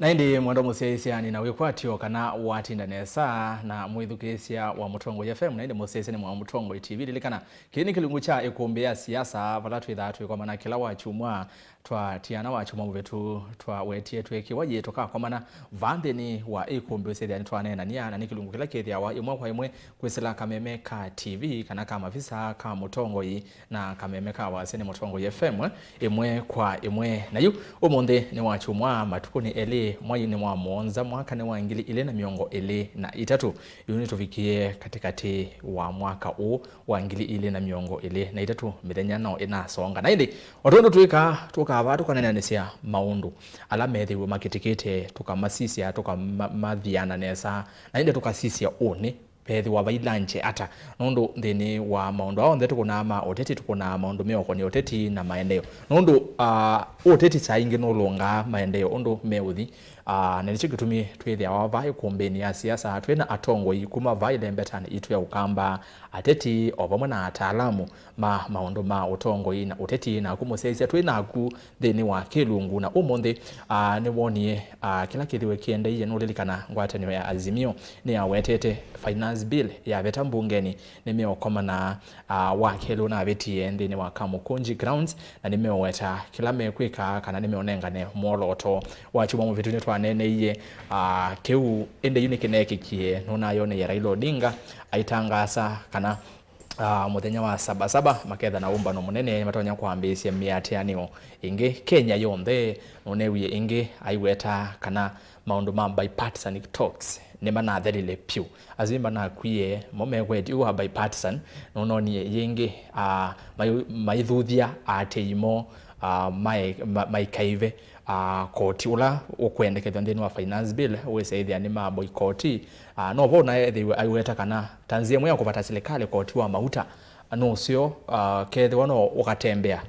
Naindi mwendo musesia ni na wikwatio kana watinda nesa na mwithukesia wa Mutongo FM naindi musesia ni mwa Mutongo TV lilikana kini kilungu cha ikumbia siasa valatu idhatu kwa maana kila wachumwa twa tiana wachumwa mwetu twa wetie tweki waje toka kwa maana vandeni wa ikumbi sedia ni twa nena nia na nikilungu kila kethia wa imwe kwa imwe kwesela kameme ka TV kana kama visa ka Mutongo yi na kameme ka wa sene Mutongo FM imwe kwa imwe na yu umonde ni wachumwa matukuni ele mwai ni mwa MAANZO mwaka ni wa ngili ile na miongo ile na itatu yuni tufikie katikati wa mwaka u wa ngili ile na miongo ile na itatu mithenya no ina songa na indi watondo tuka tukanenesia maundu ala methi we makitikite tukamasisia tukamathiana nesa na indi tukasisia one pethi wa vailanje ata nondo ndeni wa maundu ao ndetu kuna ama oteti tukuna maundu meoko ni oteti na maendeleo nondo oteti saingi no longa maendeleo ondo meuthi nilicho kitumi twethia wa vai kumbeni ya siasa twena atongo ikuma vai lembetani itu ya ukamba ateti obamwe na ataalamu maundu ma utongo ina oteti na kumuseisia twena aku theni wa kilungu na umonde ni wonie kila kithiwe kiende iye nulilikana ngwatanio ya Azimio ni awetete finance bill ya veta mbungeni nimeokoma na wakelo na vetie ndini wa Kamukunji grounds na nimeweta kila mekwika kana nimeonengane moloto wachuma mu vitu netwa nene iye keu ende unike nekikie nona yone ya Raila Odinga aitangasa kana muthenya wa sabasaba maketha na umba no munene matonya kwambisia miatianio ingi Kenya yonthe nonewie ingi aiweta kana maundu ma bipartisan talks ni manathelile piu azimba na kwie momegweti wa bipartisan nononi yingi maithuthia ateimo maikaive koti ula ukwendekethwa ndini wa finance bill weseithia ni ma boycott no bona ethiwe aiweta kana tanzia mwe kupata serikali koti wa mauta no sio kethwa no ukatembea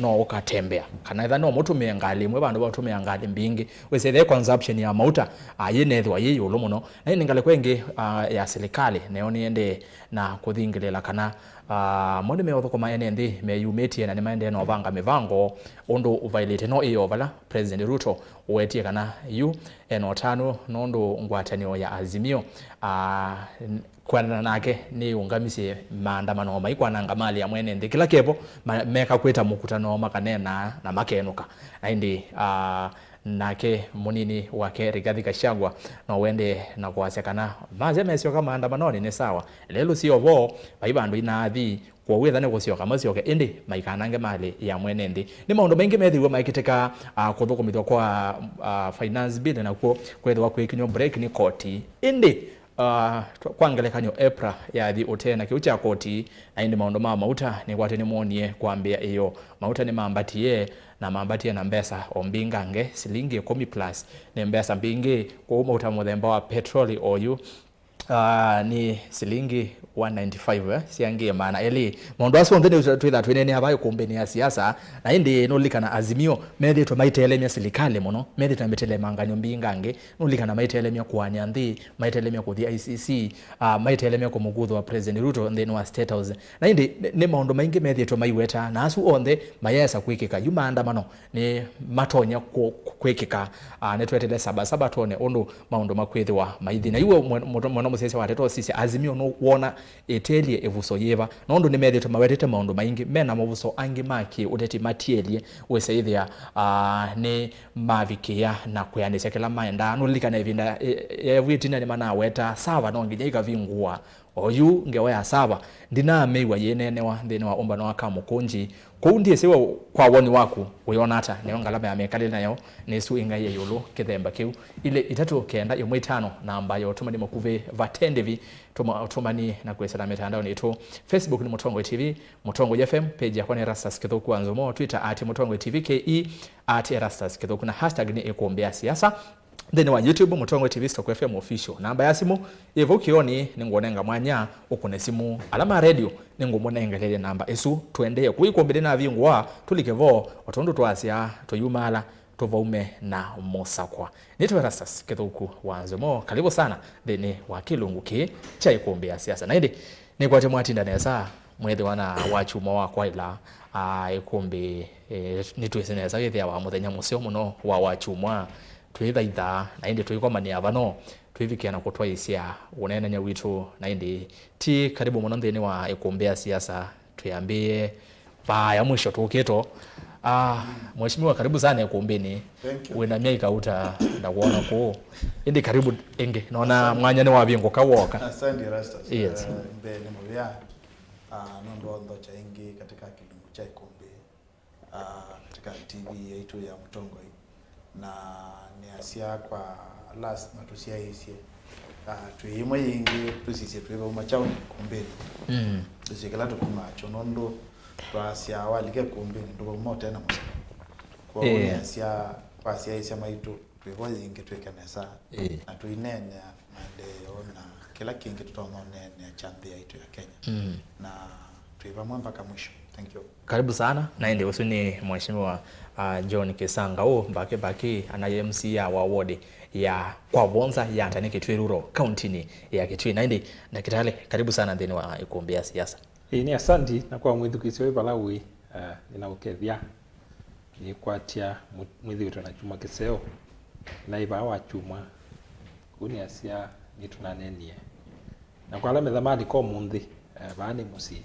no ukatembea kana itha no mutumia ngali mwe bandu batumia ngali mbingi wesethe consumption ya mauta yenethwa yiyulu muno na ngale kwenge ya serikali neoni ende na kuthingilela kana monde me othoko maene ndi me UMETI na nimaende no vanga mivango ondo violate no iyo vala President Ruto wetie kana yu enotano nondo ngwatanio ya Azimio kwana nake ni ungamisie maandamano maikwana ngamali ya mwene ndi kila kepo meka kweta mukutano makanena na makenuka na indi nake munini wake Rigathi Gachagua no wende na kuasekana maze mesio kama maandamano ni sawa lelo sio vo baibandu inathi kwa wetha ne gusio kama sio ke indi maikanange mali ya mwene ndi ni maundu mengi methiwe maikiteka kuthukumithwa kwa finance bill na kwethwa kwikinyo break ni koti indi kwangelekanyo April ya thi utena kiucha koti na indi maundu ma mauta ni kwate ni monie kwambia iyo mauta ni mambatie na mambatie na mbesa ombingange silingi 10 plus ni mbesa mbingi kwa mauta muthemba wa petroli oyu ni silingi 195 siangie maana eli mondo aso ndene twitha twinene habayo kumbeni ya siasa na indi nolikana Azimio methi to maitelemia serikali muno methi to Mîtelemangan'Yo mbingange nolikana maitelemia kwanya nthi maitelemia kuthi ICC maitelemia kumugutho wa President Ruto ndeni wa State House na indi ni maundu maingi methi to maiweta na asu onthe mayesa kwikika yuma andamano ni matonya kwikika netwetele sabasaba tone ondo maundu makwithwa maithi na iwe mwana musese wateto sisi Azimio no wona etelie evuso yeva nondo nimethito mawetete maundu maingi mena mavuso angi maki uteti matielie weseithia ni mavikia na kuyanisha kila maenda nulikana evinda evitina ni mana weta sava no nginya ikavingua oyu ngewa sava ndina meiwa yenenewa ndine wa umba no akamukunji kundi sewa kwa woni waku uyonata ne ngalama ya mekali nayo nesu ingaye yulu kithemba kiu ile itatu kenda imwe 5 namba yo tumani makuve vatendevi tumani na kwesela mitandao netu Facebook ni Mutongo TV Mutongo FM page ya kwa ERASTUS kithuku NZOMO Twitter @Mutongo TV KE @ERASTUS kithuku na hashtag ni ikumbia siasa then wa YouTube Mutongo TV Stock FM official namba ya simu evo kioni ningonenga mwanya ukune simu alama radio ningomonenga lele namba esu twende kuikumbire na vingwa tulikevo watondo twasia toyumala tovaume na mosakwa nito ERASTUS kithuku NZOMO karibu sana then wa kilungu ki cha ikumbia siasa na ndi ni kwa temwatinda nesa mwethi wana wachuma wa kwaila ikumbi nitweseneza githia wa muthenya musio muno wa wachumwa twithaitha na indi twikomania vano twivikiana kutwaisia unenenya witu na indi ti karibu muno nthini wa Îkûmbî ya siasa tuyambie ya mwisho tukito. Mheshimiwa, karibu sana Îkûmbîni. Wina miaka uta ndakuona ku indi karibu ingi naona mwanya ni wabingo kawoka. Asante ERASTUS. Yes. Mbe ni mubya nondo ndo cha ingi katika kilungu cha Îkûmbî katika TV yetu ya Mutongo na ni asia kwa last matusia hisie tuimwe ingi tusisi tuiba umachao Îkûmbîni tusikala tukuma chonondo twasia walike Îkûmbîni ndo mote na musa kwa ni asia kwa asia hisie maitu tuibo ingi twekanesa na tuinene mande ona kila kingi tutaonene chambi yetu ya Kenya na tuiba mpaka mwisho. Thank you. Karibu sana na ende usuni Mheshimiwa John Kisangau baki anaye MC wa ward ya kwa VONZA YATTA ni Kitui Rural County ni ya Kitui na ende na kitale. Karibu sana ndeni wa Îkûmbî ya siasa. Ni asante na kwa mwithukisio ibalawi ninaukethia ni kwatia mwithukisio na chuma kiseo na iba wa chuma kuni asia ni tunanenie na kwa alame thamani kwa munthi baani musi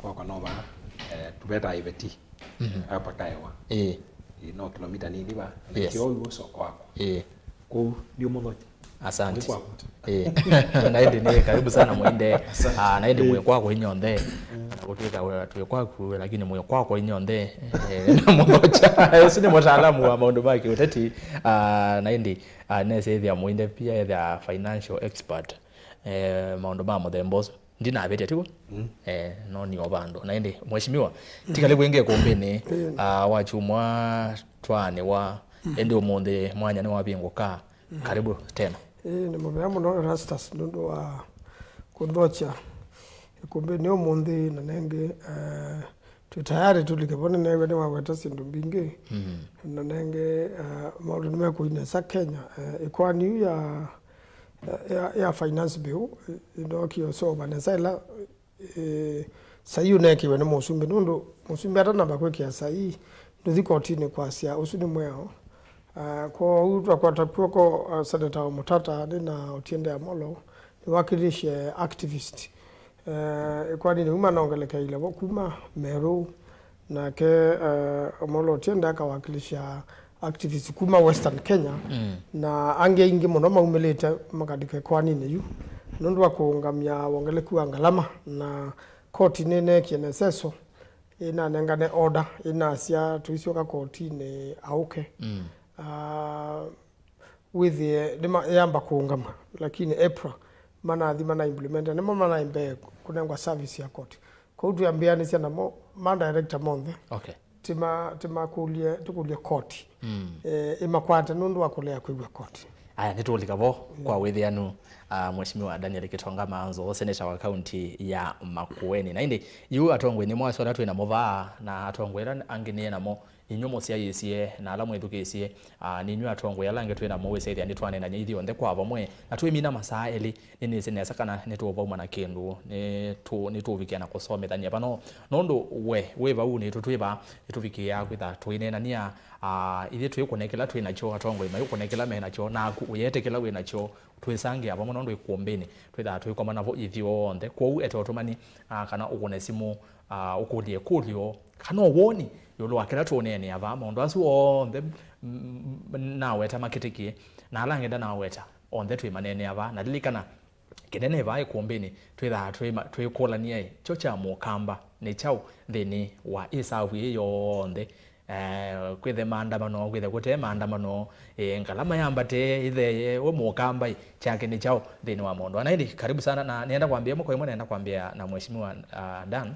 kwa kanova tubeta ibeti hapa kaiwa no kilomita nini ba kio uso kwako ku ndio mmoja. Asante. Na indi ni karibu sana MUINDE na indi mwe kwako inyonde kutwika tuwe kwako lakini mwe kwako inyonde mmoja sini mtaalamu wa mambo ya kiuteti na indi nese ya MUINDE pia ya financial expert mambo mamo thembozo ndina abete tiko no ni obando na indi Mheshimiwa tikale kwenge Îkûmbîni wachumwa twane wa ende umonde mwanya ni wabingo ka karibu tena. Ni mubya muno ERASTUS ndo wa kundhocha Îkûmbîni umonde na nenge tutayari tulikebona newe ni waweta sindu mbingi na nenge maundu nimekuine sa Kenya ikwani ya finance bill ndo kio so banesela sayu nekiwe ni musumbi ndo musumbi ata namba kwekia sayi nduthi kotini kwasia usuni mweo kwa utwa kwa tapuko Seneta Mutata na Otiende Amolo ni wakilishe activist kwani ni uma naongeleka ile kuma Meru na ke Amolo Otiende akawakilisha activist kuma Western Kenya na ange ingi muno maumelete makadike kwani ne yu nundu wakuungamya wongeleku angalama na koti nene kieneseso ina nengane order ina sia tuisioka koti ne auke with the yamba kuungama lakini April mana adhima na implementa nemo mana imbe kunengwa service ya koti kwa utu yambiani sia na man director monde tima tukulie koti ima kwante nundu wakulea kuigwa koti aya nitulika vo kwa withianu Mheshimiwa Daniel Kitonga MAANZO seneta wa county ya Makueni na indi yu atongwe ni mwaso ratu ina mova na atongwe ran angine namo inyomo cia yisie na alamu edukesie ni nyu atongwe yalange twina mo wese thia nitwane na nyithi onthe kwa bamwe na twimina masaa eli nini sene sakana netuva uma na kindu ni tuvikia na kusomethania bano nondo we bau ni tutwiba tuvikia kwitha twinena nia ithe twikunekela twina cho atongwe mayu kunekela mena cho na uyetekela wina cho twisangia bamwe nondo Îkûmbîni twitha twikoma navo ithio onthe kwa etotomani kana ukunesimu ukulie kulio kana woni yolo akira tonene ava mondo asu onthe naweta makitiki na alangenda naweta onthe twi manene ava na lilikana kinene vai Îkûmbîni twitha twikulania cho cha mukamba ni chau thini wa isawi yonthe kwithe maandamano kwithe gute maandamano ngalama yambate ithe we mukamba chake ni chao thini wa mondo na hindi karibu sana na nienda kwambia mko imwe naenda kwambia na Mheshimiwa Dan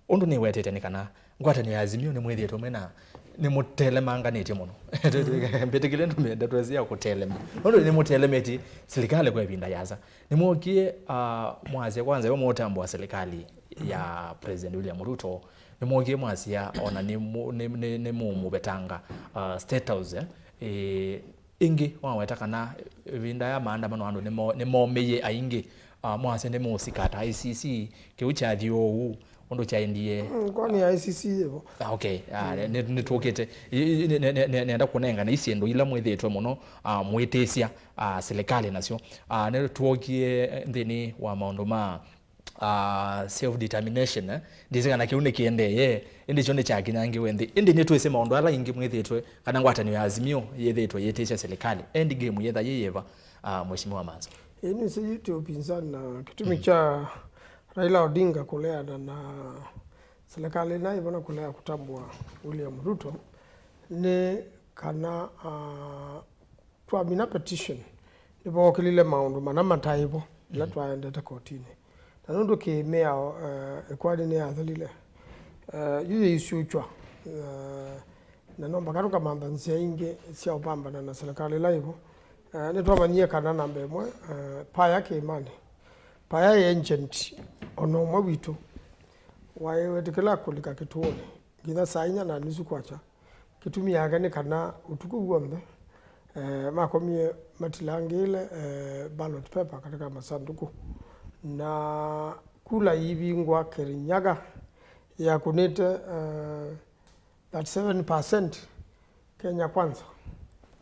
undu ni wetete ni kana ngwata ni Azimio ni mwethi tomena ni Mîtelemangan'Yo muno mbetekile ntumenda twezia kutelema undu ni Mîtelemangan'Yo serikali kwa ibinda yaza ni mwokie mwaze kwanza yo motambo wa serikali ya President William Ruto ni mwokie mwasia ona ni mumu betanga State House ingi waweta kana ibinda ya maandamano andu ni momeye aingi mwase ni musikata ICC kiucha thio ondo cha NDA kwani ICC yevo okay ni tukite nenda kunenga na isiendo ila mwithetwe muno mwitesia serikali nacio ne tuokie ndini wa maundu ma self determination ndizinga na kiune kiende indi chone cha kinyangi wendi indi ni twese maundu ala ingi mwithetwe kana ngwatani ya Azimio yethetwe yetesia serikali end game yetha yeyeva mheshimiwa MAANZO ni sisi upinzani na kitumi cha Raila Odinga kulea na serikali nayo bwana kulea kutambua William Ruto ni kana tuamina petition nipo kilile maundu manama taibo ila twaendete kotini na nundu kimea ekwadi ni athalile yuye isuchwa na nomba karuka mambanzia inge sia upambana na serikali laivo ni twamanyie kana namba imwe paya kimani paya agent ono mwabitu wayewetekela kulika kituone githa sainya na nisu kwacha kitumi yagane kana utuku gwombe makomie matilangile ballot paper katika masanduku na kula ibingwa Kirinyaga ya kunete 37% Kenya Kwanza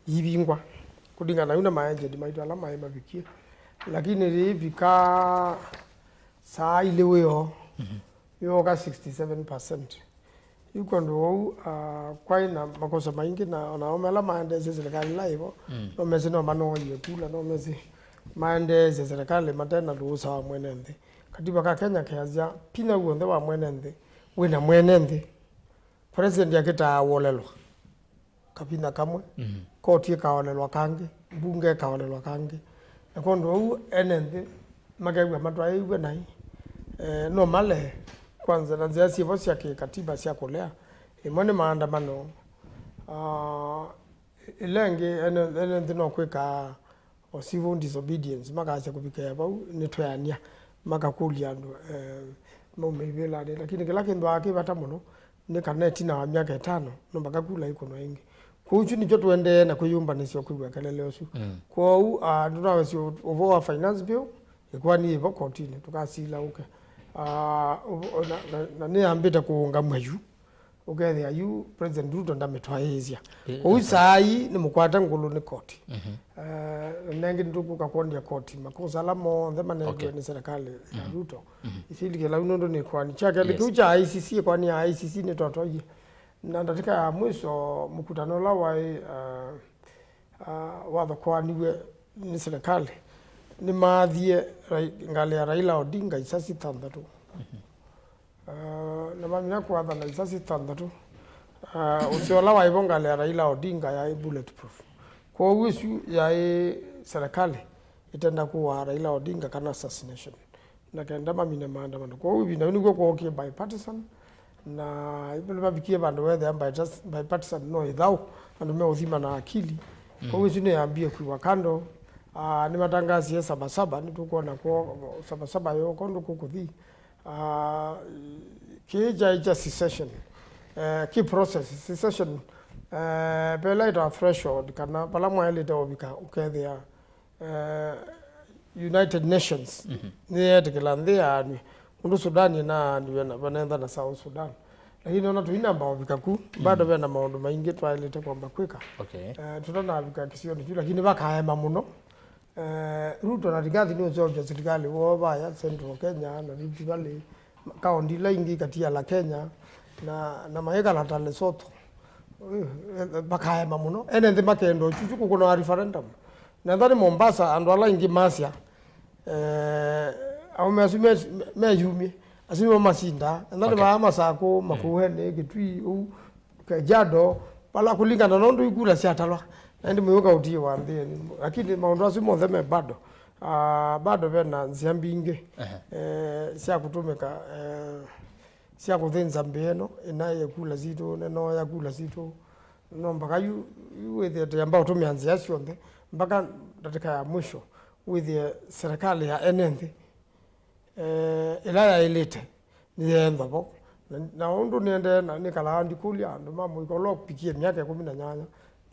ibingwa kulingana na yuna maagent MAITÚ mabikie lakini rivika saa ile weyo yoga 67% yuko ndo kwa ina makosa maingi na omela maandeze serikali laivo no mezi no mano yekula no mezi maandeze serikali matena ruhusa wa mwenende katiba ka Kenya kiazia pina uonde wa mwenende wina mwenende president yakita wolelwa kapina kamwe koti kaolelwa kange bunge kaolelwa kange nakondo enende magagwa matwaiwe nai no male kwanza na zia sivo sia katiba sia kolea imone maandamano ilenge ene no kweka o civil disobedience makaza kubika yaba nitwanya makakulia ndo mumebela lakini kila kindu akibata muno ni kaneti na myaka 5 no makakula iko no ingi kuchu ni jotu ende na kuyumba nisio kwibwa kelele osu kwa nduna sio over finance bill ikwani ibo continue tukasila uke na ne ambita kuunga mwayu ukethe ayu president Ruto ndametwaizia uisai ni mukwata ngulu ni koti nengi nduku kakondia koti makosa la mo themane ni serikali ya Ruto isili la unondo ni kwani chake likucha ICC kwani ICC ni totoje na ndatika mwisho mkutano la wa kwani ni serikali ni maadhie ngale ya Raila Odinga isasi tandatu na mamina kwa na isasi tandatu usiola wa ibonga ya Raila Odinga ya bulletproof kwa wisu ya serikali itenda kuwa Raila Odinga kana assassination na kenda mamina maandamano kwa hivi na niko kwa bipartisan na ibele babikie bandu wethe bipartisan no ithau andu me uthima na akili kwa wisu ne ambie kwa kando ni matangazi Sabasaba nitukuona kwa Sabasaba yo kondo kukuthi kija secession key process secession bela ita threshold kana pala mwele to bika ukethia United Nations ni yetekelandia ni undu Sudan na ndiwena banenda na South Sudan lakini ona tuina mbao bikaku bado bena maundu maingi twalete kwamba kwika tutana bika kisioni lakini bakaema muno Ruto na rigathi ni uzoja serikali woba ya Central Kenya na Rift Valley kaunti laingi katia la Kenya na maega la Lesotho bakaema muno ene makendo chuchu kuna referendum na ndani Mombasa ando ala ingi masia au mejumi asimo masinda ndani ba masako makuhene gitwi u kajado pala kulingana na ndo ikula sia talwa ndi myoka utie wambie lakini maondo asimo theme bado bena nziambinge sia kutumeka sia kuthenza mbeno inaye kula zito neno ya kula zito no mpaka yu with ambao tumeanzia sionde mpaka dakika ya mwisho with serikali ya enende ila ya ilete nienda bo na ondo niende na nikala ndikulia ndo mamo ikolo pikie miaka 18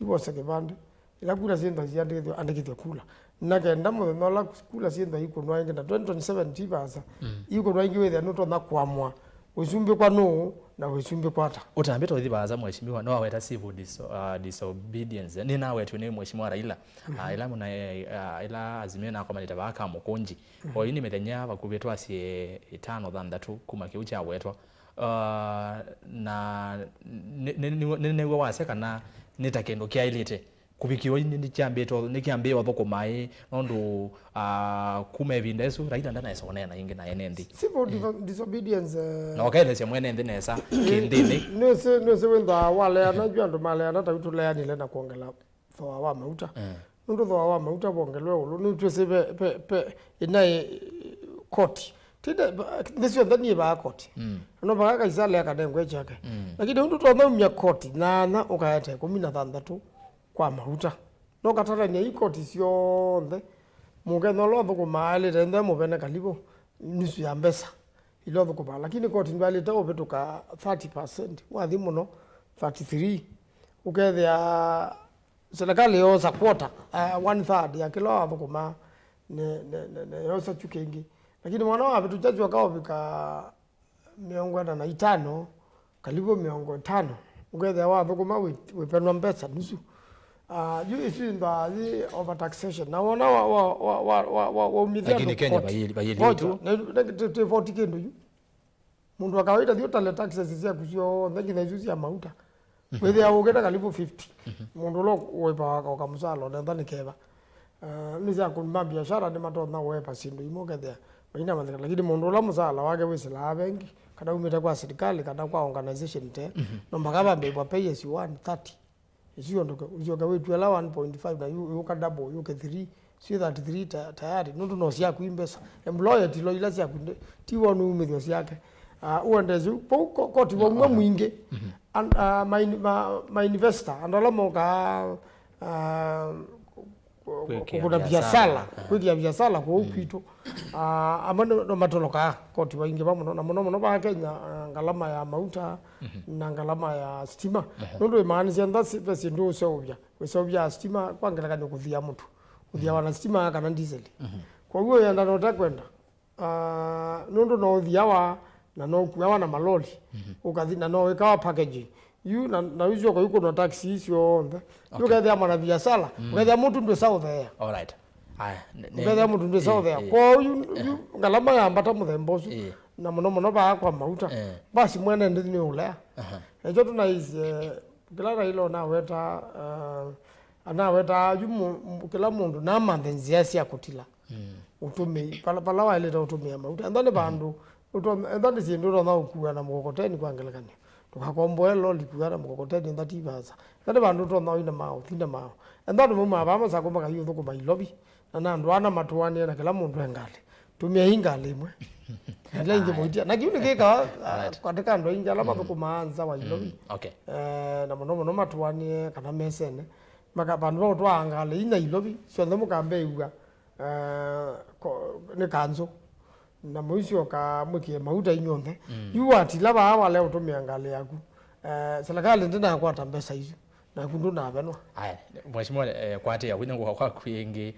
ibo sekebande ila kula zinda ziande andikite kula nakenda mo nola kula zinda iko nwange na 2027 tibaza iko nwange with no to na kwamwa usumbi kwa no na usumbi kwa ta utambeta uthi baza mheshimiwa no aweta civil disobedience ni nawe tu ni mheshimiwa Raila ila muna ila Azimio na komanita baka mukunji oyini methenya bakubetwa sie 5 kuma kiucha wetwa na ne waseka na nitakendo kia ilite kubikiwa ni chambeto ni kiambewa thoko mai nondo kuma vindesu Raila ndana esone na ingi na enendi civil disobedience no okay cia mwene ndi nesa kindini no se wenda wale anajua ndo male anata utulea ni lena kuongela thoa wa mauta ndo thoa wa mauta bongelwe ulu ni twese pe inai court tinde ndisio ndani ba court no baka isale akadengwe chake lakini ndo twa mya court na ukayate 16 kwa mauta no katara ni court sio nde mugeno lo thoko mali rende mubene kalibo nisu ya mbesa ilo thoko ba lakini court ndali tawo betuka 30% wathi muno 33 ukethia serikali yo support 1/3 ya kilo thoko ma ne yosa chukengi lakini mwana wa vitu chachu wakao vika 45 kalibo 50 ukethia wa thoko ma wepenwa mbesa nusu you issue ndo the over taxation na wana wa umithia lakini Kenya bayili tu na 40 kendo yu mundu wa kawaida ndio tale taxes zisia kusio ndaki na juzi ya mauta wewe augeta karibu 50 mundu lo wepa kwa kamsalo na ndani keba niza kunba biashara ni mato na wepa sindu imogethia baina mandika lakini mundu la musala wake wisila benki kana umeta kwa serikali kana kwa organization te no mbakaba mbebwa pay as you 130 sio ndo ujoga wetu ala 1.5 na yuka double yuka 3 sio 33 tayari ndo no sia kuimbesa employer tilo ila sia kunde tiwo no umethio siake uendezu koti wa mwingi my investor andala moka kuna biashara kuja biashara kwa upito amano matoloka koti wa ingi bamuno na muno ba Kenya ngalama ya mauta na ngalama ya stima ndo maana sia pesi ndo sobya stima kwangela kanyo kuthia mtu kuthia wana stima kana diesel kwa hiyo yanda nota kwenda ndo no thiawa na no kuwa na maloli ukathina no ikawa package you na hizo kwa yuko na taxi hizo onda yukathia mwana biashara ukathia mtu ndo south there all right ukathia mtu ndo south there kwa hiyo ngalama ya mbata muthembosu na muno ba kwa mauta basi mwene ndi ni ulea ejo tunaize kila hilo na weta anaweta yumu kila mundu na mandenzia sia kutila utume pala wa ile utumia mauta ndani bandu ndani sindu na ukuwa na mkokoteni kwangelekani tukakomboelo likuwa na mkokoteni ndati baza ndani bandu to na ina mao thinda mao ndani mama bama sakomba kayo thoko bailobi na ndwana matuani na kila mundu engale tumia ingale mwe ile inge moitia na kiuni kika katika ndo inja lama thoko maanza wa ilobi okay na muno matuani kana mesene maka bandu to angale ina ilobi so ndemo kambe iwa ne kanzo na muisho ka mukie mauta inyonde yuati laba wale utumia ngale yaku serikali ndina kwa tambesa hizo na kundu na benwa aya mheshimiwa kwate ya wingo kwa kuingi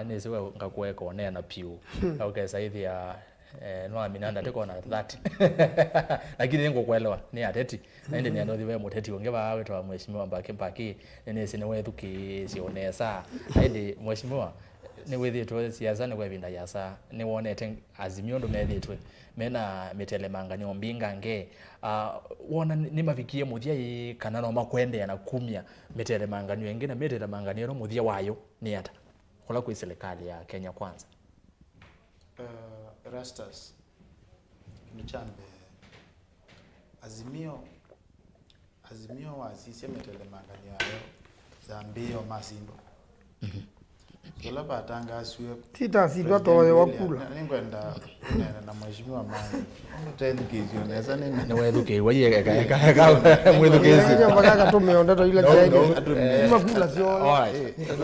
nesewe ngakuweka one na piu okay saithi ya no aminanda teko na 30 lakini ngo kuelewa ni ateti na ende ni andothi we muteti ongeba wetwa mheshimiwa mbaki nene sine wetu kisionesa ende mheshimiwa ni wethitwe siasa ni kwebinda yasa ni wonete Azimio ndo methitwe mena Mîtelemangan'Yo mbingange wona ni mavikie muthia kana no makwende na kumia Mîtelemangan'Yo ingi na Mîtelemangan'Yo ro muthia wayo ni ata kola kwa serikali ya Kenya kwanza ERASTUS nichambe Azimio wa sisi Mîtelemangan'Yo zambio masindo kila batanga asiwe tita sidwa toyo wakula ningwenda na mheshimiwa MAANZO tendikizio neza nini ni wethuke waye ka mwethukezi mpaka tumeonda to ile zaidi makula sio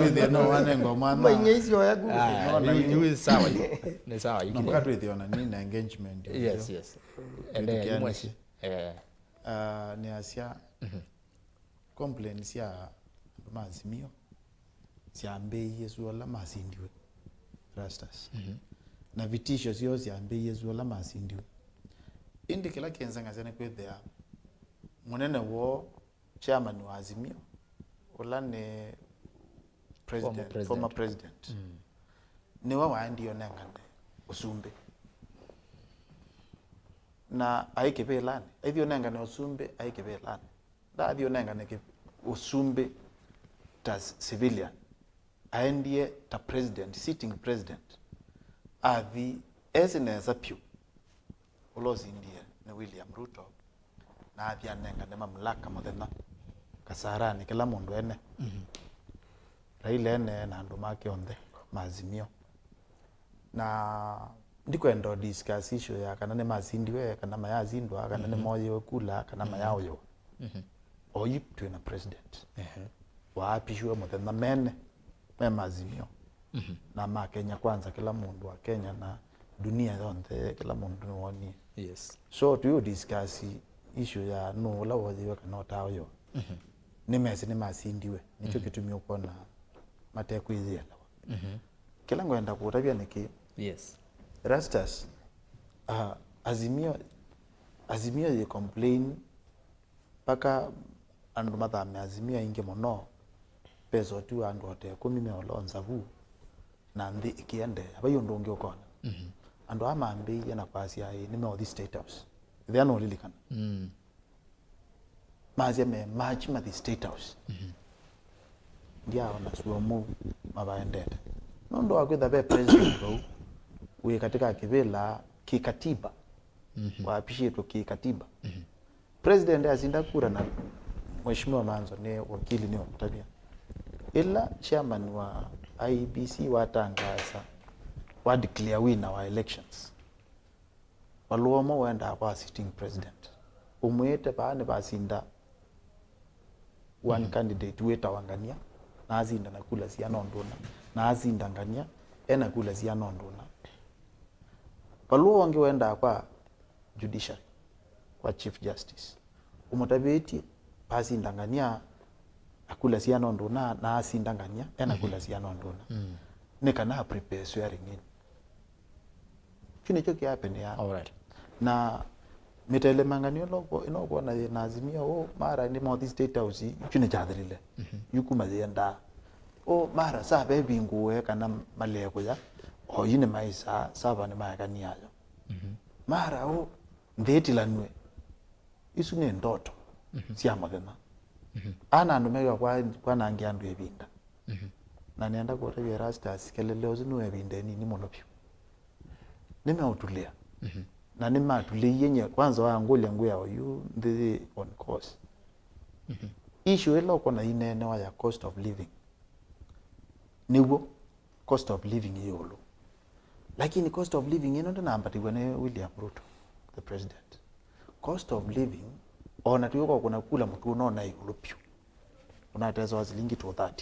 with no one ngoma mwenye hizo yaku you sawa ni sawa mpaka tu na nini engagement yes ende mweshi ni asia complaints ya Azimio siambe Yesu wala masindiwe ERASTUS na vitisho sio siambe Yesu wala masindiwe indi kila kienzangazane kwethea munene wo chairman wa Azimio ula ni former president niwe waandio nengane usumbe na aikebelane aithio nengane usumbe aikebelane da athio nengane usumbe tas civilian aendie ta president sitting president athi esineza pyu ulozi India na William Ruto na athia nengane mamlaka muthenya kasarani kila mundu ene Raila ene na andu make onthe maazimio na ndikwenda discuss issue ya kana ne mazindiwe kana mayazindwa kana ne moyo kula kana mayayo oyi twina president wa apishwe muthenya mene me maazimio na makenya kwanza kila mundu wa Kenya na dunia yonthe kila mundu ni woni so tu discuss issue ya no la woziwe kana tayo ni mesi ni masindiwe nicho kitumia ukona mateku izia kila ngwenda kutabia niki ERASTUS Azimio ye complain paka andu mathame Azimio inge mono peso tu andu ote 10 meolonza vu na ndi ikiende abayo ndonge ukona andu amambi yana kwasi ai ni me this state house they are no lilikana mazi me match ma the state house ndia ona suomo mabaendete nondo akwetha be president ro we katika kivela kikatiba wa appreciate kikatiba president azinda kura na mheshimiwa MAANZO ne wakili ni okutabia ila chairman wa IBC watangaza wa declare winner wa elections waluomo wenda kwa sitting president umwete baane basinda one candidate weta wangania na azinda na kula siano ndona na azinda ngania ena kula siano ndona paluo wange wenda kwa judiciary kwa chief justice umutabeti azinda ngania akula siano ndona na azinda ngania ena kula siano ndona nekana prepare swearing in kini choki happen ya alright na Mîtelemangan'Yo loko inoko na Azimio mara ni mo state house chune chadrile yukuma yenda mara sa bebi nguwe kana maleko ya yine maisa saba ni mayakani yayo mara ndeti lanwe isune ndoto siama gema ana andu mega kwa nangi andu ebinda na nienda kwa ERASTUS keleleo zinu ebinde ni monopio nimeutulia na ni matuli yenye kwanza waangulia nguya oyu ndi on course issue elo kona inene wa ya cost of living niwo cost of living yolo lakini cost of living ino ndo nambatiwa ne William Ruto the president cost of living ona tuyoko kuna kula mtu unaona igulupyo unateza wazilingi 230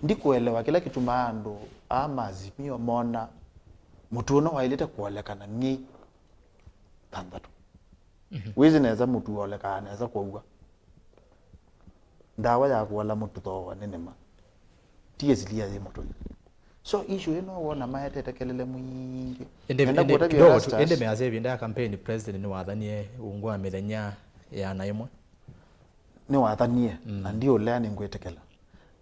ndikuelewa kila kitu maando ama Azimio mona mtu uno waileta kuolekana ngi tandatu wezi neza mtu oleka neza kwa ndawa ya kuola mtu towa nenema tie zilia ye mtu so issue ino wona maete tekelele mwingi ende meaze binda campaign president ni wathanie ungwa mithenya ya na imwe ni wathanie na ndio learning ngwetekela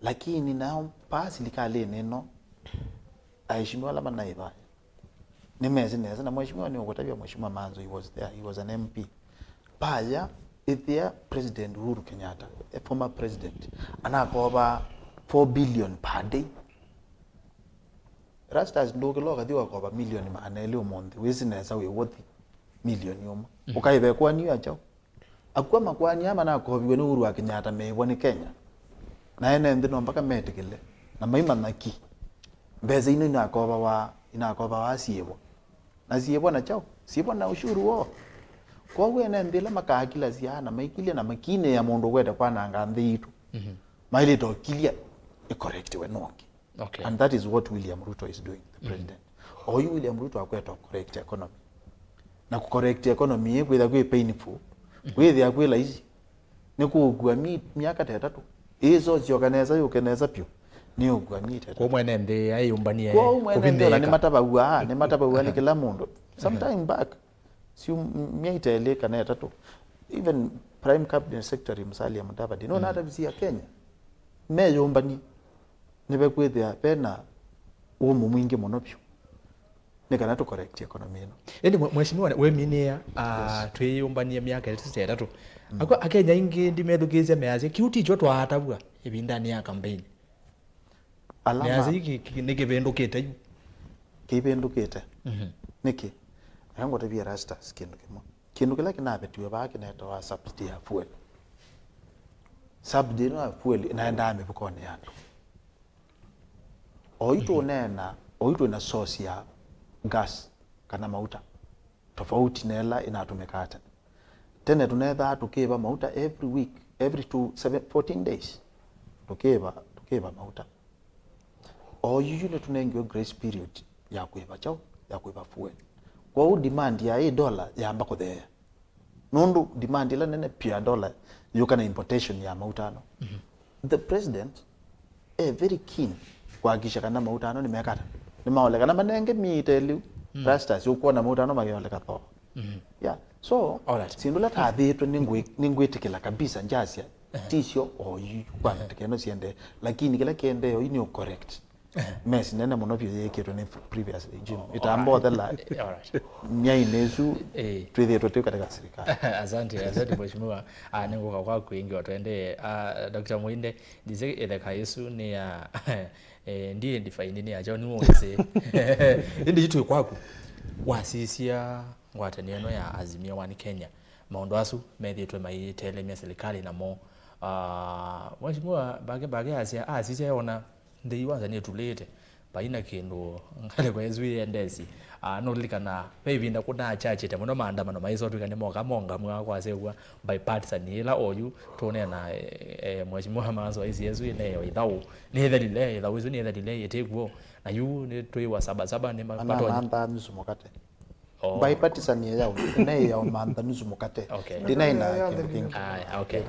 lakini na pasi likale neno aishimiwa la manaiba nimezi neza na mheshimiwa ni ukutabia mheshimiwa MAANZO he was there, he was an MP paya ithia president Uhuru Kenyatta a former president anakoba 4 billion per day ERASTUS ndoke loka diwa koba million maanele umonde wezi neza we worth million yoma ukaibe kwa niyo achao akwa makwani ama na kobiwe ni Uhuru Kenyatta mebone Kenya na ene ndino mpaka metekele na maima naki mbeze ino inakoba wa siebo na siebo na chao siebo na ushuru wo kwa wene ndila makakila ziana maikilia na makine ya mondo weda kwa nanga ndhitu maile to kilia correct we nongi and that is what William Ruto is doing the president you William Ruto akweta correct economy na correct economy ye kwetha kwe painful kwetha kwela hizi ni kugwa miaka 3 izo zioganeza yukeneza pyo ni ugwa mite kwa mwene ndi ayumbanie kwa mwene ndi ni matabaua ni kila mundu sometime back si miaitele kana yatatu even prime cabinet secretary Musalia Mudavadi no nada vizia Kenya meyombani nibe kwethia pena umu mwingi monopyo nikana to correct economy no ende mheshimiwa we minia twiyumbanie miaka 3 ako akenya ingi ndimethukize meazi kiuti cho twatabua ibindani ya campaign alama meazi iki nikivendukite kibendukite niki yango tabia ERASTUS kindu kila kinabetiwe baki netoa subsidy ya fuel subsidy no fuel inaenda mibukoni yandu oito na source ya gas kana mauta tofauti nela inatumikata tena tunaweza tukiba mauta every week every 14 days tukiba mauta usually tunaingia grace period ya kuiba fuel kwa demand ya $8 yamba ko there nundu demand ila nene pia dollar yukana importation ya mauta no the president very keen kwa kisha kana mauta no nimekata nimaole kana manenge mitelu ERASTUS ukuona mauta no magole kapo yeah so sindula tathitu ningwitikila kabisa njasia tisio oyu kwa tekeno siende lakini kila kiende yo ini correct mess nene monopio yeketo ne previous regime itambo thela nyainezu twithie twote katika serikali. Asante mheshimiwa ningoka kwa kuingi twende Dr. Muinde ndize eleka Yesu ni ya ndiye define ni ajo ni wose ndi yitu kwaku wasisia ngwataneno ya Azimio wa Kenya maondo asu methitwe maitele mya serikali namo mheshimiwa bage asisia ona ndi wanza ni tulete baina kindu ngale kwa NZOMO no likana maybe ndakuna chache te muno maandamano maizo tukane monga mwa kwa sewa bipartisan ila oyu tone na mheshimiwa MAANZO NZOMO ne idau ne delay la wizo ne delay yetegwo na yu ne toiwa saba ne mapato anda nusumo kate bipartisan yao ne ya manda nusumo kate dinaina okay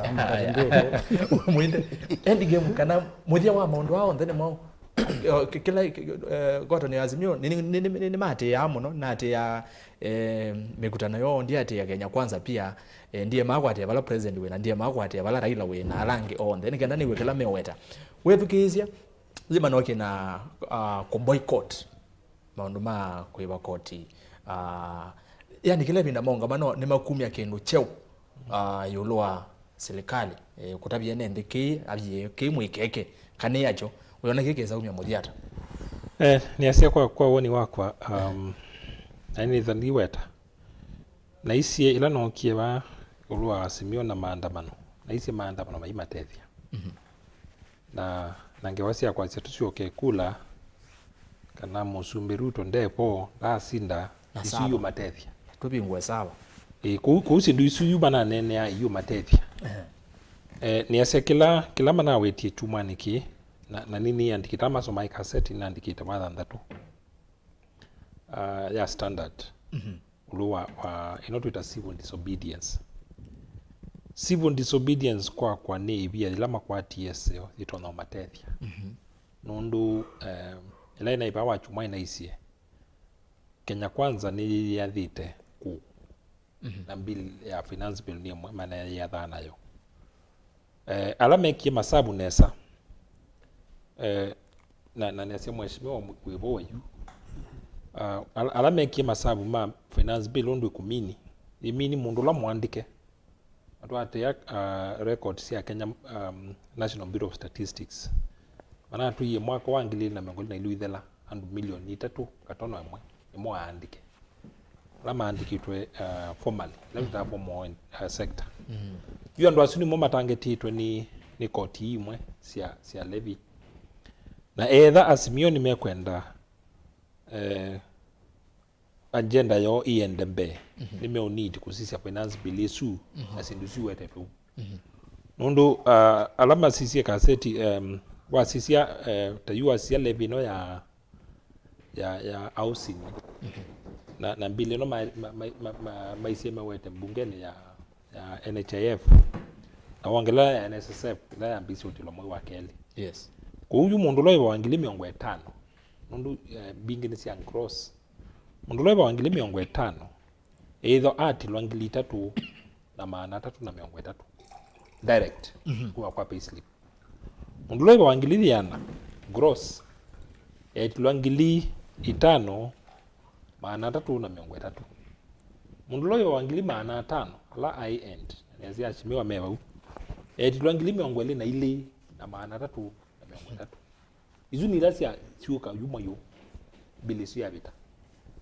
Muinde end game kana muthia wa maundu wao ndene mo kila goto ni Azimio ni mate ya muno na ate ya mikutano yo ndiye ate ya Kenya kwanza pia ndiye makwate bala president we na ndiye makwate bala Raila we na alange on then kenda ni wekela meweta wethukizia zima noke na ku boycott maundu ma kuiba koti yani kile binda monga mano ni makumi ya kindu cheu yulwa serikali kutabia nende ki abye ki mwikeke kane yacho unaona kike za umya modiata ni asia kwa woni wakwa ani thaliweta na isie ila no kieba ulwa Azimio na maandamano na isie maandamano maimatethia na nangewasia kwa setusio kula kana musumbiruto ndepo ndasinda isiyo matethia tubingwe sawa kuusi ndu isiyo bana nene ya iyo matethia ni asia kila mana wetie chumaniki na nini andikita masomo ya cassette na andikita mathandatu ya standard ulwa wa inotwita civil disobedience kwa ne ibia ilama kwa TSO itona matethia nundu ila ina ibawa chuma ina isie Kenya kwanza ni yathite ku na bill ya finance bill ni maana ya dhana yo alama iki masabu nesa na nese mheshimiwa mkwibo yu alama iki masabu ma finance bill ondu kumini imini mundu la muandike atwate ya records ya Kenya National Bureau of Statistics mana tuye mwaka wa 2020 andu milioni 3 katono amwe imo andike lama andikitwe formally la formal sector yu andu asuni mo matangetitwe ni koti imwe sia levy na Azimio ni mekwenda agenda yo iendembe ni me need kusisia finance bill isu asindusi wetetu nondo alama sisia kaseti wa sisia tayua sia levy no ya housing na bill no maisema wete bungeni ya NHIF na wangela ya NSSF na ya ambisi utilo mwe wa keli yes kwa huyu mundu loiba wangili 50 mundu bingi ni siya cross mundu loiba wangili 50 either atilwa 3,000 na 330 direct kuwa kwa payslip. Mundu loiva wa 5,000 gross atilwa 5,000 330. Mundu loiva wa 5,000 ala end nezi achimiwa mewa u atilwa 22,000 na 330. Izu ni rasia chuka yuma yo bilisi ya vita.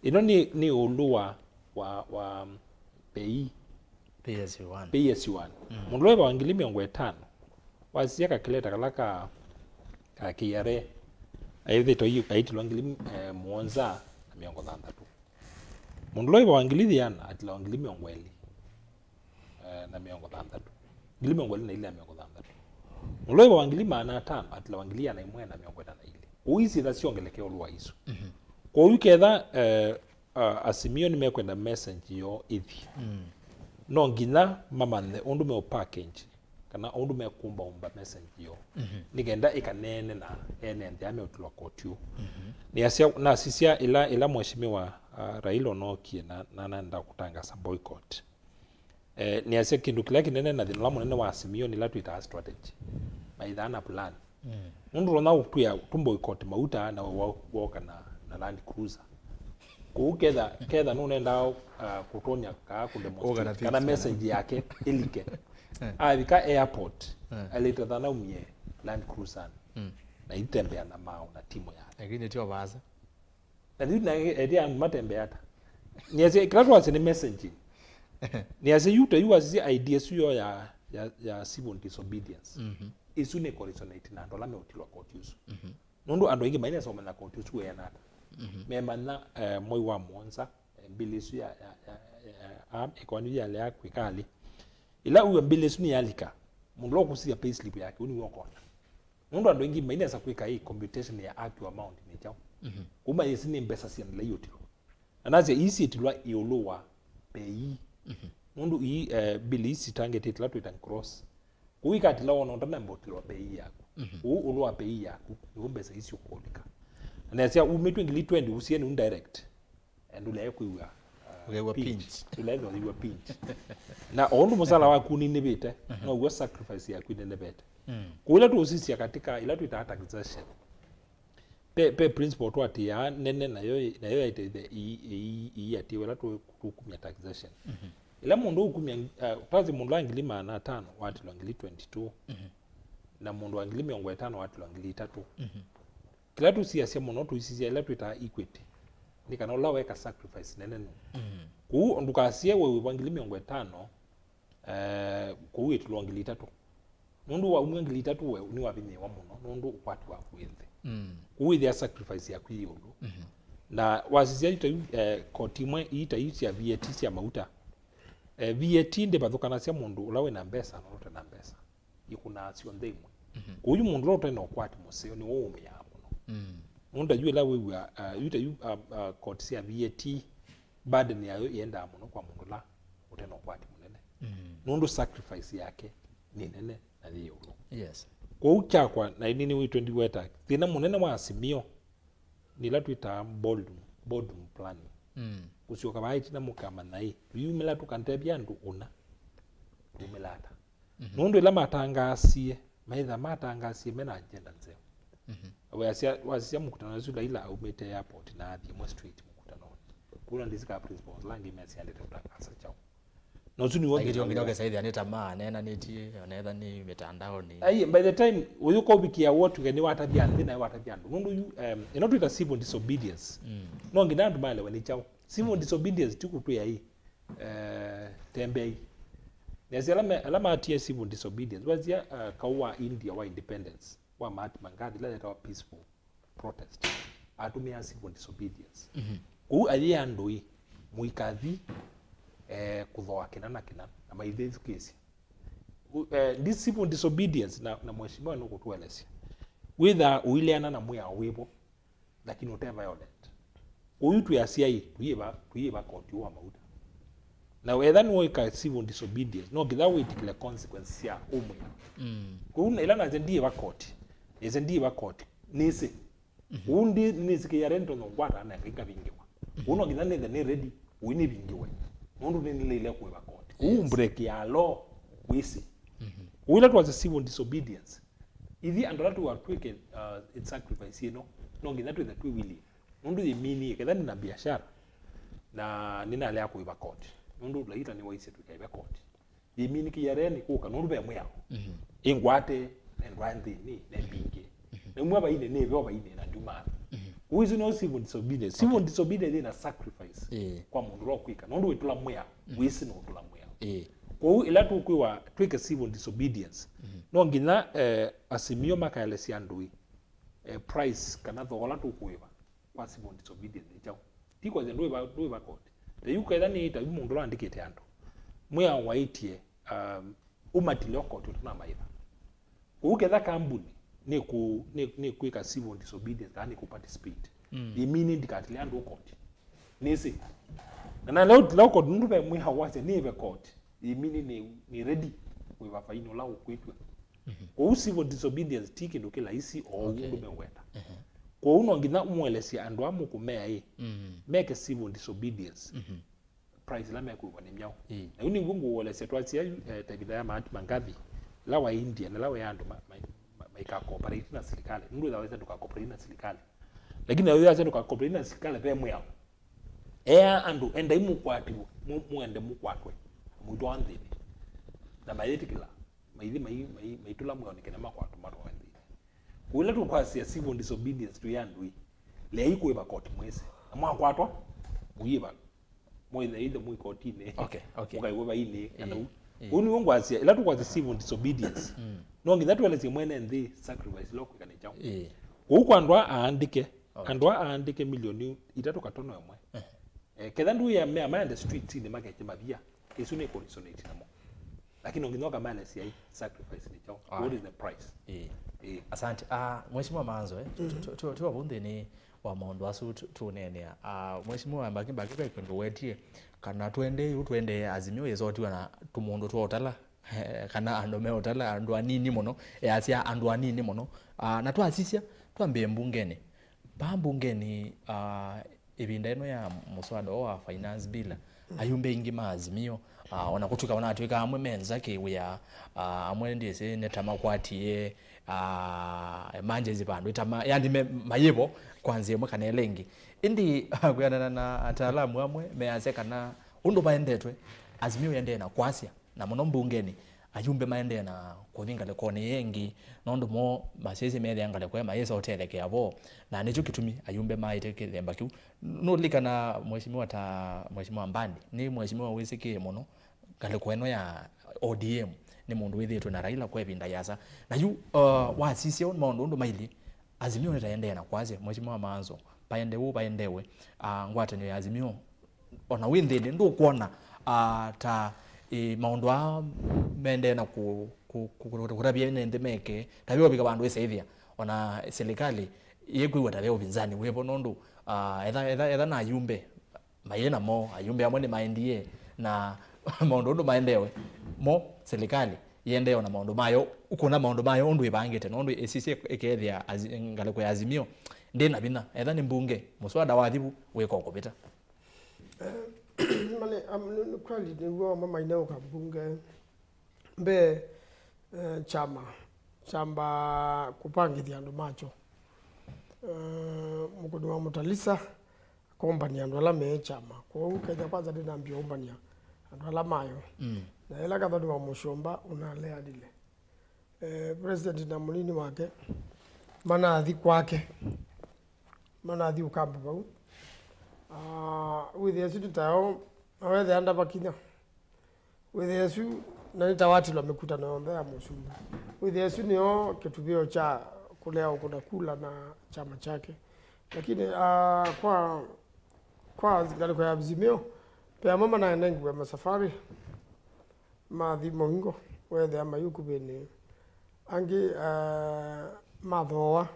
Ino ni uluwa wa PSU1. Mundu loiva wa 5,000 wasia kakileta kalaka kakiyare aithi to yu aitilwa 7,000 na 600. Mundu loiva wa 5,000 atila 2,000 na 600. 2,000 na ile 600. Mundu loiva wa 5,000 atila 1,100 na 600. Uisi tha siongeleke oluwa isu. Kwa uyu ketha Azimio ni mekwenda message yo ithi. No nginya mamane undu me package kana undu me kumba message yo. Nigenda ikanene na NND ame utulwa kotio. Ni asia na sisia ila mheshimiwa Raila Onokie na nanda kutangaza boycott. Ni asia kindu kila kinene na thina munene wa Azimio ni latu ita strategy. Maithana plan. Mundu rona utuya tumboycott mauta na woka na Land Cruiser. Ketha no nenda kutonya ka kudemonstrate kana message yake ilike. Vika airport aleta thana umie Land Cruiser na itembea na mao na timu yake. Lakini tio baza. Na ndio matembea hata. Niaze kila ni message. Niaze yu azi ideas yo ya civil disobedience. Isune correspondent na ndola me utilwa court use. Nundu ando ingi maina soma na court use we na. Memana moi wa Mwanza bilisu ya ekwani ya lea kwikali ila uwe bilisu ni alika mundu lokusia payslip yake uni wokona mundu ando ingi maina sa kwika hii computation ya actual amount ni chao kuma yesi ni mbesa si anla yotilo anaze isi itilwa iolowa pay mundu hii bilisi target itla to itan cross kuika atila wono ndana mbotilo pay yako uolowa pay yako ni mbesa isi ukolika. Na sia umetu 2020 usieni indirect and ule kuiwa ulewa pinch ulewa ulewa pinch na ondu musala wa kunini bete no we sacrifice ya kwidele bete kuila tu usisi katika ila tu ita taxation pe principle to ati ya nene na yo ite the ati wala tu kumya taxation ila mundu ukumya tazi mundu angili 500 watu angili 22 na mundu angili 500 watu angili 3 kila tu siasa mono tu sisia ila tu ita equity ni kana ula weka sacrifice nene ku ndukasia wewe wangili 500 ku wetu wangili 3 mundu wa umwangili 3 wewe ni wabinye wa muno mundu ukwati wa kwende ku their sacrifice ya kwiyulu na wasisia ita kotimwe ita ya VAT ya mauta VAT nde bathukana cia mundu ulawe na mbesa no rote na mbesa ikuna sio ndemwe uyu mundu rote no kwati museo ni wo umya mundu ajue la wewe yuta kotisia VAT burden yayo yenda muno kwa mundu la uteno kwati munene mundu sacrifice yake ni nene na hiyo yes kwa uchakwa na nini we 20 weta thina munene wa Azimio ni la tuita bold plan usioka baiti na mukama nai yumela tukantebya ndu una umelata mundu ila matangasie maitha matangasie mena agenda nzeo wasia mkutano zula ila umete airport na athi mo street mkutano kula ndizika principles langi mesi ande tutangasa chao no zuni wote ndio saidi aneta nena neti onetha ni mitandao ni by the time uyuko bikia wotu gani watabia ndina watabia ndu inotu ita civil disobedience no nginandu male wani chao civil disobedience tukutu ya hii tembei nesi alama atia civil disobedience wazia kawa India wa independence wa Mahatma Gandhi la ta peaceful protest atumia civil disobedience aliye ndoi muikathi kuthoa kinana na maithithi kesi this civil disobedience na mheshimiwa no kutueleza whether uileana na muya wibo lakini uta violent uyu tu ya CI tuiba koti wa mauta na whether no ka civil disobedience no githa witikile consequence ya umuya kuna ilana zendi ba koti ezendi ba koti nisi undi nisi ke yarento no gwata na kinga bingiwa uno githa ne ready wini bingiwa nundu nini ile kuiba kodi break ya law wisi wila tu was civil disobedience ithi and that were quick in sacrifice no ngina tu the two willing nundu yemini kedani na biashara na nina ile kuiba kodi nundu laita ni waisi tu kaiba kodi yemini kiyareni kuka nundu be mwe yako ingwate ngwanthi ni nembinge nemwe ba ine nebe ba ine na ndumana wizi no civil disobedience civil disobedience na sacrifice kwa mundu ro kwika nundu witula mwe wisi no tula mwe kwa ila tu kuwa twike civil disobedience no ngina Azimio makaelesi andui price kana thogola tu kuiba kwa civil disobedience chao tiko ze ndoi ba court the yuko ethani ita mundu andikite andu mwe waitie umatile court tuna maiba uketha kambuni ni kuika civil disobedience ani ku participate imini ndikatile andu court nisi na leo court ndu be mwe hawache ni be court imini ni ready kuiba faino la ukwitwa kwa civil disobedience tiki ndo kila isi o undu be weta kwa uno ngina umwelesi andu amu kumea make civil disobedience price la meko kwa nemyao na uni ngungu wolesi twatsia tabida ya maati mangavi la wa India na la wa yandu maika cooperate na serikali ndu zaweza tuka cooperate na serikali lakini na zaweza tuka cooperate na serikali pe mwao andu enda imu kwatibu muende mukwatwe mudo anthi na mayetikila maitula muonekana makwatu marwandi wila tu kwa civil disobedience tu yandu le iko iba court mwese mwakwatwa muyiba moyo ile mu courtine ukaiwa ine kana uni wongwasia ila tu kwa civil disobedience no ngi that wele mwene ndi sacrifice loko kana chao uko andwa aandike milioni 3.5 yamwe kedha ndu ya me the street ni market mabia kesu ne consonate namo lakini nginoka mane si sacrifice ni chao what is the price asante mheshimiwa Maanzo tu abunde ni wa maondo asu tunenea mheshimiwa mbaki kwa kwendo wetie kana twende Azimio yezotiwa na tumundo twotala kana andome otala andu anini muno asia andu anini muno na twasisia twambe mbungeni bambungeni ibinda eno ya muswada wa finance bill ayumbe ingi Azimio ona kutuka ona atweka amwe menza ke ya amwe ndi SENETA makwatie manje zibandu itama yandi mayibo kwanzie mwe kana elengi indi kuyana na ataalamu amwe meazeka na undu baendetwe Azimio yende na kwasia na muno mbungeni ayumbe maende na kuvinga le kone yengi nondo mo masezi mede yangale kwa mayesa hoteleke yabo na nicho kitumi ayumbe maiteke themba kiu no likana mheshimiwa Mbandi ni mheshimiwa wisiki muno kale kweno ya ODM ni mundu withitwe na Raila kwa ebinda yasa na yu wasisi on mondo ndo maili Azimio nitaende na kwaze mheshimiwa Maanzo paendewe ngwatanyo ya Azimio ona windinde ndo kuona ta maondo mende na kurabia nende meke tabio bika bandu eseithia ona serikali yekuiwa tabio binzani webo nondo edha na ayumbe mayena mo ayumbe amwe ni maendie na maondo ndo maendewe mo serikali yende ona maondo mayo ukona maondo mayo ondo ibangete nondo esisi ekethia ngaleko ya Azimio ndina bina edha ni mbunge muswada wa adhibu weko kopita mane kwali ni wo mama inao kabunge mbe chamba kupangithia andu macho mukudu wa mutalisa kompani andu ala me chama kwa ukeja kwanza ndina mbio umbania andu ala mayo na ila kadhadu wa mushomba unalea dile president na munini wake mana athi kwake mana athi ukamba bau with yesu tao awethe anda bakinya with yesu na nitawati la mekutana onde ya musumba with yesu nio kitubio cha kulea ukuna kula na chama chake lakini kwa zikali kwa Azimio pia mama na nengu ya masafari mathi mongo wethe ama Îkûmbî angi mathoa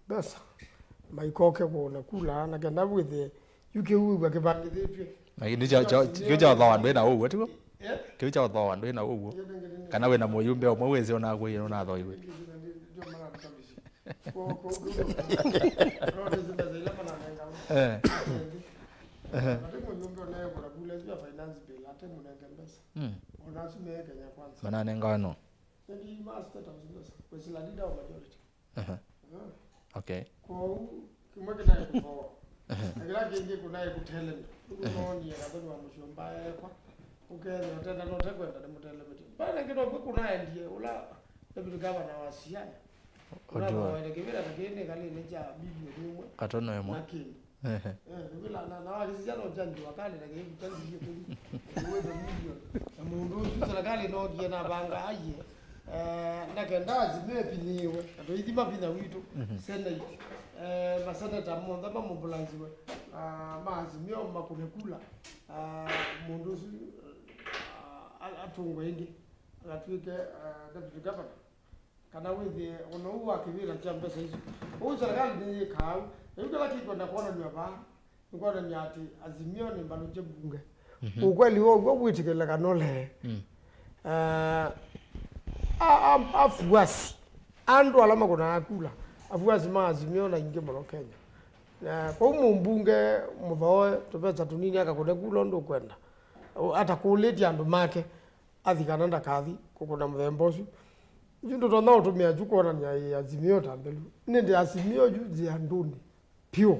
besa maikoke bona kula na kenda withe yuke uwa kibangithitwe lakini cha thawandu na uguo tiko kiu cha thawandu na uguo kana we na muyumbe omwe weze ona gwe ona thoiwe ya finance bill ate munenge mbesa onasime Kenya kwanza manane ngano ndi master tawumbesa kwesila leader wa majority okay ko kimwe kinaye kuvo akira kingi kunaye kutalent unoni yakabeni wa mushomba kwa ukeza utenda no tekwenda ne mutele beti bana kino kunaye ndiye ula ebitu governor wa Siasa odo wale kibira takene kali neja bibi rumwe katono yemo nakini bila na walizijana ujanji wakali na kibu chanji hiyo tu uwezo milioni na mundu serikali no kiena banga aye na kenda Azimio piniwe ato idima pina witu Senate maseneta monda ba mubulanziwe Azimio makunekula mundu atungwe indi atwike deputy governor kana withi ono wa kibira cha mbesa hizo huyu serikali ni kau yuko kiko na kuona ni hapa ngona ni ati Azimio ni baluje bunge ukweli wo witikela kanole afuasi andu alama kuna akula afuasi ma Azimio na inge molo Kenya na kwa mbunge mvaoe topeza tunini akakone kulo ndo kwenda hata kuleti andu make athikananda kathi kukuna mvembosu Jundo tona utumia juko na ya Azimio tambelu. Nende Azimio juzi ya nduni pio.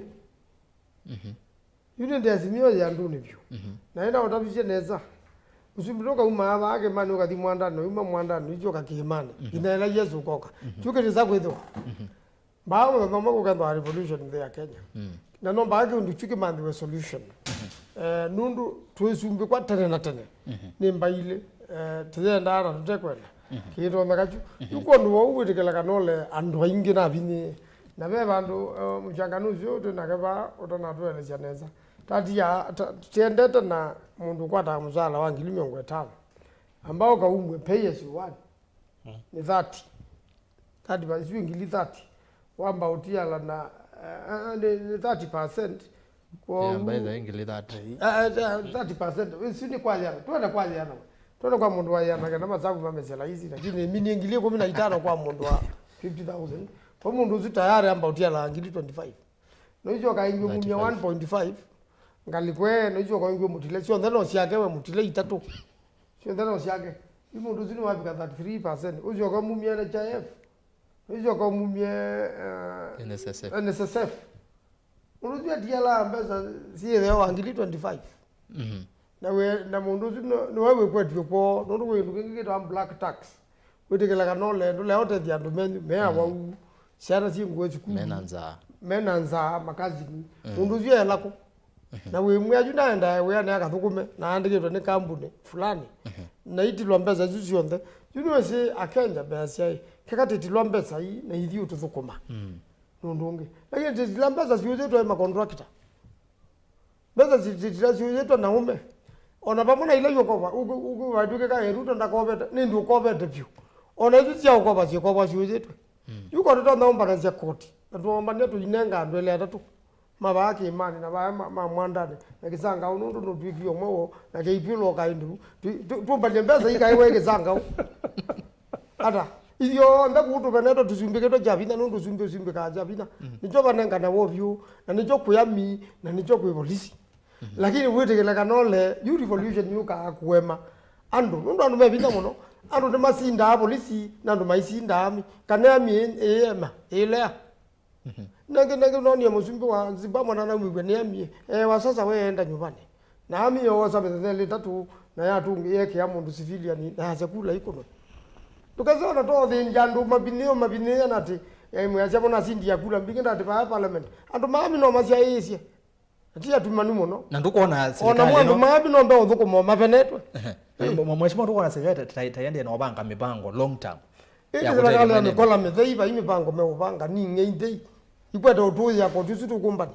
Nende Azimio ya nduni pio. Na ina utabishe neza. Usimbutoka umaba ake mani ukati mwandano, mwandano ijo kakimani. Inaela Yesu koka. Chuke nizako hizo. Baamo noma kukando revolution there Kenya. Na nomba ake unduchuke mandi we solution. Nundu tuesumbi kwa tene. Nimba ile tiyenda ara tutekwenda. Kito makachu yuko ndo uwetekela kanole andu aingi na bini na be bandu mchanganuzi yote nakaba utana tuele chaneza tati ya tiendete na mundu kwata muzala wangi limiongo 5 ambao kaumwe payers one ni 30 basi ngili 30 wamba utiala na ni 30% kwa mbaza ngili 30 30% usini kwa yana tuende kwa yana Tona kwa mundu wa yana kana masabu mamesela hizi lakini mimi niingilie 15 kwa mundu wa 50,000 kwa mundu uzi tayari amba utia la ngili 25 no hizo kaingi mumia 1.5 ngalikwe no hizo kaingi mutile sio ndano siake we mutile 3 sio ndano siake mundu zini wapi ka 33% uzo kwa mumia na chaf uzo kwa mumia NSSF urudia diala mbeza sie leo ngili 25 na mundu no wewe kwetu kwa ndo wewe ngikita black tax wetekela kanole ndo leo te yandu mea wa sana si ngwe siku menanza makazi mundu zia lako na wewe mwaje naenda wewe na akathukume na andikitwe ni kambuni fulani na itilwa mbeza zucionthe yunwesi akenya besa kekati itilwa mbeza hii na ithi ututhukuma nundungi lakini itilwa mbeza ziuzetwa ma contractor mbeza ziuzetwa na ume ona pamona ile yokoba ugu waduke ka heruto ndakobeta nindu ukobeta pyu ona izi cia ukoba ciuzetwe yuko ndo naomba na cia koti ndo netu inenga ndwele atatu mabaki imani na ba mwandane na Kisangau nundu no bigio mwo na keipilo kaindu tumbaje mbeza ikaiwe Kisangau ata iyo ndakutu beneto tuzumbike to javina nundu zumbe ka javina nicho banenga na wobyu na nicho kuyami na nicho kuibolisi lakini wetekela kanole you revolution yuka kuwema ndo mebinda muno ando de masinda polisi nando maisinda ami kanami ema ile nenge noni muzumbi wa Zimbabwe na mwe ni ami wasasa weenda nyumbani na ami yo sabezele tatu na yatu yeke ya mundu civilian na chakula iko no tukazona to the njandu mabinio nati mwe achabona sindi yakula mbinga ati pa parliament ando mami no masia yesi Atia tumanu muno. Na ndukona serikali no. Ona mwandu mabi no ndo thukumo mapenetwe. Mheshimiwa ndukona serikali tayende na obanga mipango long term. Ya serikali amekola metheiba imipango meubanga ni ngeindei. Ikweta utuzi ya koti situ kumbani.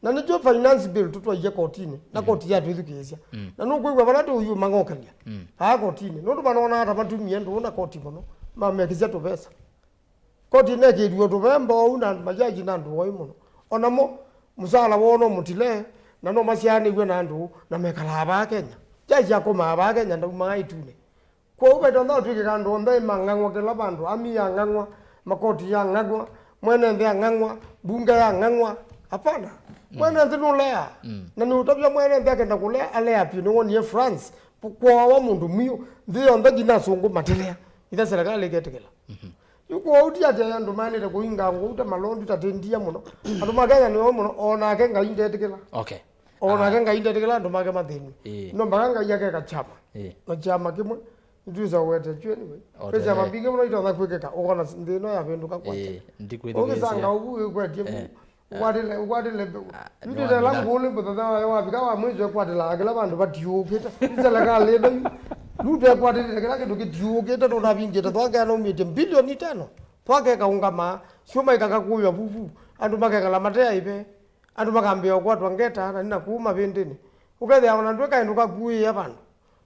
Na nicho finance bill tutwa ye kotini na koti ya twithukisia. Na nukwigwa baratu uyu mangokalia. Ha kotini. Nundu banona ata batumie ndu na koti muno. Mamekizia to pesa. Koti neke idio to bembo una majaji na ndu woi muno. Onamo musala wono mutile na no masiani gwe nandu na mekala ba Kenya jaji akoma ba Kenya ndu maitune ko ube ndo twike kando ndai mangangwa kela bandu ami ya ngangwa makoti ya ngangwa mwene ndia ngangwa bunga ya ngangwa hapana mwene nthi nulea na ni utapya mwene nthi akenda kulea alea pi ni France kwa wa mundu mio nthi yonthe gina sungu matelea ita serikali iketekela yuko uti ati andu manire kuinga nguta malondo tatendia muno andu maganya ni muno ona ke ngai ndetekela okay ona ke ngai ndetekela andu mage mathini no maganga yake kachapa no chama kimwe nduza wete chweni we pesa mabinge muno ito nakwekeka ukona ndino ya venduka kwacha ndikwithukizia Kisangau kwetie ukwadile ndile la ngule botha wa bika wa mwizo kwadila agala bandu batiukita ndile ka leda lute kwadile kila kitu kitiukita ndo nabingita twanga no mite bilioni 5 twake kaungama shoma ikakakuya vuvu andu makekala matea ipe andu makambia kwa twangeta na nina kuuma bendeni ukathe ona ndweka induka kuya bandu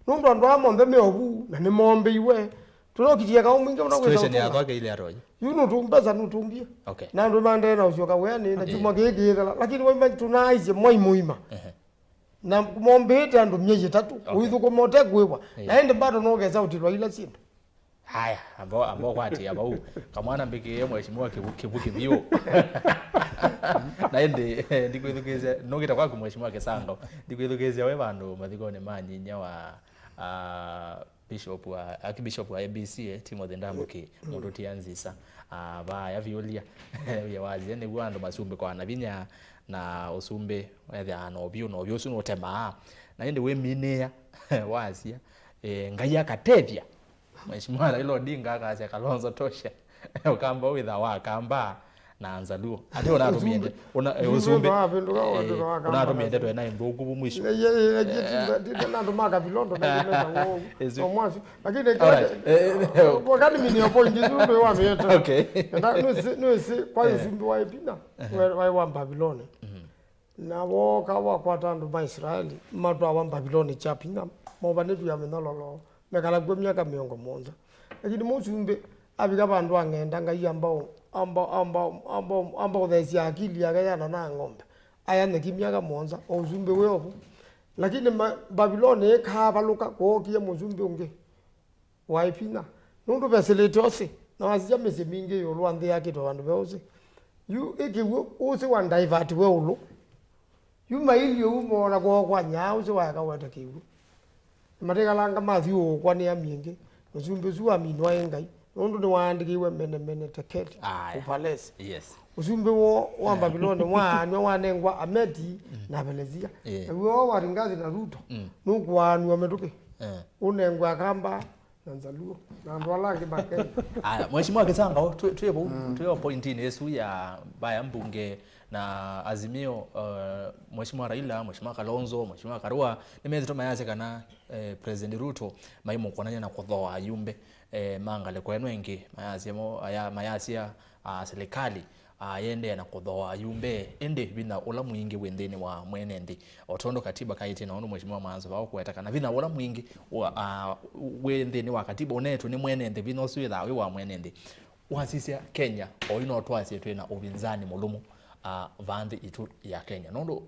ndo ndo amonde meovu na ni mombe iwe tulokitia ka umwinge unakweza situation ya twake ile aroje yuno tumbeza nutumbia okay na ndo mande na ushoka wene na chuma gege lakini wewe tunaize moi muima na mombete andu myeje 3 uithu ko mote gwewa na ende bado nogeza utilwa ila sindu haya ambao kwati aba kamwana mbiki mheshimiwa kivuki bio na ende ndikwithukizia nogita kwa mheshimiwa Kisangau ndikwithukizia we bandu mathikone manyinya wa Archbishop wa ABC Timothy Ndambuki mundu tianzisa ba ya violia ya wazi ne bwandu masumbe kwa nabinya na usumbe wetha no bio suno tema na ende we minea wazia ngai akatethia mheshimiwa Raila Odinga akasia Kalonzo tosha ukamba witha wakamba na anzaluo ati unatuminde usumbe unatuminde to na imbuku mwisho na ndo maka vilondo na ngo mwazi lakini wakati mimi ni point nzuri wa meta okay no si kwa usumbe wa ipina wa Babylon na woka wa kwata ndo ba Israeli matwa wa Babylon chapina mobane tu ya menolo mekala kwa miaka miongo monza lakini musumbe abika bandu angenda ngai ambao thesi akili yakayana na ng'ombe aya nekimiaka monza uzumbe weovu lakini Babylon ekaba luka kokia muzumbe unge waipina nundu beselete ose na wazija mese mingi yolwa ndhe yake to bandu beose yu ekiwo ose wa divert we ulo yu maili yo mona kwa nyao se wa kawata kiwu mateka langa mathio kwa ni aminge uzumbe zuwa minwa engai nundu ni waandikiwe mene teketi upalesi yes uzumbe wo wa Babylon wa nengwa ameti na belezia wo waringazi na Ruto nukwanwa metuke unengwa kamba na nzaluo na ndwala kibake mheshimiwa Kisangau tuyo point ni yesu ya baya mbunge na Azimio mheshimiwa Raila mheshimiwa Kalonzo mheshimiwa Karua nimezi to mayase kana president Ruto maimo konanya na kuthoa ayumbe mangale kwenu engi mayasia serikali yende na kuthoa ayumbe ende bina ula mwingi wendeni wa mwenendi otondo katiba kaite na onu mheshimiwa MAANZO bako kuetakana bina ula mwingi wendeni wa katiba unetu ni mwenendi bina osuitha wa mwenendi wasisia Kenya oino twasi twena ubinzani mulumu vande itu ya Kenya nondo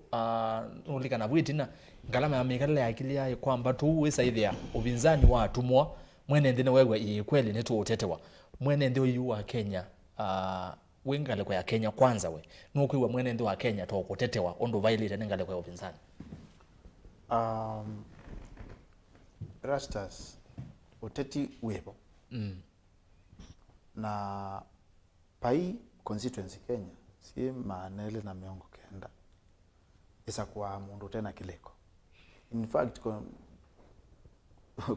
nulikana bwitina ngalama ya mikale akili yae kwamba tu wesaithia ubinzani wa tumwa mwenendi ne wewe kweli netu utetewa mwenendi uyu wa Kenya wengale kwa ya Kenya kwanza we nukuwa mwenendi wa Kenya to kutetewa ondo violate nengale kwa ubinzani ERASTUS uteti wepo na pai constituency Kenya si maanele na miongo kenda isa kwa mundu tena kileko in fact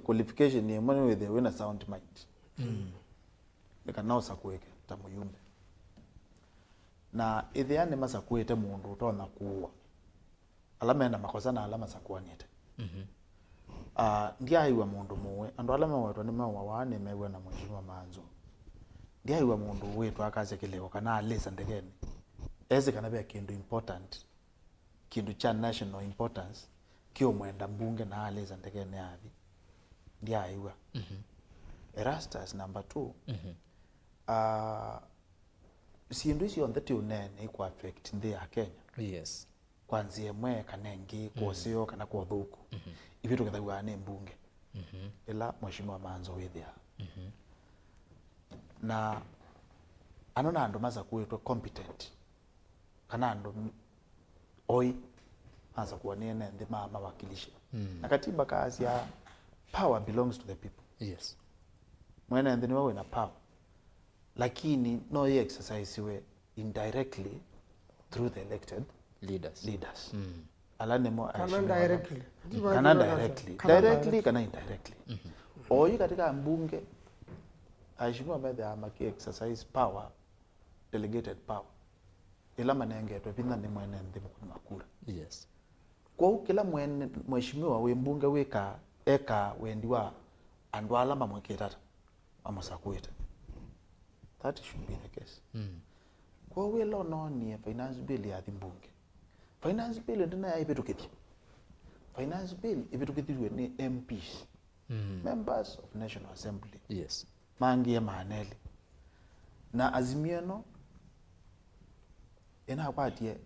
qualification ni money with the winner sound mind now sakuweke tamuyumbe na ithiane masakuete mundu utona kuwa alama enda makosa na alama sakuanite ndiaiwa mundu muwe andu alama wetwa ni mawa wane mewe na mheshimiwa MAANZO ndiaiwa mundu wetu akaze kileko kana alisa ndegeni eze kana bya kindu important kindu cha national importance kio mwenda mbunge na alisa ndegeni abi ndiaiwa ERASTUS number 2 sindu isi on the unene iko affect ndi ya Kenya yes kwanzie mwe kanengi kwosio kana kwa thuku ibitu kethawa ne mbunge ila mheshimiwa MAANZO withia na anona andu maza kuitwa competent kana andu oi asa kuwa nene ndi mawakilisha na katiba kazi ya power belongs to the people. Yes. Mwene ndi niwe na power lakini no exercise we indirectly through the elected leaders. Alane mo directly kana indirectly. Oi katika mbunge aishimwa mede amaki exercise power, delegated power. Ila manenge twepinda ni mwene ndi makura. Yes. Kwa kila mheshimiwa we mbunge weka eka wendiwa andwala mamweketata amasakuita. That should be the case. Kwa welo no ni finance bill ya mbunge. Finance bill ndina ya ibetukiti. Finance bill ibetukitiwe ni MPs. Members of National Assembly. Yes. Mangi ya maaneli. Na Azimio no ina kwatie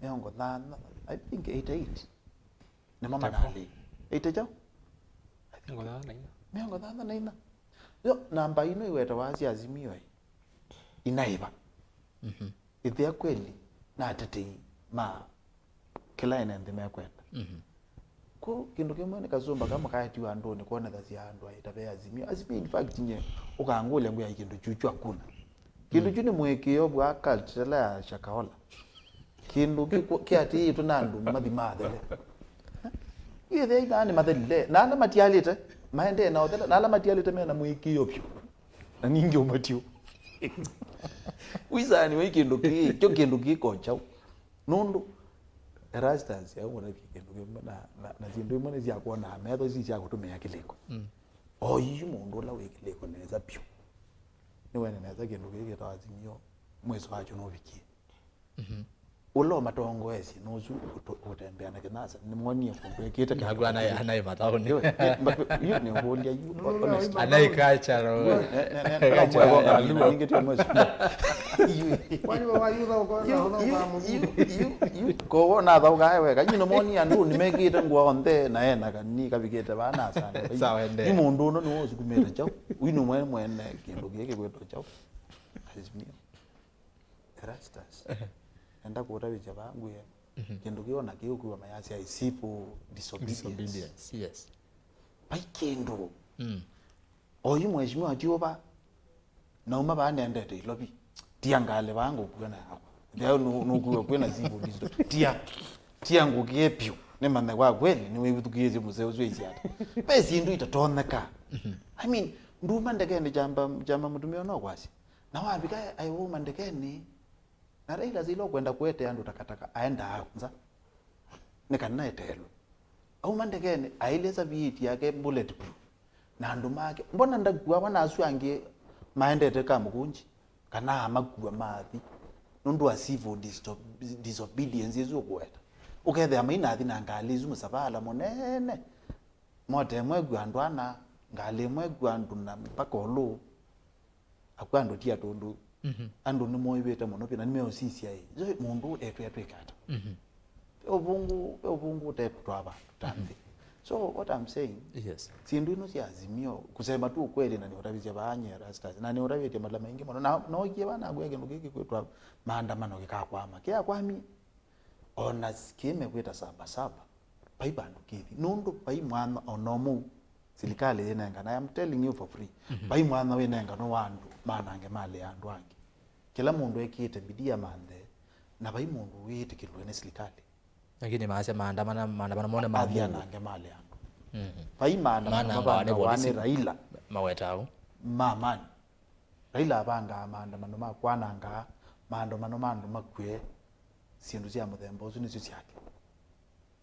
miongo thana, I think 88. Ne mama nali. 8 jao? Miongo thana na ina. Yo namba ino iweta wazi Azimio inaiba. Ithia kweli na atetei ma kila ina ndime kwenda. Ko kindu kimwe nikazomba kama kati wa ndoni kuona dhazi ya ndo itabe Azimio. Azimio in fact nye ukangule nguya kindu chuchu akuna. Kindu chuni mwekeo bwa culture ya Shakahola. Kindu kiati tunandu madhimadele. Ile ina ni madele. Na matialite maende na odela na matialite mena mwekeo pyo. Na ningi umatio. Wizani wekindu ki kyo kindu kikocha. Nundu ERASTUS ya ngona kindu na zindu imwe zya kuona metho zya kutumia kileko. Oyi mundu la wekileko neza pyo. Niwe neza kindu kigeta Azimio mwezi wacho no bikie. Ulo matongo esi nozu utembea na kinasa nimwonie kundu ekita Nagwa anai matao ni. You ni ngolia you honest. Anai culture. Ningetia mwezi. Kwani wayuza Ko na thau gae wega nyino moni andu nimegite ngwa onthe na ena kani kabigite bana sana. Sawa ende. Ni mundu no no sikumera chao. Wino mwene kindu gike gweto chao. Azimio. ERASTUS. Enda kuota bicha bangu ya. Kindu kiona kiukuwa mayasi ya isipo disobedience. Yes. Pai kendo. Oyi mheshimiwa atioba na uma bane ndete ilobi. Tiangale bangu kuona hapo. Ndio nukuwa kwena zibo dizo. Tia ngukepyo. Nemane kwa kweli niwe bitukiye muzee uzwezi ata. Besi ndu itatoneka. I mean, nduma ndekende jamba mutumio no kwasi. Na wabika ayo mandekeni. Na Raila zilo kwenda kwete yandu takataka aenda anza. Nekana etelo. Au mandekeni aileza biti yake bulletproof. Na ndumake mbona ndagwa bana aswange maendete kamukunji. Kana amagwa mathi. Nundu wa civil disobedience ezokweta. Ukethe amaina athi na ngalizu musabala monene. Mote mwegwa ndwana ngale mwegwa nduna mpaka olo. Akwando tia tondu. Andu ni moibeta muno pina nimeo sisi ai. Zo mundu etu ikata. Obungu tetu aba tambi. So what I'm saying, yes. Sindu ino si Azimio kusema tu kweli na ni urabize baanye ERASTUS na ni urabite mala mengi mono na no gie bana gwege ngiki kwetu maandamano gikakwama kia kwami ona skime kweta saba pai bandu kithi nundu pai mwana onomu serikali yenenga na I am telling you for free pai mwana wenenga no wandu manange mali yandu wangi kila mundu ekite bidia mande na pai mundu wite kilwe ne serikali lakini maasha maandamano mone mabia nange mali yandu pai maandamano bana wane Raila mawetao mamani Raila abanga maandamano makwananga maandamano mandu makwe sindu cia muthemba ucio nicio ciake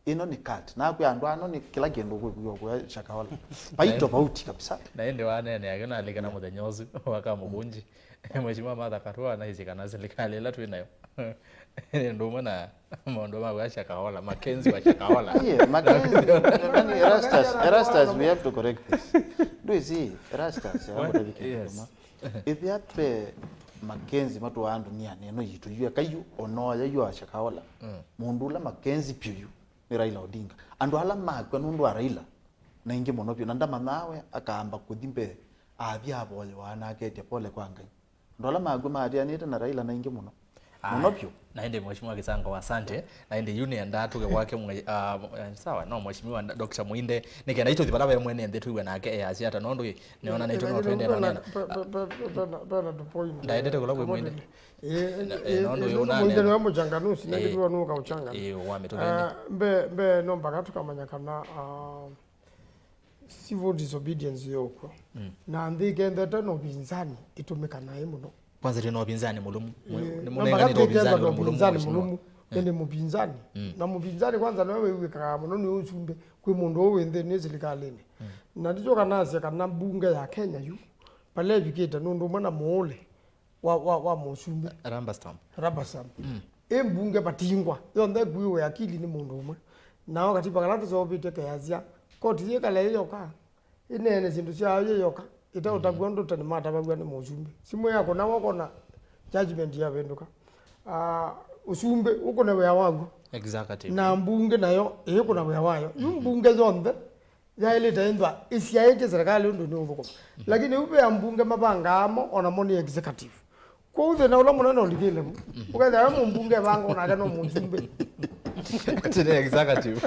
ino ni cut na kwa andu ano ni kila kindu kwa Shakahola pai tofauti kabisa na ende wane ne agena alikana muthenya ucio waka mugunji mheshimiwa Martha Karua na hizi kana serikali la twinayo ndio maana mondo wa Shakahola Mackenzie wa Shakahola yeah Mackenzie ERASTUS we have to correct this do you see ERASTUS yes if you have Mackenzie matu wandu ni aneno yitu yu kayu onoya yu wa Shakahola mundu la Mackenzie piyu ni Raila Odinga andu ala makwe nundu wa Raila na ingi mono pyo ndama nawe akaamba kuthimbe athia aboye wana akete pole kwa ngai ndola magwe maria nite na Raila na ingi mono Monopio. Naende mheshimiwa Kisangau, asante. Naende union ndatu kwake sawa no mheshimiwa Dr. Muinde nikenda ito thibara we mwene ndetu iwe nake asiata nondo niona na ito no twende na nena bana the point ndaendete kula we Muinde nondo yona Muinde no muchanganusi ngitu no ka uchanga wametogende mbe no mpaka tukamanya kana civil disobedience yoko na ndikende tano binzani itumika naye muno kwanza tena wapinzani mulumu ni munenga ni wapinzani mulumu ende mupinzani na mupinzani kwanza nawe wika muno ni usumbe kwi mundu wende nezilikaleni na ndicho kanase kana bunge ya Kenya yu pale biketa nundu mwana muole wa musumbe ramba stamp embunge patingwa yonde gwiwe akili ni mundu umwe nawo katiba kalatu zobite kayazia koti yekale yoka inene zindu cia yoka ita utagwando tani mata bagwane musumbe simu yako na wako na judgment ya venduka usumbe uko na weya wangu executive na mbunge nayo iko na weya wayo mbunge zonde ya ile taindwa isiaje serikali ndo ni uvuko lakini ube ya mbunge mabangamo ona moni executive ko uze na ula munano ligele ukaza mbunge bango na kano musumbe tene executive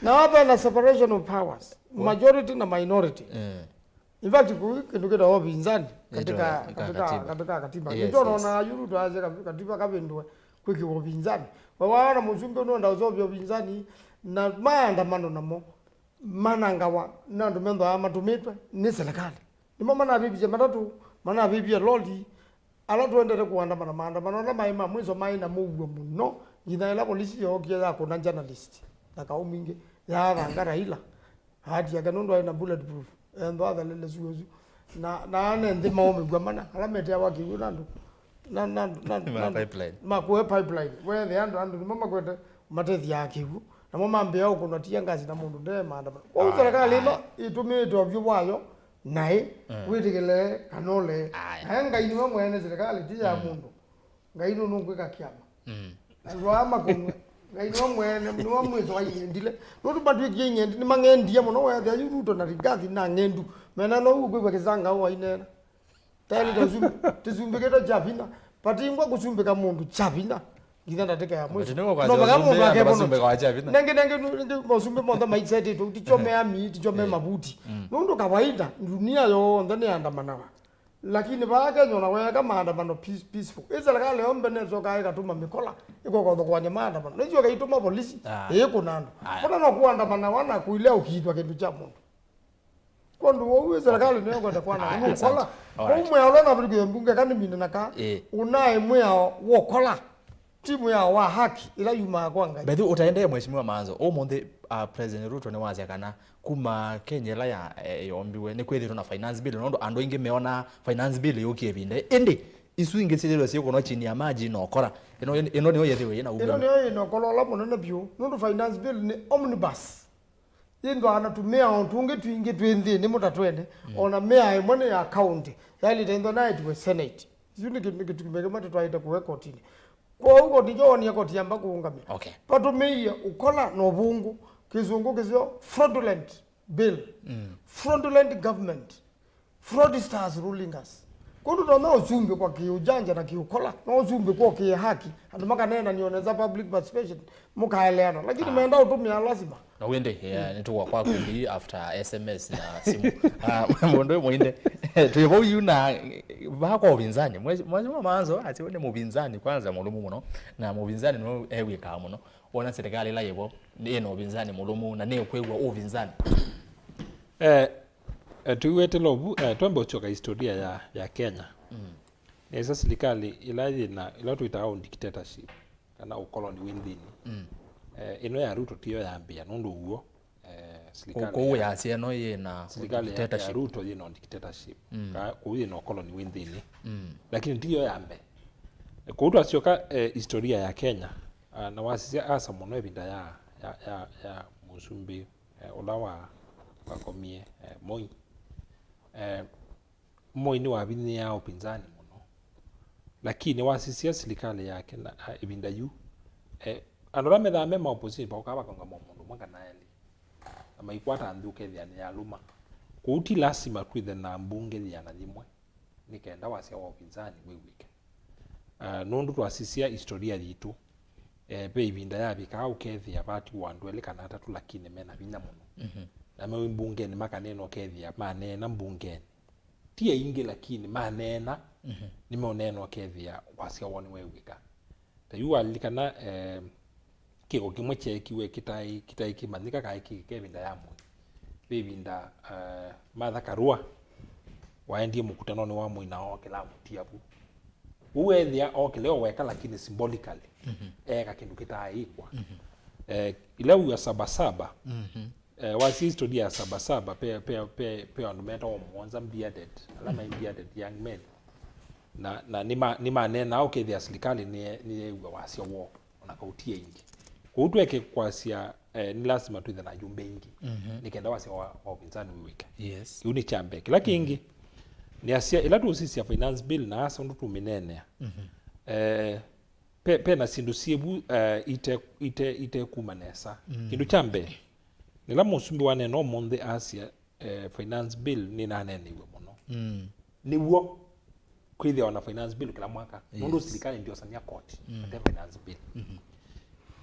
na hapa na separation of powers majority na minority in fact kukindo wapinzani katika katiba ndio naona yuru tuaje katiba kabendwe kwiki wapinzani wawana musumbe nonda uzobyo wapinzani na maandamano namo manangawa na ndomendo amatumitwe ni serikali ni mama na bibi matatu mana bibi loli ala tuendele kuandamana maandamano na maima mwizo maina mugwe muno ina polisi yokia ya kuna journalist na kauminge ya rangara ila hadi ya kanondo ina bulletproof endo adalele zuzu na ndi maome gwamana alamete ya waki yunando na pipeline makwe pipeline we the ando mama kwete matethi yakivu na mama mbea uko natia ngazi na mundu nde maandamano kwa serikali ino itumito vywayo nae witigele kanole hanga ino mwene serikali tia mundu ngaino nungweka kiama rwama kumwe ngaino mwene mwa mwezo wayendile notu batu yenyendi ni mangendi ya muno wa ya yuruto na rigathi na ngendu mena no ugwe Kisangau wainena tali tuzumbiketa japina patingwa kusumbika mundu japina ngitanda teka ya mwezo no bagamundu akebono kwa japina nenge mosumbe monda maitsete to tichome ami tichome mabuti nundu kawaida dunia yo ndani andamana lakini baga nyona weka maandamano peaceful ezalaka leo mbenezo kai katuma mikola iko kwa kwanya maandamano nejo kaituma polisi eko nando bona no kuandamana wana kuile ukitwa kindu cha mundu kondo wewe serikali niyo kwenda kwana mikola umwe alona buli mbunge kandi minde naka unaye mwe wokola timu ya wa haki ila yuma kwanga bethu utaendea mheshimiwa Maanzo omonde president Ruto ne wazi kana kuma Kenya la ya yombiwe ne kwethiro na finance bill nondo ando inge meona finance bill yokie binde ende isu inge sirelo sio kono chini ya maji no kora eno ne oyethiwe na eno ne oyeno kolola munene bio nondo finance bill ni omnibus yendo anatumia ontunge twinge twende ni mutatwende ona mea mwene ya county yali tendo na itwe senate zuni kitumeke mata twaita ku kotini kwa huko ndijo ni koti yamba kuungamia patumia ukola no bungu kizungu kizio fraudulent bill fraudulent government fraudsters ruling us kondo na uzumbe kwa kiujanja na kiukola na uzumbe kwa haki andumaka nena nioneza public participation mukaeleana lakini meenda utumia lazima na wende nituwa kwa kundi after SMS na simu mondo Muinde tuyo yuna bako ubinzani mwazo Maanzo ati wone mubinzani kwanza mulumu muno na mubinzani no ewika muno ona serikali la yebo eno ubinzani mulumu na ne kwegwa ubinzani tuwete lobu twambo choka historia ya Kenya esa serikali ila tuita dictatorship kana ukoloni within ino ya Ruto tiyo yambia nundu uo serikali ko ya sieno ye na dictatorship Ruto ye no dictatorship ka kuye no colony within lakini tiyo yambe ko uto asioka historia ya Kenya na wasisia asa muno ebinda ya musumbi olawa wakomie moi ni wabini ya upinzani muno lakini wasisia serikali yake na ebinda yu anora methame ma opposition pa ukaba konga mundu mwanga naeli ama ikwata nduke thiani ya luma kuti lasima kwithe na mbunge thiana limwe nikaenda wasia wa upinzani wewike nundu twasisia historia yitu pe ibinda ya bika ukethia bati wandu ele kana atatu lakini mena binya muno na me mbunge ni makaneno kethia manena mbunge tia ingi lakini manena ni moneno kethia wasia woni wewika ta yu alikana kiko kimwe chekiwe kitai kimanyika kai kibinda ya mu bibinda Martha Karua waendie mkutano ni wa muina okela mutiabu uwethia okeleo weka lakini symbolically kindu kitaikwa ile ya sabasaba wasi historia ya sabasaba pe ondumeta omonza bearded alama bearded young men na ni manena okethia serikali ni wasi wo onakautia ingi kutweke kwasia ni lazima tuithe na jumbe ingi nikenda wasi wa upinzani wika yes uni chambe kila kingi ni asia ila tu sisi ya finance bill na asa ndu tuminene pe na sindu siebu ite kumanesa kindu chambe nila musumbi wane no monde asia finance bill ni nanene iwe muno ni wo kwithia wana finance bill kila mwaka mundu serikali ndio sania koti ate finance bill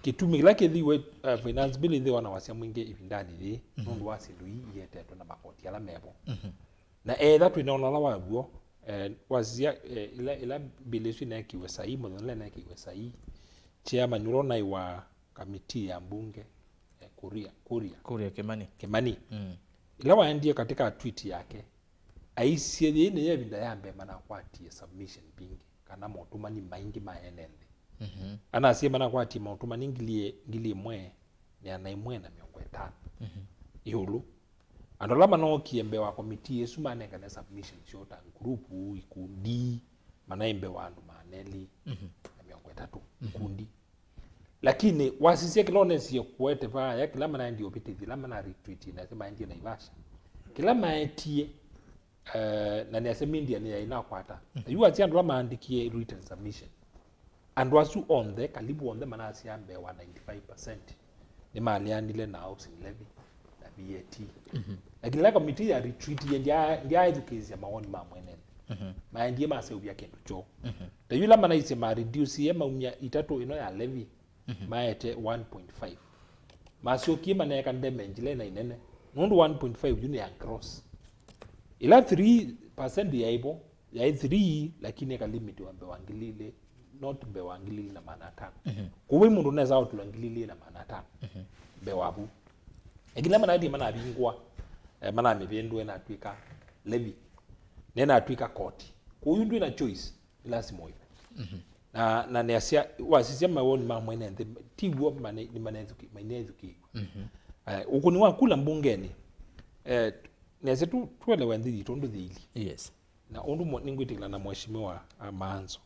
kitumi kila kithiwe finance bill ndi wana wasia mwingi ibindani thi mundu wasindu yetetwe na makoti ala mebo na that we know waguo wazia ila bilesu na kiwe sahi modele na kiwe sahi chairman urona iwa kamiti ya mbunge Kuria Kimani ila waendie katika tweet yake aisie ni yebinda yambe mana kwatie submission pingi kana motumani maingi maenende ana mana kwatie motumani ngilie mwe ni anaimwe na 500 ihulu andolama no kiembe wa komiti yesu manenga na submission shota group ikundi manaimbe wandu maneli na 300 kundi lakini wasisia kilonesi yokuete pa ya kila mana ndio pitithi la mana retweet na sema ndio naivasha kila maetie na ni asemi ndia ni ina kwata yu atia ndo maandikie written submission and wasu on the kalibu on the mana asiambe wa 95% ni mali andile na housing levy na VAT lakini la committee ya retreat ndia educate ya maoni mamwene maandie mase ubya kendo cho the yula mana isema reduce yema umya itatu ino ya levy maete 1.5 masio kima na yakande menjile na inene nundu 1.5 juni ya gross ila 3% ya ibo ya 3 lakini ka limit wa mbewangilile not mbewangilile na maana 5 kuwe mundu neza utulangilile na maana 5 mbewabu egila mana ndi mana bingwa mana mebendwe na twika levy nena twika court kuyu ndu na choice lazima iwe na ne asia wasisia mawoni mamwene ndi tiwo ni manezuki ukuni wa kula mbungeni nese tuele wendhi tondo dhili yes na ondu ningwitikila na mheshimiwa MAANZO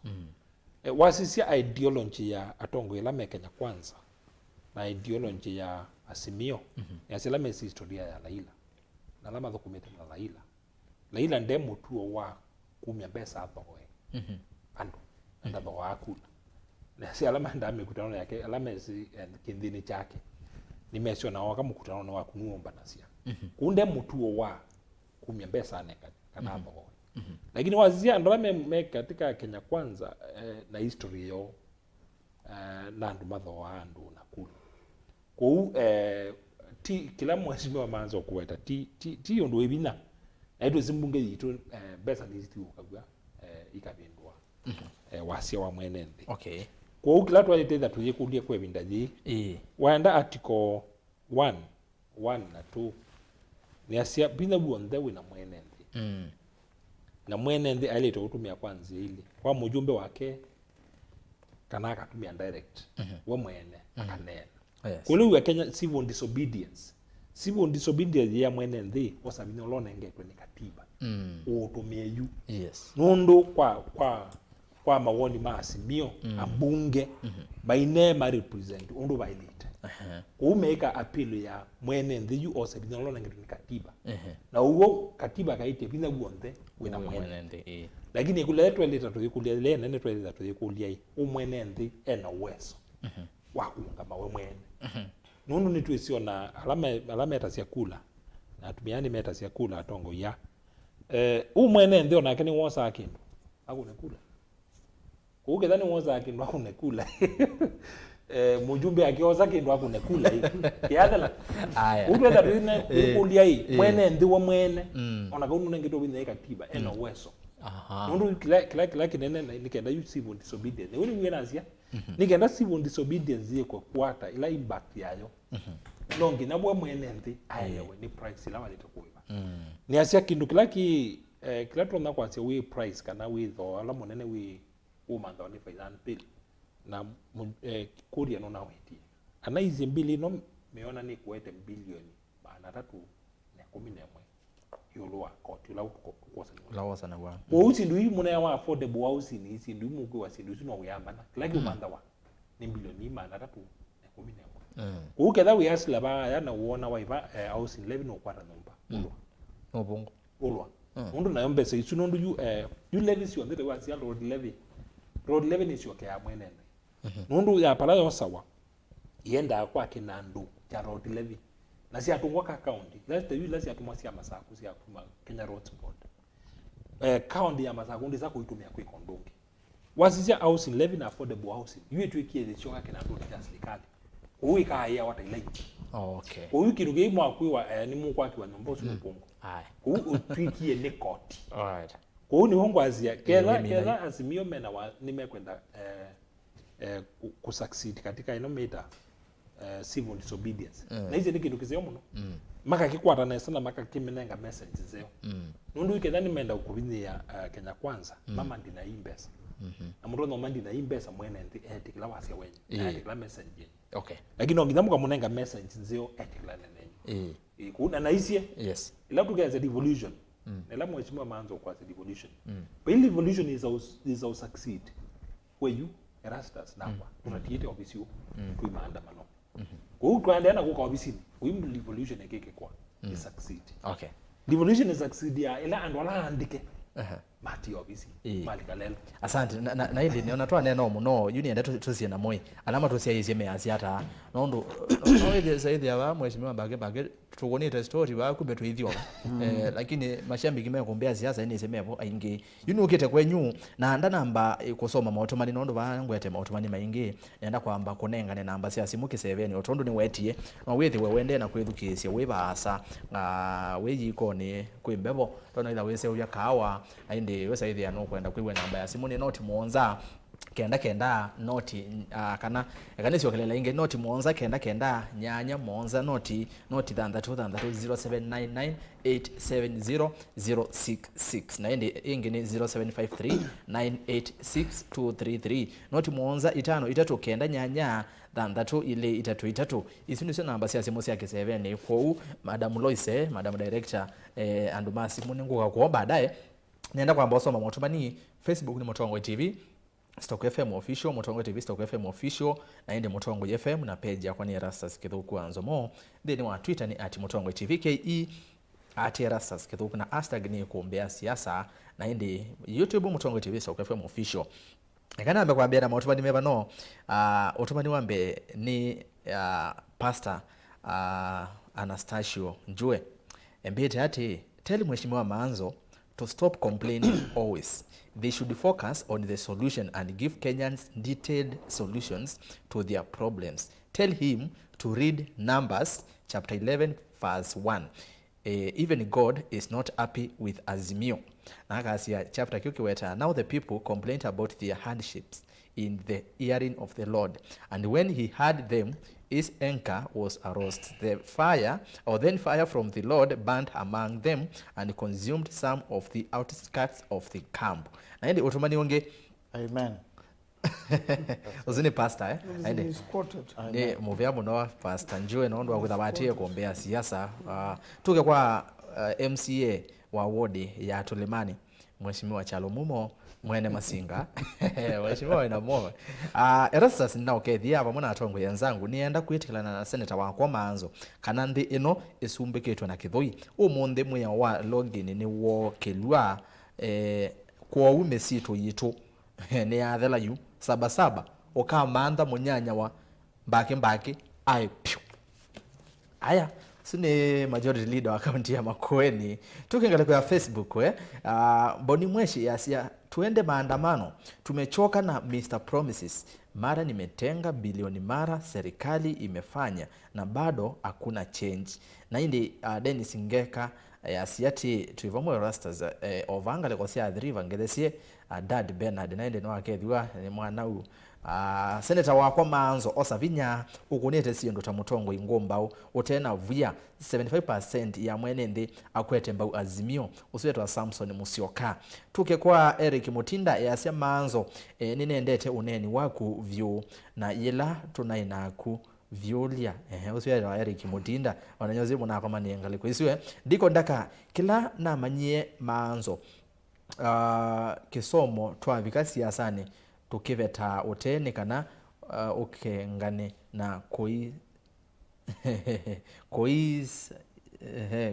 wasisia ideology ya atongo ila Kenya kwanza na ideology ya Azimio yasila mesi historia ya Laila na lama dokumenti na Laila ndemo tuo wa kumya pesa hapa kwa ando ndaba wakula na si alama ndame kutano yake alama si kindini chake nimesio na waka mkutano na wakunuomba nasia kunde mutuo wa kumya pesa neka kana hapa kwa lakini wazia ndo me katika Kenya kwanza na history yo na ndo madho wa ando na kula kwa kila mheshimiwa MAANZO kuweta ti ndo ebina na ito zimbunge yitu pesa niziti ukagwa ikabindwa wasia wa mwenende okay kwa kila twalete tuye kulia kwa bindaji waenda article 1 na 2 ni asia binda buonde wina mwenende na mwenende alete utumia kwanza ile kwa mjumbe wake kana akatumia direct wa mwene akanena kule Kenya civil disobedience ya mwenende wasabini olone ngetwe ni katiba utumie yu yes nundu kwa mawoni ma Azimio ambunge baine ma represent undu violate umeka appeal ya mwene ndiyu osabini olone ngetwe ni katiba na uwo katiba kaite bina guonde wina mwene lakini kuletwa leta tuyikulia le nene tweleza tuyikulia umwene ndi ena uwezo wakunga mawe mwene nundu ni tuisio na alama etasia kula na tumiani metasia kula atongo ya umwene ndio nakeni wosa akindu akune kula Ukethani woza kindu akunekula mujumbe akioza kindu akunekula kiathela utwetha rine kulia mwene ndiwo mwene ona kaunu nengito bine katiba eno weso nundu kila kinene nikenda you civil disobedience uni ngena asia nikenda civil disobedience yeko kwata ila impact yayo longi nabwo mwene ndi ayewe ni price ila walitokuiba ni asia kindu kila tona kwa asia we price kana we tho ala monene we umantha ni finance bill na kuria no naweti ana izi mbili no meona ni kuete bilioni bana 311 yolwa koti la wasa na bwana usi ndu muna ya affordable housing isi ndu mugo wasi ndu sino uyambana like umantha wa ni bilioni bana 311 uketha we asla ba ya na uona wa iba housing levy no kwata nomba no bongo ulwa undu na yombese isu no ndu you levy si ondete wa si road levy ni sio kya mwenene nundu ya pala yo sawa yenda kwa kinandu ya road levy na si atungwa ka county last atumwa si amasaku si akuma Kenya Roads Board county ya masaku ndi zako itumia kwa kondonge wasizia housing levy na affordable housing yetu ikiele sio ka kinandu ya serikali uika ya wata ile okay ukiruge mwa ni mu kwa kiwa nombo sio pongo utwikie ni court alright ni hongo azia kela azimio mena wa nimekwenda kusucceed katika ino meta civil disobedience na hizi ni kindu kizeo muno maka kikwata na sana maka kimenenga message zeo nundu ikethani menda ukubinia Kenya Kwanza mama ndina imbesa na mundo no mandi na imbesa mwene ndi etikila wasia wenye etikila message okay lakini onginya muka munenga message zeo etikila nenenye kuna na hizi yes ila tukeza devolution nela mheshimiwa MAANZO kwa devolution but in devolution is our succeed where you ERASTUS namba tunatiete ofisi tu maandamano kwa kwenda na kwa ofisi we devolution ekeke kwa is succeed okay devolution is succeed ya ila andwala andike mati ofisi malikalelo asante na ile ni onatoa neno muno union ndeto tusie na moi alama tusia hizi meaziata nondo no ile zaidi ya mheshimiwa bage tugonite story ba kumbe tuithio lakini mashambiki mekombea siasa ni semevo aingi ukite kwenyu na anda namba kusoma mautomani nondo bangwete mautomani maingi nenda kwamba kunengane namba cia simu ki7 otondo ni wetie no withi we wende na kwithukisia we baasa we yikoni kwimbevo tona ila wese uya kawa aindi wesa ithi ano kwenda kwiwe namba ya simu ni noti muonza kenda noti kana sio kelela inge noti muonza kenda nyanya muonza noti 0799870066 na inge ni 0753986233 noti muonza 5 kenda nyanya thandatu ile 3 ici nicio namba cia simu cia ki7 ni kwou madam Loise madam director andumasi muninguka kwa baadaye nenda kwamba osoma motomani Facebook ni Motongo TV Stock FM official Motongo TV Stock FM official na ende Motongo FM na page ya kwani ERASTUS kithuku NZOMO then wa Twitter ni @Motongo TV KE @ERASTUS kithuku na hashtag ni kuombea siasa na ende YouTube Motongo TV Stock FM official kana amekwambia na motomani meva no otomani wambe ni pastor Anastasio Njue embete ati tell mheshimiwa MAANZO to stop complaining always. They should focus on the solution and give Kenyans detailed solutions to their problems. Tell him to read Numbers chapter 11 verse 1. Even God is not happy with Azimio. Nakasia chapter kiukiweta, now the people complained about their hardships in the hearing of the Lord. And when he heard them, his anger was aroused. Then fire from the Lord burned among them and consumed some of the outskirts of the camp. Na ndi otomani onge amen. Uzini pastor He is quoted. Ni movia muno pastor Njue nondo akuthabatie kuombea siasa tuke kwa MCA wa ward ya Tulemani mheshimiwa Chalo Mumo mwene Masinga mheshimiwa ina moyo ERASTUS ninaokethia aba muna atongo yanzangu nienda kwitikana na seneta wa kwa MAANZO kana ndi ino isumbikitwe na kithoi umunthe mwiya wa login ni wo kelwa kwa umesitu yitu ni athela yu sabasaba okamantha munyanya wa mbaki ai piu aya sune majority leader wa kaunti ya Makueni. Tukiangalia kwa Facebook Boni Mweshi yasia tuende maandamano. Tumechoka na Mr. Promises. Mara nimetenga bilioni, mara serikali imefanya na bado hakuna change. Na hindi Dennis Ngeka yasiati tuivomo ERASTUS ovanga lekosia adriva ngedesie Dad Bernard na hindi nwakethiwa ni mwana u Seneta wakwa MAANZO osavinya ukunete siyo tamutongo ingombao utena vya 75% ya mwenende akwete mbau Azimio usuwetu wa Samson Musyoka. Tuke kwa Eric Mutinda yasia MAANZO ninendete uneni waku vyu na ila tunainaku vyolia usuwetu wa Eric Mutinda wananyozi muna kwa mani engaliko isiwe diko ndaka kila na manyie MAANZO kisomo tuwa vika siasani tukiveta uteni kana ukengane na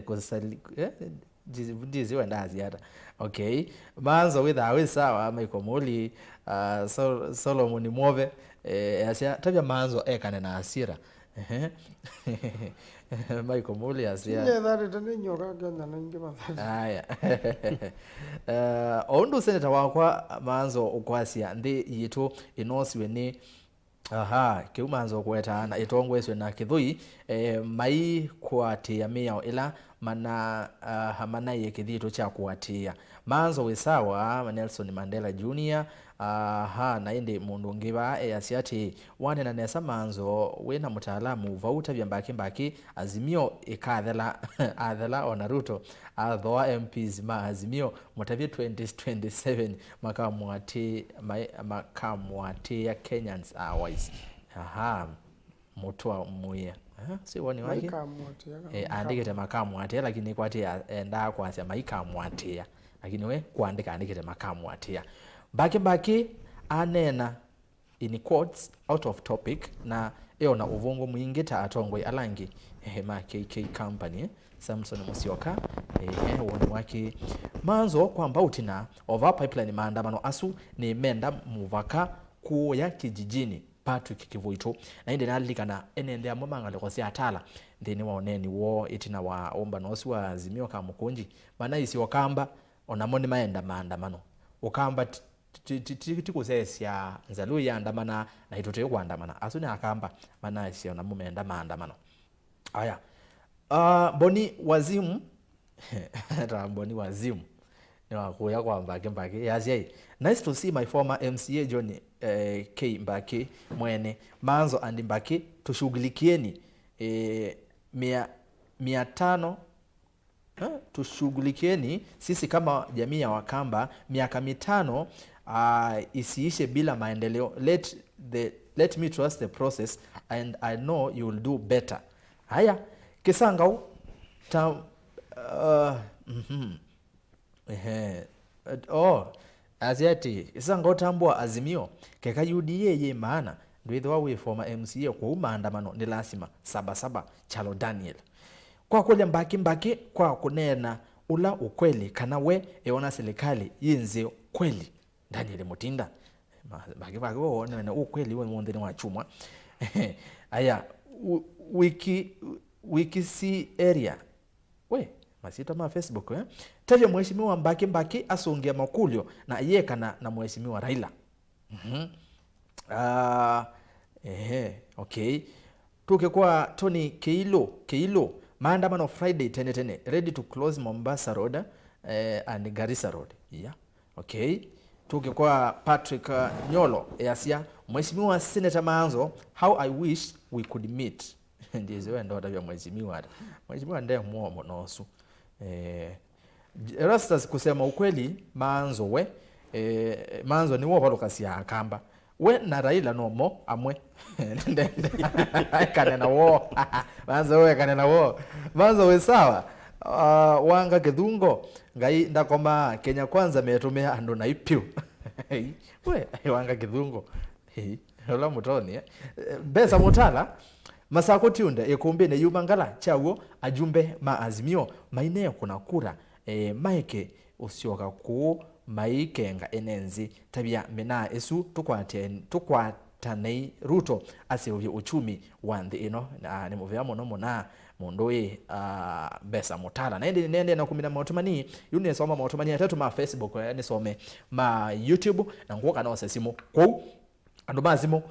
kusali jizi wenda ziada. Okay, MAANZO with sawa maikomoli Solomon Mwove yasia tabia MAANZO ekane na asira maikomoli asia Nyedhari tani nyoka ganda na ingi mathari. Aya. Ondu seneta wakwa MAANZO ukwasia ndi yitu inosiwe ni kiu MAANZO kweta na itongweswe na kithui mai kuatia miao ila mana hamana ye kithito cha kuatia MAANZO wisawa Nelson Mandela Jr. Na indi mundu ngiba yasiati wane na nesa MAANZO wena mutaalamu vauta vya mbaki Azimio ikathela athela ona Ruto athoa MPs ma Azimio mutavye 2027 makamwati ya Kenyans wise mutwa muya si woni wake andikete makamwati lakini kwati enda kwasya maikamwati lakini we kuandika andikete makamwati baki anena in quotes out of topic na eona uvungu mwingi ta atongwe alangi ma KK company Samson Musyoka woni wake MAANZO kwamba utina over pipeline maandamano asu ni menda muvaka kuya kijijini Patrick Kivuito na inde nalikana enende ya mwamanga lekosi atala ndini waoneni wo itina wa omba nosi wa Azimio kamukunji mana isi wakamba onamoni maenda maandamano wakamba tikusesya nzalu ya andamana na hitote kwa andamana asuni akamba mana isi onamumeenda maandamano. Aya Boni wazimu Boni wazimu ni wakuya kwa mbake yazi nice to see my former MCA John K Mbake mwene MAANZO andi Mbake tushughulikieni 500 tushughulikieni sisi kama jamii ya Wakamba miaka 5 isiishe bila maendeleo. Let me trust the process and I know you will do better. Haya Kisangau aziati Kisangau tambua Azimio keka UDA ye maana ndwithwa we former MCA kwa maandamano ni lazima 77 Chalo Daniel kwa kule mbaki kwa kunena ula ukweli kana we eona serikali yinze kweli Daniel Mutinda mbaki wona ukweli we mwondeni wa chumwa. Aya wiki si area we masito ma Facebook tavya mheshimiwa mbaki asungia makulio na yekana na mheshimiwa Raila. Okay tuke kwa Tony Keilo maandamano Friday 10 ready to close Mombasa Road and Garissa Road. Okay tuke kwa Patrick Nyolo yasia mheshimiwa Senator MAANZO how I wish we could meet ndizo ndo tabia mheshimiwa ndiye muomo nosu ERASTUS kusema ukweli MAANZO we MAANZO ni wopa lokasia akamba we na Raila nomo amwe kanena wo MAANZO we kanena wo MAANZO we sawa wanga kithungo ngai ndakoma Kenya kwanza metumia andu na ipiu we wanga kithungo ola mutoni besa mutala masako tiunda Îkûmbî ne yumangala chawo ajumbe ma Azimio maine kuna kura maike usioka ku maikenga enenzi tabia mena esu tukwatanei Ruto asevye uchumi wa nthi ino na ni muvya muno mona mundu besa mutala nende na kumina mautumani yune soma mautumani atatu ma Facebook ni some ma YouTube na ngoka na osesimu ko andu mazimo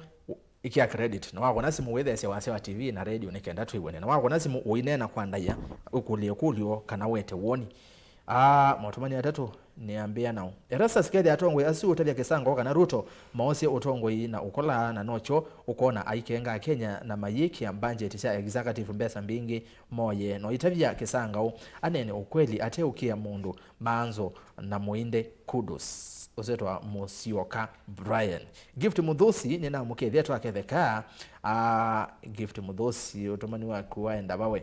ikia credit na wako nasimu wethe wa TV na radio nekenda tuibone na wako nasimu uinena kwandaya ukulio kana wete woni mautumani atatu niambia nao Erastus kedi atongwe asi utabia Kisangao kana Ruto maosi utongwe na ukola na nocho ukona aikenga Kenya na mayiki ya budget ya executive mbesa mbingi moye no itabia Kisangao anene ukweli ateukia mundu MAANZO na MUINDE kudos uzetwa Musioka Brian Gift Mudhosi nina mukethia twaketheka Gift Mudhosi utomani wa kuwaenda bawe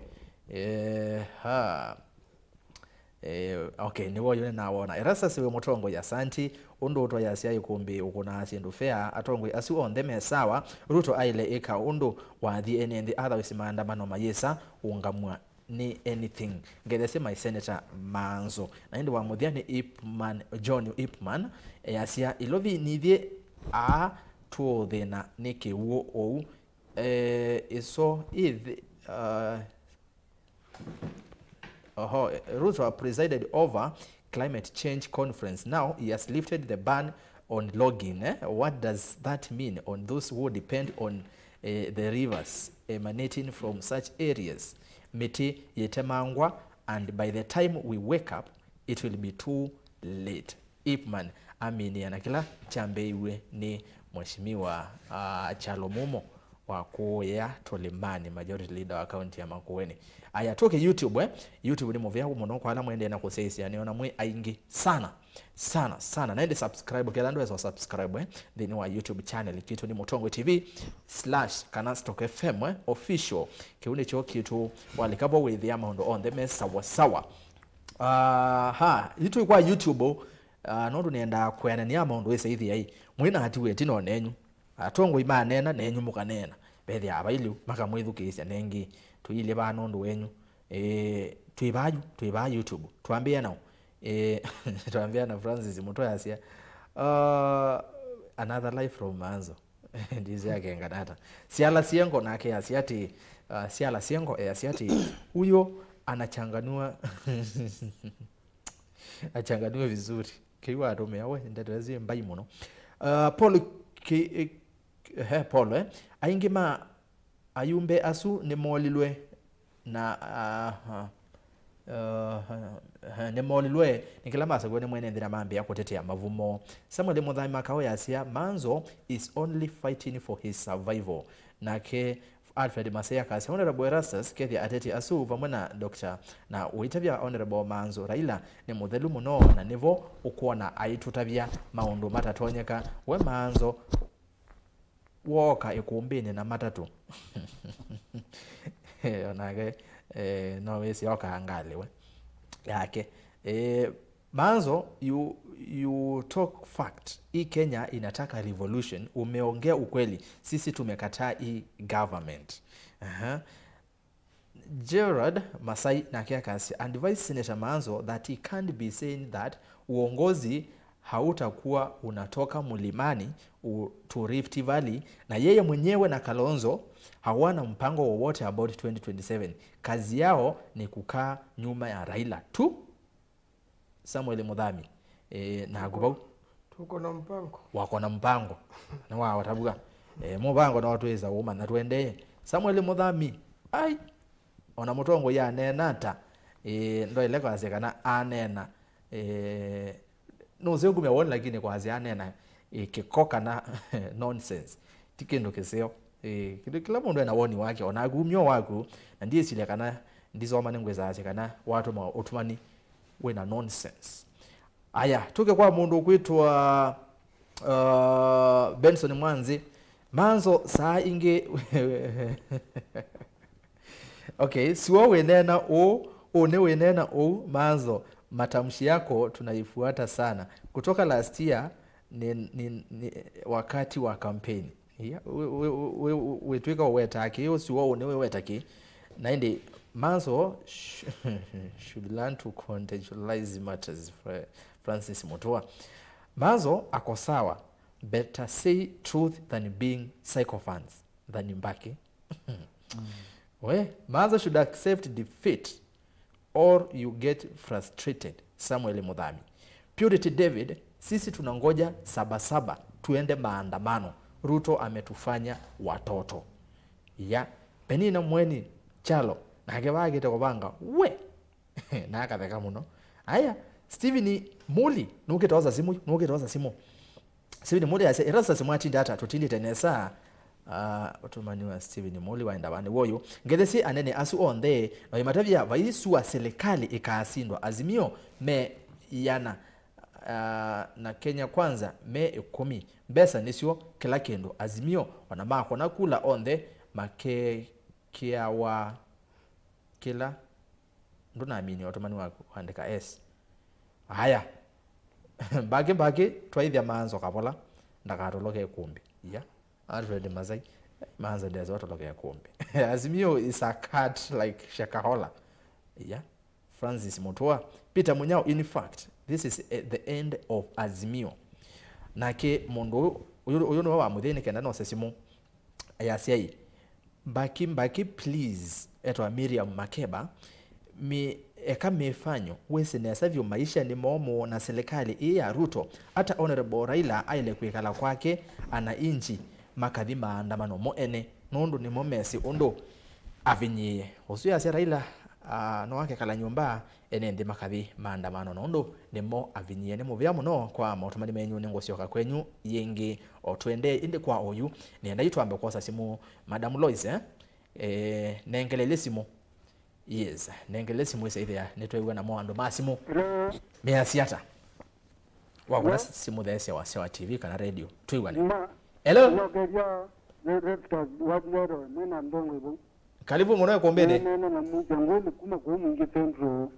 okay niwo yone nawona Erastus we mutongo ya santi undu utwa ya sia Îkûmbî ukuna asindu fair atongwe asi on them sawa Ruto aile eka undu wa the and the other wisimanda mano mayesa ungamwa ni anything ngedese my senator MAANZO na ndi wa muthiani Ipman John Ipman yasia ilovi nithie to thena niki wo ou iso ithi Ruto presided over climate change conference. Now he has lifted the ban on logging. What does that mean on those who depend on the rivers emanating from such areas? Mîtelemangan'Yo, and by the time we wake up, it will be too late. Ipman amini anakila chambeiwe ni mheshimiwa MUMO wa kuya Tolemani majority leader wa county ya MAKUENI. Aya toke YouTube YouTube ni movie yangu muno kwa ala mwende na kusesi aniona mwe aingi sana naende subscribe kila ndo subscribe then wa YouTube channel kitu ni Mutongwe TV /Kanastock FM official kiune cho kitu walikabo with the amount on the mess sawa itu kwa YouTube no nienda kwena ni amount wese hithi yai mwina hatiwe tino nenyu atongo imanena nenyu mukanena bethi abailu maka mwithukisya nengi tuile bano ndu wenyu tuiba YouTube tuambia nao tuambia na Francis Mutoyasia another life from MAANZO ndizi yake ngadata siala siengo nake asiati siala siengo asiati huyo anachanganua achanganua vizuri kiwa atomea we ndetezi mbai muno Paul aingima ayumbe asu ni molilwe na ne molilwe nikila masa gwene mwene ndira mambe ya kutetea mavumo Samuel Muthami makao ya sia MAANZO is only fighting for his survival nake Alfred Masaya kasi Honorable Erastus kethi ateti asu vamwena Dr. na uitavya Honorable MAANZO Raila ni muthelu muno na nivo ukuona aitutavya maundu matatonyeka we MAANZO woka Îkûmbî na matatu onage no wesi yoka angaliwe yake MAANZO you talk fact hii Kenya inataka revolution umeongea ukweli sisi tumekataa hii government Gerard Masai na kiakasi advise Senator MAANZO that he can't be saying that uongozi hautakuwa unatoka mlimani to Rift Valley na yeye mwenyewe na Kalonzo hawana mpango wowote about 2027 kazi yao ni kukaa nyuma ya Raila tu Samuel Muthami na gubau tuko na mpango wako na mpango na wao watabuga mubango na watu weza uma na tuendee Samuel Muthami ai ona mutongo ya nenata ndo ile kwa sekana anena no zengu meona lakini kwa anena kikoka na nonsense tikendo keseo kila mundu ana woni wake ona gumyo wako na ndiye sile kana ndizo manengwe za kana watu ma otumani we na nonsense aya tuke kwa mundu kwitwa Benson Mwanzi MAANZO saa inge okay siwa wenena ne wenena MAANZO matamshi yako tunaifuata sana kutoka last year ni wakati wa campaign we twika wetaki hiyo siwa ne wetaki na ndi MAANZO should learn to contextualize matters. Francis Mutua MAANZO ako sawa, better say truth than being sycophants than Mbaki MAANZO should accept defeat or you get frustrated. Samuel Mudhami. Purity David, sisi tunangoja Sabasaba tuende maandamano. Ruto ametufanya watoto. Penina mweni chalo nakebagite kobanga we nakatheka muno. Aya Steven Muli nukitoza simu Steven Muli ase erasa simu ati data tutindi tenesa otumaniwa Steven Muli waenda bani woyo ngethesi anene asu onthe no imatavia vaisua serikali ikaasindwa Azimio me yana na Kenya kwanza me 10 mbesa nisio kila kendo Azimio wana mako na kula onthe make kiawa kila ndo naamini otumaniwa kuandika S. Haya bage twaithia MAANZO kapola ndakatoloke Îkûmbî Alfred Mazai MAANZO ndezo watoloke Îkûmbî Azimio is a cat like Shakahola. Francis Mutua Peter Munyao, in fact this is the end of Azimio nake mundu uyu no wa muthini kenda no sesimo ayasiai baki please etwa Miriam Makeba eka mefanyo wese nesavyo maisha ni momo na serikali ya Ruto hata Honorable Raila aile kwikala kwake ana inji makathi maandamano moene nundu ni momesi undo avinyie usuya sia Raila no wake kala nyumba ene ndi makathi maandamano nundu nimo avinyie ni muvya muno kwa mautumani menyu ningo sioka kwenyu yengi otwende inde kwa oyu nienda itwambe kwa simu Madam Loise nengelele simu. Yes, nengele simu isa ithia netwewe na mwando masimu mea siata wakuna simu these wa TV kana radio tuiwane. Hello karibu mwana kombede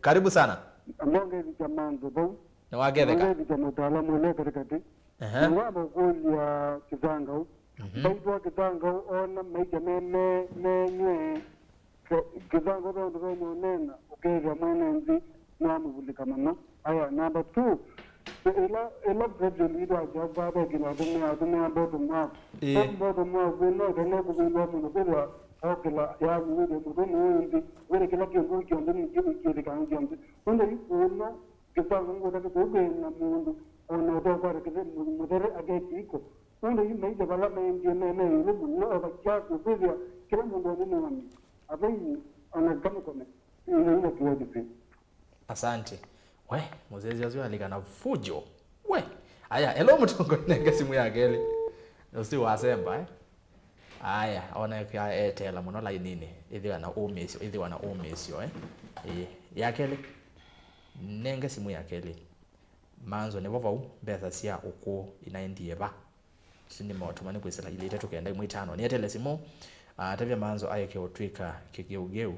karibu sana na wagetheka Kisangau ona maisha me Kisangau ndo nena ukeza mwenenzi na mvulika mana. Aya number 2 ela president ajaba ba kina dumia bodo ma bodo ma gono kana ko gono no bela akela ya mude mudo ndi wele kila kiongo kiongo ni kile kan kiongo onda iko Kisangau ngoda ko be na mundu ona do kwa kile mudere ageti iko onda hii maisha bala mengi nene ile muno abakia kubia kila mundu ni nani abai anagama kome ile kiwadi. Asante we muzezi azio alikana fujo we aya hello mutongo nenge simu yake ile usi wasemba aya ona ya Airtel muno line nini idhi wana umesio yakele nenge simu yake ile MAANZO ne vovau besa sia uko inaendie ba sindi mautumani kwisela ile itatu kenda imwe 5 ni Airtel simu atavya MAANZO ayeke otwika kigeugeu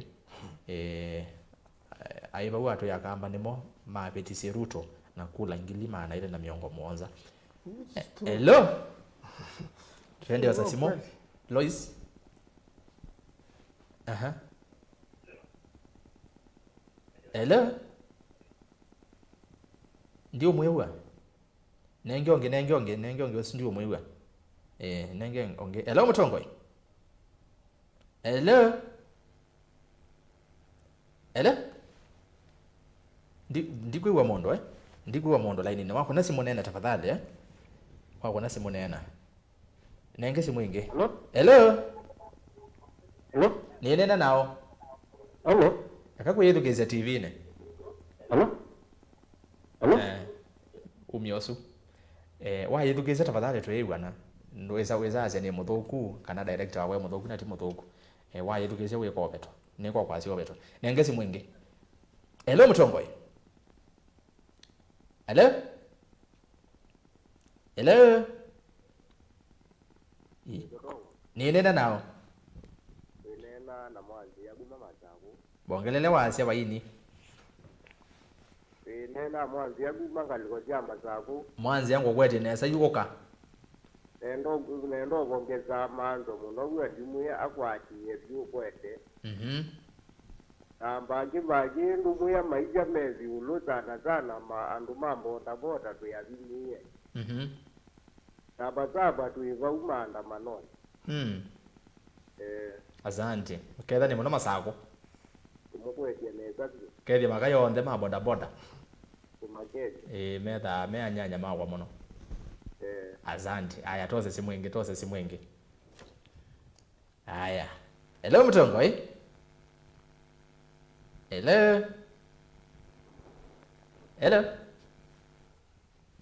aiba watu yakamba nimo mapetisi Ruto na kula ngilima na ile na miongo mwonza. Hello twende wasa simu Lois hello ndio mwewa nengonge ndio mwewa nengonge hello mutongoi hello ndikuwa mondo ndikuwa mondo line ni wako nasi monena tafadhali wako nasi monena nenge simu inge hello ni nena nao akakuyedugeza TV ne umiosu wayedugeza tafadhali twewana ndoweza aze ni muthuku kana director wawe muthuku na ti muthuku wayedugeza we ko beto ni ko kwasi ko beto nenge simu inge hello mutongoi hello ni nena nao nena na mwanzi ya guma mazaku bongelele wasi abaini nena mwanzi ya guma ngaliko jamba zaku mwanzi yango kwete nesa yukoka nendo bongeza MAANZO muno gwa dimuya akwati ebyu kwete bagi ndumu ya maisha mezi ulutana sana andu mambo tabota tuyavimie sabasaba tuiva umanda manoni Asante. Ketha ni muno masako. Kumukwetia neza tu. Kethi makayonde ma boda boda. Kumaketi. Metha me anyanya mawa muno. Asante. Aya tose simu ingi. Aya. Hello Mutongoi. Hello.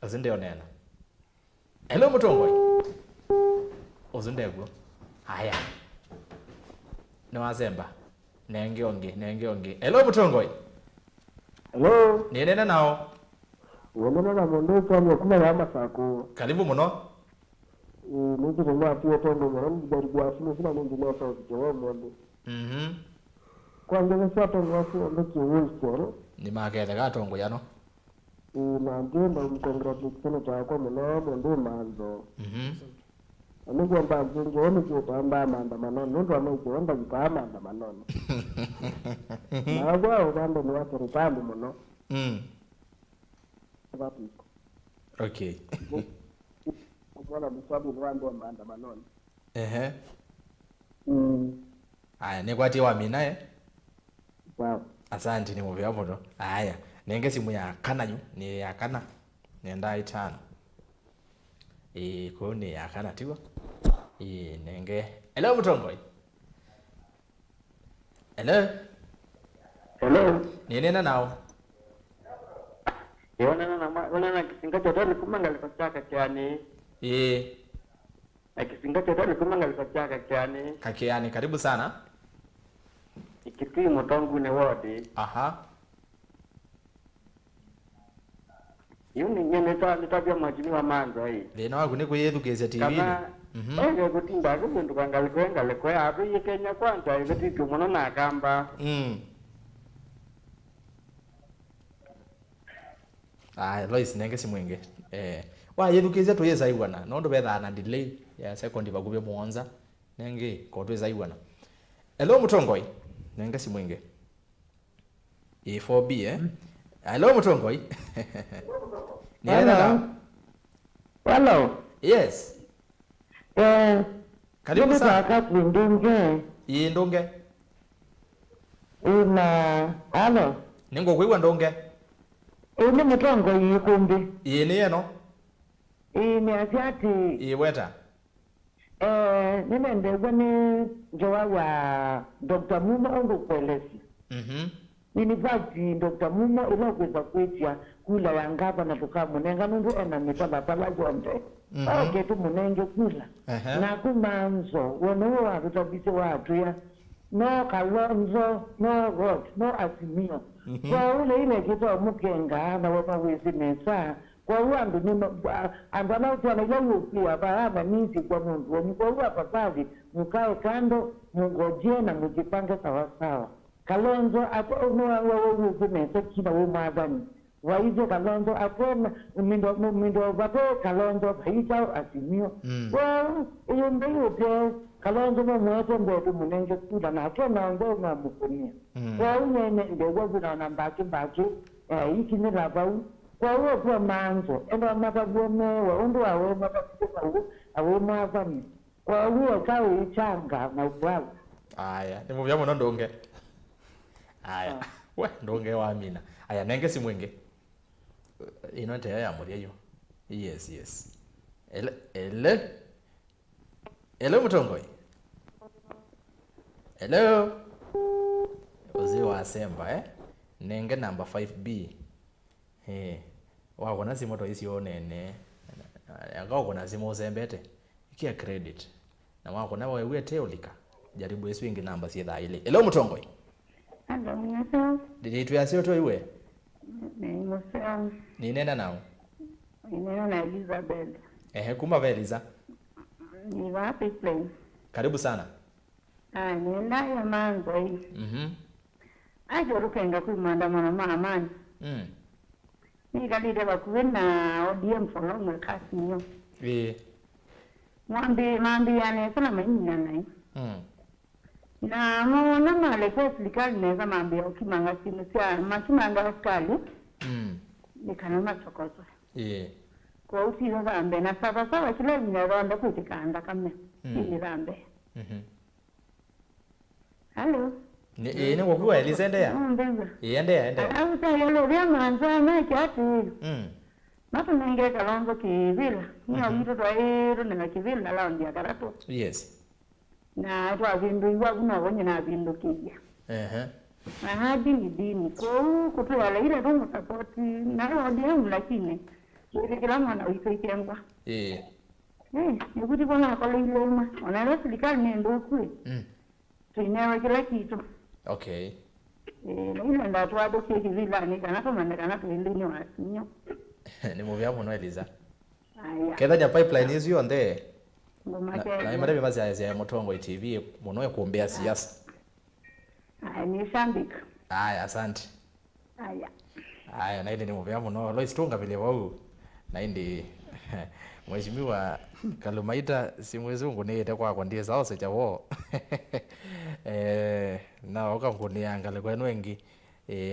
Azinde onena. Hello Mutongoi. Uzinde gwo. Aya. Nwazemba. Nenge onge. Hello Mutongoi. Hello. Nienena nao. Wamena na mundu kwa kuma ya masako. Karibu muno. Mungu kwa pia tondo mwangu jaribu asimu kuna mungu na sauti kwa mundu. Kwa ngene sato ngwafu ndo kiwusko. Ni makethe gatongo yano. Na ngenda mcongratulate kwa muno mundu MAANZO. Amigo mbanzo ngone kutamba maandamano ndo amaikuenda kwa maandamano. Na wao bando ni watu rupande muno. Okay. Kwa msabu wando maandamano. Aya nekwati wa mina Wow. Asante ni muvya bono. Aya nenge simu ya kana yu ni ya kana. Nenda itano. Ko ni ya kana tiwa. Nenge. Hello Mutongoi. Hello. Nina nao. Yona kisinga chote kumanga likachaka cyane. Kisinga chote kumanga likachaka cyane. Kakiani karibu sana. Ikitui Mutongu ne wodi. Aha. Yuni nyene tabia majini wa MAANZO hii. Leno agune kuyethukesya TV. Kama kutinda kumuntu kwangalikwenga kwa abu Kenya kwanza ibetitu muno na kamba. Lois nenge simwenge. Wa yethukesya tuyeza iwana. Nondo betha na delay ya second bagube MUONZA. Nenge ko tweza iwana. Hello Mutongoi. Nenge simwenge. 4B Hello Mutongoi. Hello. Yes. Karibu sana. Ndunge. Ndunge. Hello. Ningo kwiwa ndunge. Ni Mutongoi Îkûmbî. Ni eno. Ni asiati. Weta. Nime ni jowa wa Dr. MUMO ongo kwelesi. In fact, Dr. MUMO ilogweza kwetia kula ya ngaba na tukamu nenga nundu ena mitala pala jonde. Ketu munenge kula. Na MAANZO wono wa tutabise watu ya no Kalonzo, no God, no Azimio. Kwa ule ile kitu mukenga na wapa wezi mesa. Kwa uandu ni andana utuana ila upia bahama nisi kwa mundu. Ni kwa uwa papavi mukae kando mungojie na mujipange sawa sawa. Kalonzo apo unuwa mesa kina umadani. Waize Kalonzo apo mindo vape Kalonzo paita Azimio. Well, iyo mbeyote Kalonzo mwete mbetu munenge kuda na apo naongo nga mukunia. Kwa unene ndewa kuna nambaki iki ni labau. Kwa uwe kwa MAANZO endo makabuwa mewa undu awe makabuwa awe mwavani. Kwa uwe kawe ichanga na uwawa. Aya, ni muvya muno ndunge. Aya, we ndunge wa mina. Aya, nenge simwenge. Inote ya muria yo. Yes. Hello Mutongoi. Hello. Uzi wa Semba nenge number 5B. Wako na simu to isi onene. Yako na simu sembete. Ikia credit. Na wako na wewe teolika. Jaribu yesu ingi namba si dha ile. Hello Mutongoi. Hello, myself. Did you answer to iwe? Myself. Ni nena nao? Nina na Elizabeth. Kuma Eliza. Ni wapi place? Karibu sana. Nina ya MAANZO hii. Ajo rukenga kuimandamano maamani. Ni kalide bakuwe na ODM follow kasi niyo. Mwambi yane sana maingi yanai. Na mwana malekwa serikali neza mambi ya ukimanga simu siya machimanga askali. Nikanama chokozo. Kwa usi zambe na sawa kile vinaranda kutikanda kame. Ili zambe. Hello. Ni ngokuwa Elisendea. Endea. Au tayalo vya manza na kiatu. Nato ninge kalonzo kivila. Ni awito twaero na kivila la ndia karato. Yes. Na twa vindu iwa kuna wonye na vindu kija. Na hadi ni dini ko kutoa ile ndo support na ndio lakini ile kila mwana uikengwa. Nikuti bona kwa ile ma. Ona serikali ndio kule. Tuinewa kila kitu. Okay. Ile ndio twado kivila ni kana kama tuendeni wa Azimio. Ni movie hapo no Eliza. Ketha ja pipeline hizo onde. Na imara bimazi ya Mutongo TV muno kuombea siasa. Ni shambika. Asante. Na ile ni movie hapo no Lois Tunga vile wao. Na indi Mheshimiwa Kalumaita si mwezungu ni ite kwa ndiye sawa secha wo. Na okangunia ngale kwenu wengi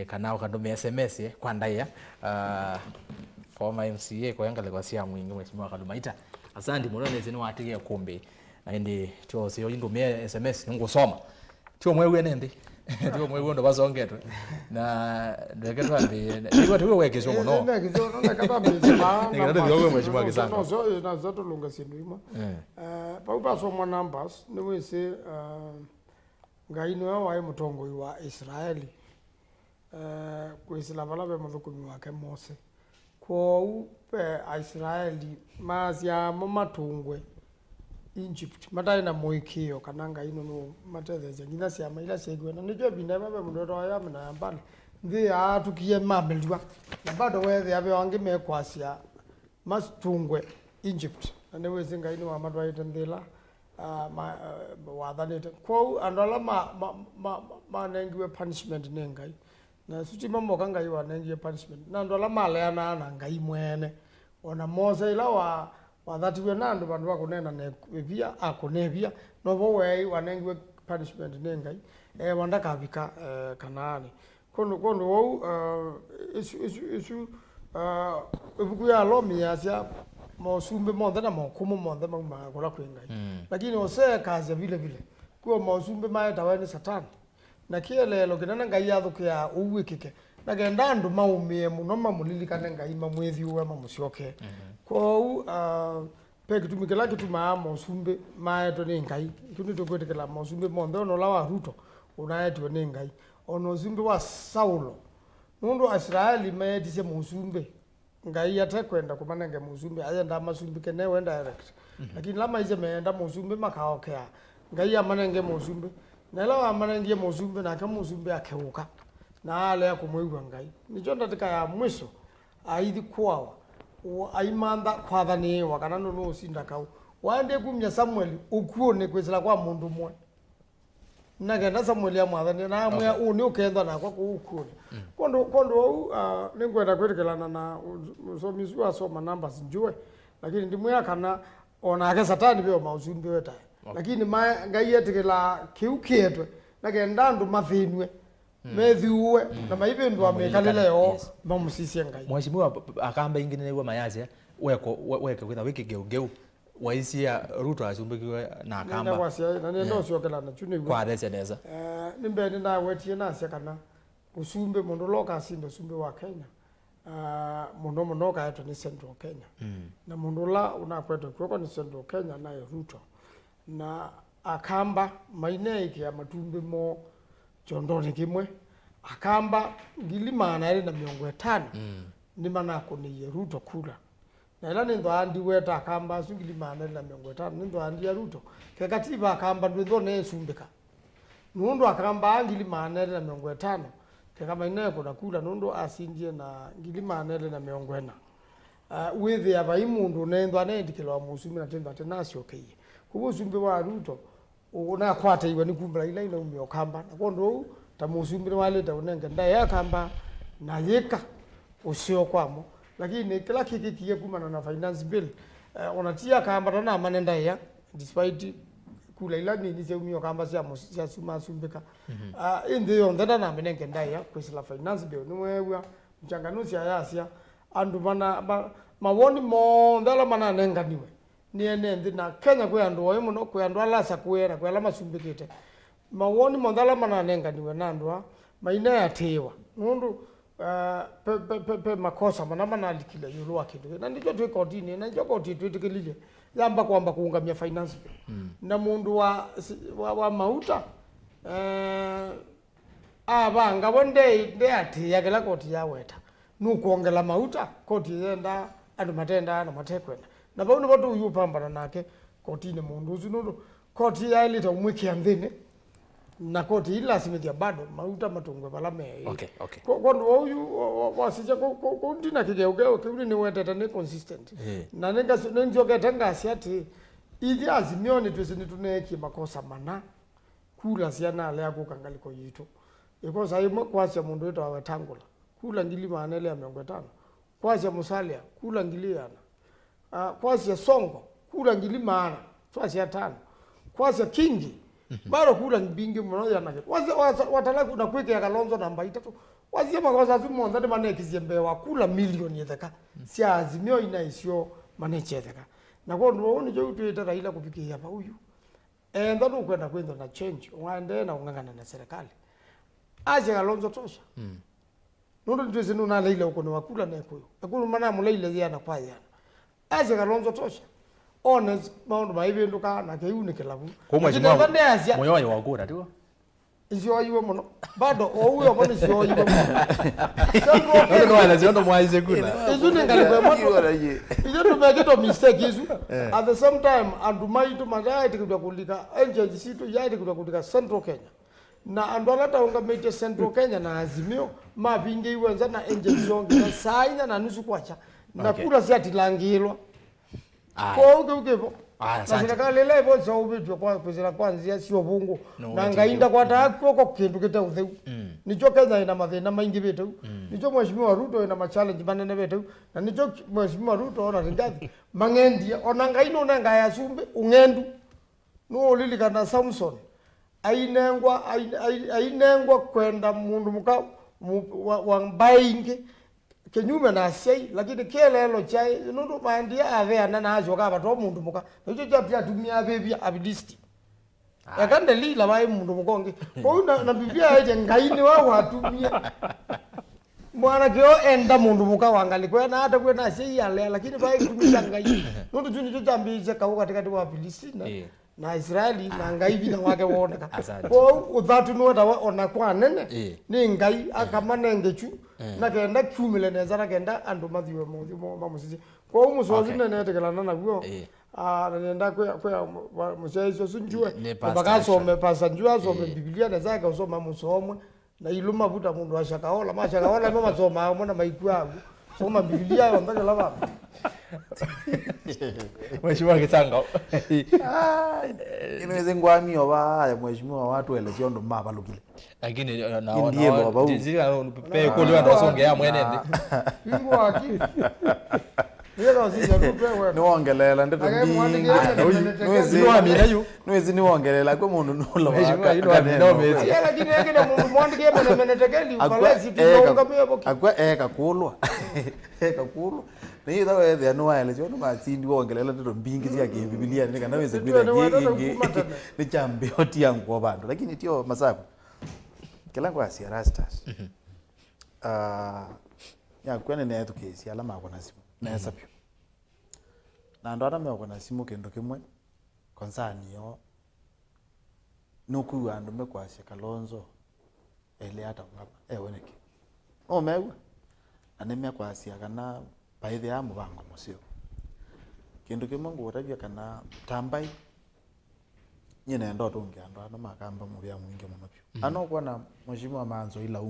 kana ukandumia SMS kwa ndaya former MCA kwa ngale kwa sia mwingi Mheshimiwa Kalumaita. Asante muone zini watige kumbi. Na indi tio sio indumia SMS ngusoma. Tio mwewe nende. Tio mwewe ndo bazongetwe. Na ndeketwa ndi tuwe weke zongo no. Na kizono na kata bizima. Ngada ndio Mheshimiwa Kisanga. No so na zato lunga sinduima. Pa upaso mwa numbers ni wese ngaino wa Mutongo wa Israeli. Kwesila balabe mudhukumi wake Mose. Kwa upe Israeli mazia mamatungwe Egypt matai na moikio kananga ino no mateze ngina sia maila segwe na nijo binema be mudoro ya mna yambana ndi atukiye mamelwa na bado wewe abe wange mekwasia mastungwe Egypt na newe zinga ino amadwa itendela wadhanete kwa andola ma nengiwe punishment nengai na suti mambo kanga yiwa nengiwe punishment na andola male na ngai mwene ona Mose ila wa dhati we nandu bandu bakunena ne bia akonebia no bowe wanengiwe punishment nengai wanda kabika Kanaani kono wo isu ebukuya lomi asia mosumbe monde na mokumu monde makola kwengai lakini ose kazi vile kwa mosumbe maeta wani satani na kielelo kinana ngai yathukia uwikike na genda ndu maumie muno mamulilikanne ngai mamwethi uwe mamusyoke kwa pe kitumikela kituma mosumbe maeto ni ngai kuni tokwetekela mosumbe monde ono lawa Ruto unaetwe ni ngai ono zumbe wa Saulo mundu Israeli maetise mosumbe ngai yatakwenda kumanenge mosumbe ayenda masumbe kene wenda direct lakini lama ize meenda mosumbe makaokea ngai amanenge mosumbe na lawa amanenge mosumbe na kama mosumbe akeuka na ale akumwiwa ngai nicho ndatika ya mwisho aithi kwawa aimanda kwathani wakana no usinda kau wande kumnya Samuel ukuone kwesela kwa mundu mwe nagenda Samuel ya mwathani na amwe uni ukenda na kwa ukuone kondo ningwenda kwetekelana na musomizi wa soma numbers njue lakini ndimwe kana ona ake satani byo mauzumbi weta lakini ngai yetekela kiuketwe nagenda ndu mathinwe methiuwe na maibe ndo amekalele yo mamusisi ngai Mheshimiwa akamba ingine ni mayazi weke kwitha wiki geugeu waisia Ruto azumbikiwe na akamba na wasia na nendo siokela na chuni kwa residence nimbe na wetie na sia kana usumbe mundu loka sindo sumbe wa Kenya mundu ka yetu ni Central Kenya na mundu la unakwenda kwa ni Central Kenya na Ruto na akamba maine iki ya matumbe mo chondoni kimwe akamba ngilimana ile na 50 ni manako ni Ruto kula na ila ndo andi weta akamba sungilimana ile na 50 ndo andi ya Ruto kekatiba akamba ndo ne sumbika nundo akamba ngilimana ile na 50 kekama ine kuna kula nundo asindie na ngilimana ile na 40 withi abaimundu nendo anendikilwa musumi na tendo atenasio keye kubo sumbe wa Ruto una kwata iwe ni kumbra ila ina umyo kamba na kondo tamusumbi wale ta unenge ndaye akamba na yeka usio kwamo lakini kila kikikie kumana na finance bill onatia kamba na manenda ya despite kula ila ni se umyo kamba sia suma sumbika ndio ndana na menenge ndaye kwesila finance bill ni wewe mchanganuzi ya Asia andu mana mawoni mo ndala mana nenganiwe niene ndi na Kenya kwa ndo oyo muno kwa ndo alasa kuera kwa alama sumbikite mawoni mondala mananenga niwe nandwa maina ya tewa nundu pe makosa manama nalikila yulu wakindu na ndicho tu kotini na ndicho koti tutikilije yamba kwamba kuungamia finance na mundu wa mauta abanga bonde ati yakela koti yaweta nukuongela mauta koti yenda andu matenda na matekwenda na bauno batu yupambana nake kotini mundu zinundu koti ya ilita umwikia mthini na koti ila simithia bado mauta matungwe balame okay kwa huyu wasija kundina kigeuge kiuri ni wetete ni consistent na nenga nenjoke tanga siati ili Azimio ni twesini tuneki makosa mana kula siana ale akukangaliko yitu iko saimo kwasya mundu wetu awetangula kula ngili manele ya 500 kwasya musalia kula ngili yana kwasya songo kula ngili maana twasya 5 kwasya kingi baro kula ngibingi mmoja nake watala kuna kweke ya Kalonzo namba 3 wazia makosa zumo ndade maneki zimbe wa kula milioni yetheka sia Azimio inaisio maneche yetheka na kwa ndo ni jo tuita Raila kufikia hapa huyu ndado kwenda kwenda na change waende na ungangana na serikali aje Kalonzo tosha nundo ndweze nuna Raila uko ni wakula na kuyo akuru mana mulaile yana kwa yana aje Kalonzo tosha honest maundu maivinduka na keuni kilabu kwa mheshimiwa moyo wa wakura tu isio yiwe muno bado ouyo boni sio yiwe muno no wala ziondo mwaize kuna izuni ngalibe moto izo tumekito mistake izu at the same time andumaitu madai tikudwa kulika engine situ yaiti kudwa kulika Central Kenya na andwalata ungamete Central Kenya na Azimio mapinge iwenza na engine zonge na saina na nusu kwacha na kula siati langilwa kwa ukevo na serikali ile ipo za ubitu kwa pesa kwanza sio bungu na ngainda kwa tako kwa kindu kita utheu nicho Kenya ina mathina maingi bitu nicho mheshimiwa Ruto ina challenge manene bitu na nicho mheshimiwa Ruto ona ringathi mangendia ona ngaino na ngaya sumbe ungendu no lilikana Samson ainengwa kwenda mundu muka wa mbaingi kenyume na sei lakini kelelo chai nundu mandia avea na ajoka bato mundu muka nicho japia tumia bebi abilisti yakande lila bai mundu mukonge kwa na bibia aje ngaini wa watumia mwana kyo enda mundu muka wangali kwa na hata kwa na sei yale lakini bai kutumia ngai nundu juni cho jambize kawo katikati wa abilisti na Israeli na ngai vina wake woneka kwa uthatu nuota ona kwa nene ni ngai akamanengechu na kenda kumile neza na kenda andu mathiwe muthimo mamusisi kwa umusozi nene tekelana na guo nenda kwa musaiso sunjue bakaso pasa njua so Biblia neza ka usoma musomwe na iluma buta mundu ashakaola mashakaola mama soma mwana maiku yangu soma Biblia ondaka lava mheshimiwa Kisangao inaweza ngwamio ba mheshimiwa watu ele siondo mapa lukile lakini na dizika pe kuliwa ndo songea mwenende ingo aki yero sija tutwewe no ongelela ndeto mbingi nwezi ni ongelela kwa mundu nulo mheshimiwa yule wa mezi lakini yake na mundu mwandike mene tekeli ubalezi tuonga mebo akwa kakulwa kakulwa na hiyo dawa ya no ile sio matsindi ongelela ndeto mbingi cia Biblia nika naweza kwenda ngi ni chambe oti yangu abantu lakini tio masako kelango asi ERASTUS ya kwene na yetu kesi alama kwa nasimu na hesapyo na ndo ana kwa nasimu kendo kimwe konsani yo nuku andu mekwasya Kalonzo ele ata ngapa woneke mewe anemya kwasya kana baithe ya mubango musio kendo kimwe ngotabya kana tambai nyine ndo tungi ando ana makamba mubya mwingi muno pyo ano kwana mheshimiwa MAANZO ila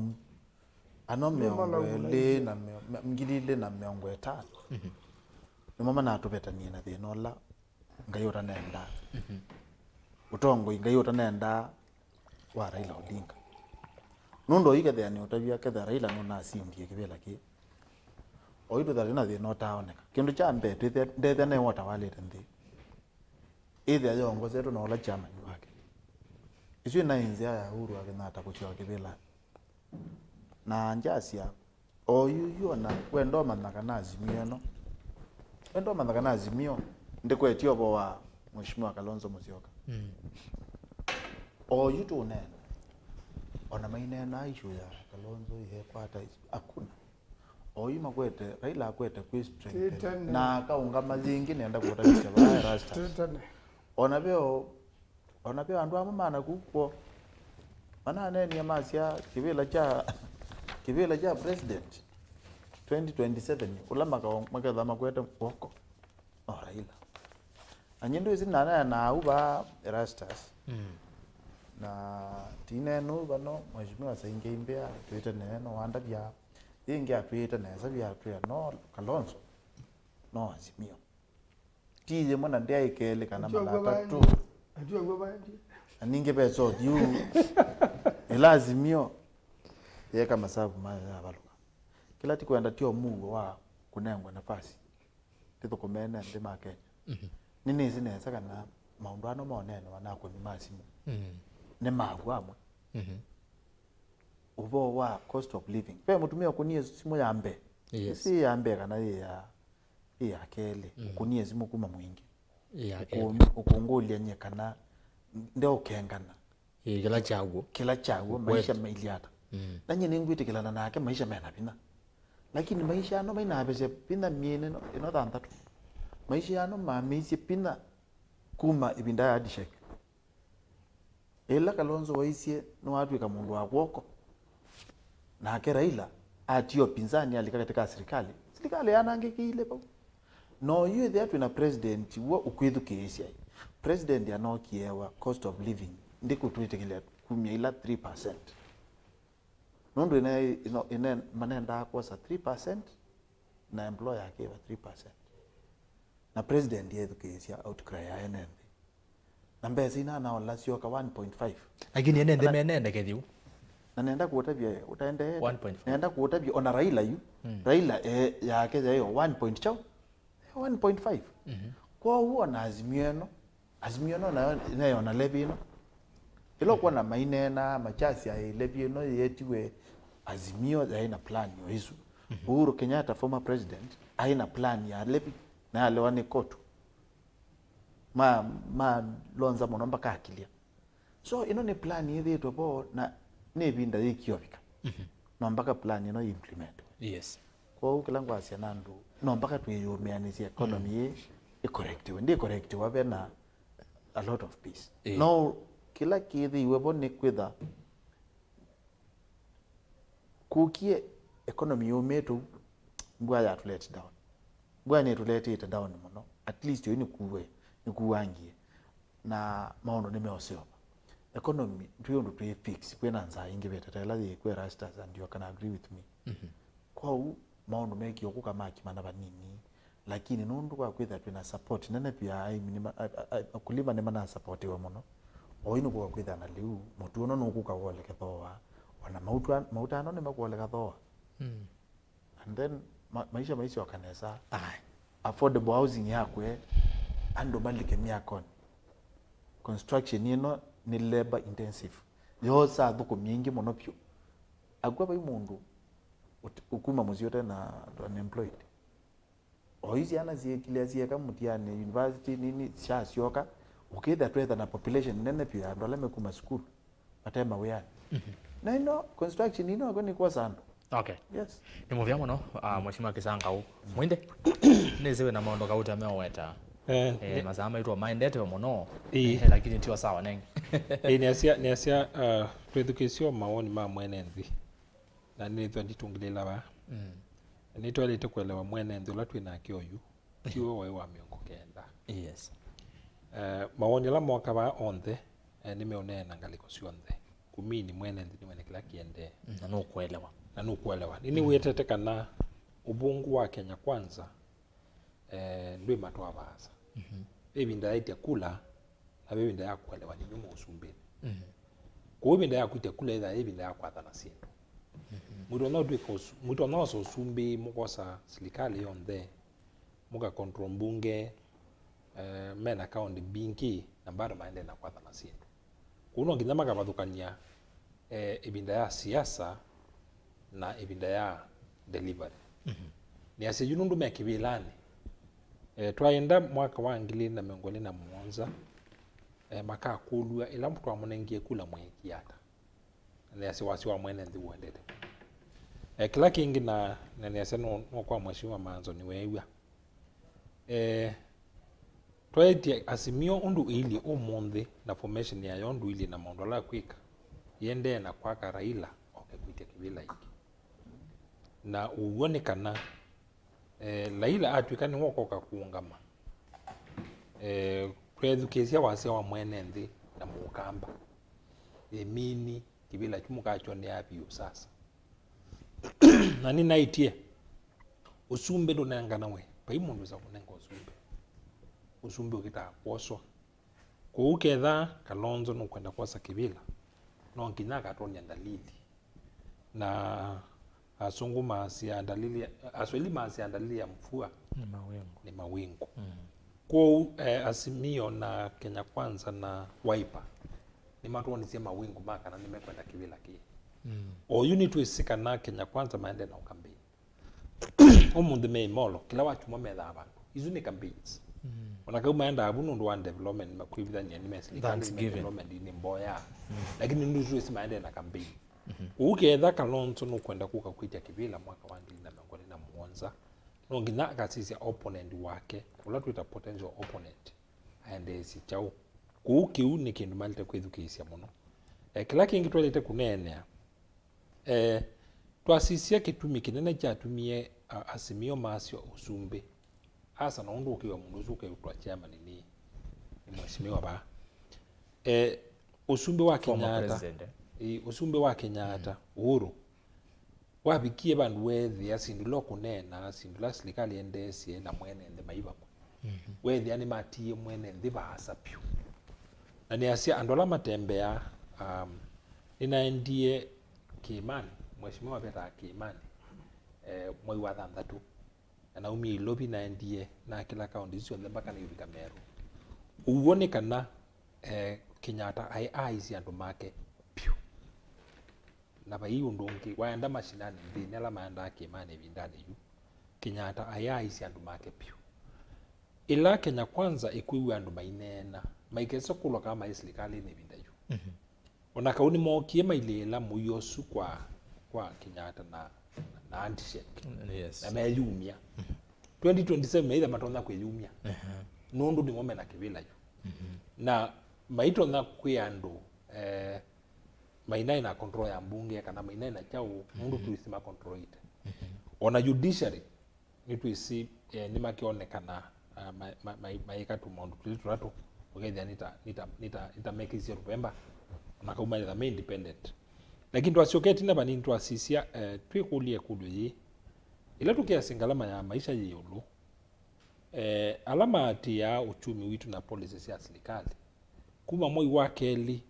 ano meongwele na mgilile na meongweta ni mama na atubetanie na thinola ngayota nenda utongo ingayota nenda wa Raila Odinga nundo ikethani utabia ketha Raila no nasindie kibela ki oido thari na thinota oneka kindu cha mbete ndethe ne wota walete ndi ithe ayo ngozeto no la chama wake isu na inzi ya huru akinata kuchwa kibela na njasia oyuyo na wendo manaka na Azimio no wendo manaka na Azimio ndikwetio bo wa mheshimiwa Kalonzo Musyoka o yuto nene ona mainena issue ya Kalonzo ihe kwata hakuna oyi makwete Raila akwete ku strength na kaunga mazingi nenda kuotanisha ba ERASTUS ona beo andu amana kuko mana nene ya masia kibela cha president 2027 ulama makadha makwete woko Raila anyendo izinana na uba ERASTUS na tinenu bano mheshimiwa sainge imbea twete neno wanda bya inge atwete neza bya twa no Kalonzo no Azimio tije mwana ndia ikele kana malata tu ajua gwa bandi aninge beso yu ela Azimio yeka masabu maya abaluka kila tikwenda tio mungu wa kunengwa nafasi tito kumene ndi makenya nini zineza kana maundano monene wanako ni masimu ne magwamwe ubo wa cost of living pe mutumia kunie simu yambe si yambe kana ya kele kunie simu kuma mwingi ukungulia nyekana ndio kengana kila chago maisha mailiata nanye ningwite kila nake maisha mena bina lakini maisha no maina bese pina miene no tantatu maisha no mamisi pina kuma ibinda ya dishek ela Kalonzo waisie no atwika mundu wa gwoko na Raila atio pinzani alika katika serikali yanangekile pa no you there na president wo ukwithukiisia president ya no kiewa cost of living ndiko twetekele kumya ila 3% nondo ina manenda kwa sa 3% na employer yake 3% na president yetu kisia outcry ya NND namba sina na wala sio ka 1.5 lakini NND menende kethiu na nenda kuota bia utaende 1.5 nenda kuota bia ona Raila yu Raila yake hiyo 1.5 kwa huo na Azimio no na yona levi no ilo kwa na mainena machasi ya levi no yetiwe Azimio haina plan yo hizo Uhuru Kenyatta former president haina plan ya levi na alewani kotu lonza monomba kakilia so ino ni plan hivi topo na nebinda yikiobika no mpaka plan ino implement yes kwa ukilangu asianandu no mpaka tuyomeanisia economy corrective ndi corrective bena a lot of peace no kila kithi webo ni kwitha kukie economy yometu mbwa ya to let down mbwa ni to let it down muno at least yo ni kuwangie na maono nimeosewa economy ndio ndo tu fix kwena nza ingi betetela ye kwa ERASTUS and you can agree with me kwa u maono meki yokuka maki mana banini lakini nundu kwa kwitha tuna support nene pia ai kulima ne mana support wa muno oino kwa kwitha na liu mutu ono nukuka wole kethoa wana mautano ne makwole kathoa and then maisha wakanesa affordable housing yakwe ando balike miakon construction ino ni labor intensive yosa thuko mingi muno pyo agwa bai mundu ukuma muziote na unemployed oizi ana ziekile zieka mutiane university nini shasioka ukitha twetha na population nene pyo ando lame kuma school atema weani na ino construction ino agoni kwa sandu okay yes ni movia muno mheshimiwa Kisangau mwinde nezewe na maondo kauta meweta mazama itwa MUINDE muno lakini tio sawa nenge ni asia twethukisio maoni ma mwene nthi na nithwa nditungilela ba nitwa lete kuelewa mwene nthi la twina kioyu kiwo wa miongo kenda yes maoni la mwaka ba onthe nimeonena ngaliko cionthe kumini mwene nthi niwene kila kiende na nukuelewa nini wetete kana ubungu wa Kenya kwanza ndwe matwa baza ebinda yaita kula na bebinda yakuelewa ni nyumo usumbeni kwa ebinda yakuita kula ida ebinda yakwatha na sindu mudo no so sumbi mukosa serikali yonde muka control mbunge mena account binki na bado maende na kwatha na sindu kuno nginya magabathukania ebinda ya siasa na ebinda ya delivery ni ase yunundu mekibilani twaenda mwaka wa 2007 maka kulua ila mtu amunengie kula mweki yata na yasiwasi wa mwene ndi uendete kila kingi na yase no kwa mheshimiwa MAANZO ni wewa twaiti Azimio undu ili umundi na formation ya yondu ili na mondola kwika yende na kwaka Raila okekwitia kibila iki na uonekana Raila atwikani wokoka kuungama kwethukesia wase wa mwene nthi na mukamba emini kibila chumukacho ni apio sasa na ni naitie usumbe ndo nangana we pai mundu za kunenga usumbe ukita kwoswa kuuketha Kalonzo no kwenda kwasa kibila no nginya atonya dalili na asungu masia dalili asweli masia dalili ya mfua ni mawingu kwa Azimio na Kenya Kwanza na Wiper ni matuoni sia mawingu maka na nimekwenda kibila ki o unit wisika na Kenya Kwanza maende na campaign omunde me molo kila watu mometha abantu izu ni campaigns onaka umaenda abuno ndo one development makwibithania ni mesli development ni mboya lakini ndu isi maende na campaign uketha Kalonzo no kwenda kuka kwitia kibila mwaka wa 2007 no ngina akasisia opponent wake ula tuita potential opponent aende si chao kuukiu ni kindu malite kwithukisia muno kila kingi twalete kunenea twasisia kitumi kinene cha tumie Azimio masio usumbe hasa na undu ukiwa mundu usuke utwa chairman ni mheshimiwa ba usumbe wa Kenyatta usumbe wa Kenyatta uhuru wabikie bandu wethi asindilo kunena sindula serikali endesie na mwene nde maiba wethi ani matie mwene nde bahasa pyu na ni asia andola matembea ninaendie Kimani mheshimiwa beta Kimani mwai wa thanthatu na umi lobi naendie na kila kaunti cio mpaka ni ubika Meru uonekana Kenyatta ai andu make pyu na bai undongi waenda mashinani ndi nela maenda Kimani vindani yu Kenyatta ai andu make pyu ila Kenya Kwanza ikuiwa andu mainena maikeso kulo kama serikali ni vindayu ona kauni mokie mailela muyosu kwa Kenyatta na handshake na mayumia 2027 meida matonda kweyumia nundu ni ngome na kibila yu na maito na kwiandu mainai na control ya mbunge kana mainai na chao nundu tuisima control ite ona judiciary ni tuisi ni makionekana maika tu mondu tuliturato ogethia nita make it November na kauma ya main independent lakini twasioketi na bani twasisia twikulie kudu yi ila tukiasi ngalama ya maisha yulu alama ati ya uchumi witu na policies ya serikali kuma moi wa keli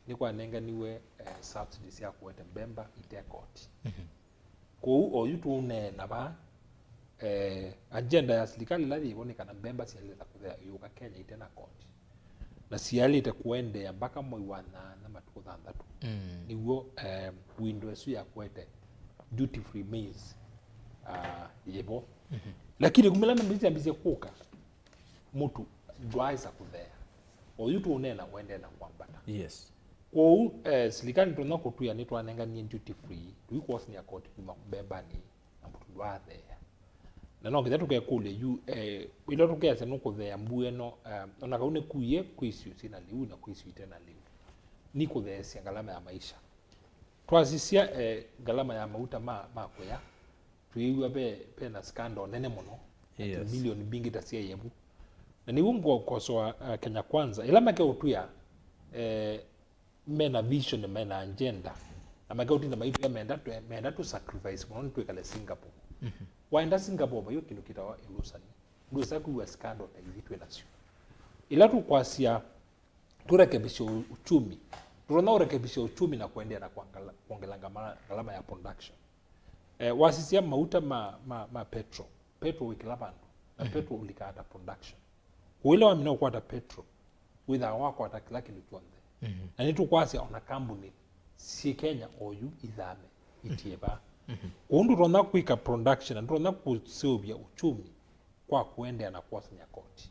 ni kwa nenga niwe subsidies ya kuwete mbemba ite court ko o yutu une na ba agenda ya serikali la ibone kana mbemba si ile takuthea yuka Kenya ite na court na siali ite kuende ya mpaka moi wa na matuko thanthatu niwo window esu ya kuwete duty free maize yebo lakini kumela na mbizi kuka mtu dwaisa kuthea o yutu unena wende na kwambata yes kwa serikali ndo nako tu ya neto anenga ni duty free tuiko wasini ya court kuma kubemba ni na mtu dwathea na no kitatu ke kule yu ilo tokea se nuko thea mbueno ona kaune kuye kwisiu sina liu na kwisiu tena liu niko thea sia ngalama ya maisha twasisia ngalama ya mauta makwea tuiwa be na scandal nene muno yes milioni bingi tasia yebu na ni ungo koso Kenya Kwanza ila make utuya mena vision mena agenda na make utina maitu ya meenda tu sacrifice muno tuikale Singapore waenda Singapore bayo kinu kitawa ilusani ndio saku wa scandal na hivi nasio ila tu kwasia turekebisha uchumi tunaona urekebisha uchumi na kuendea na kuongelanga gharama ya production wasisia mauta ma petro wikilabando na petro ulikata production wile wa mina kwata petro witha wako ata kila kindu kyonde na nitu kwasi ona company si Kenya oyu ithame itieba undu rona kuika production ndo rona kusubia uchumi kwa kuendea na kwasanya koti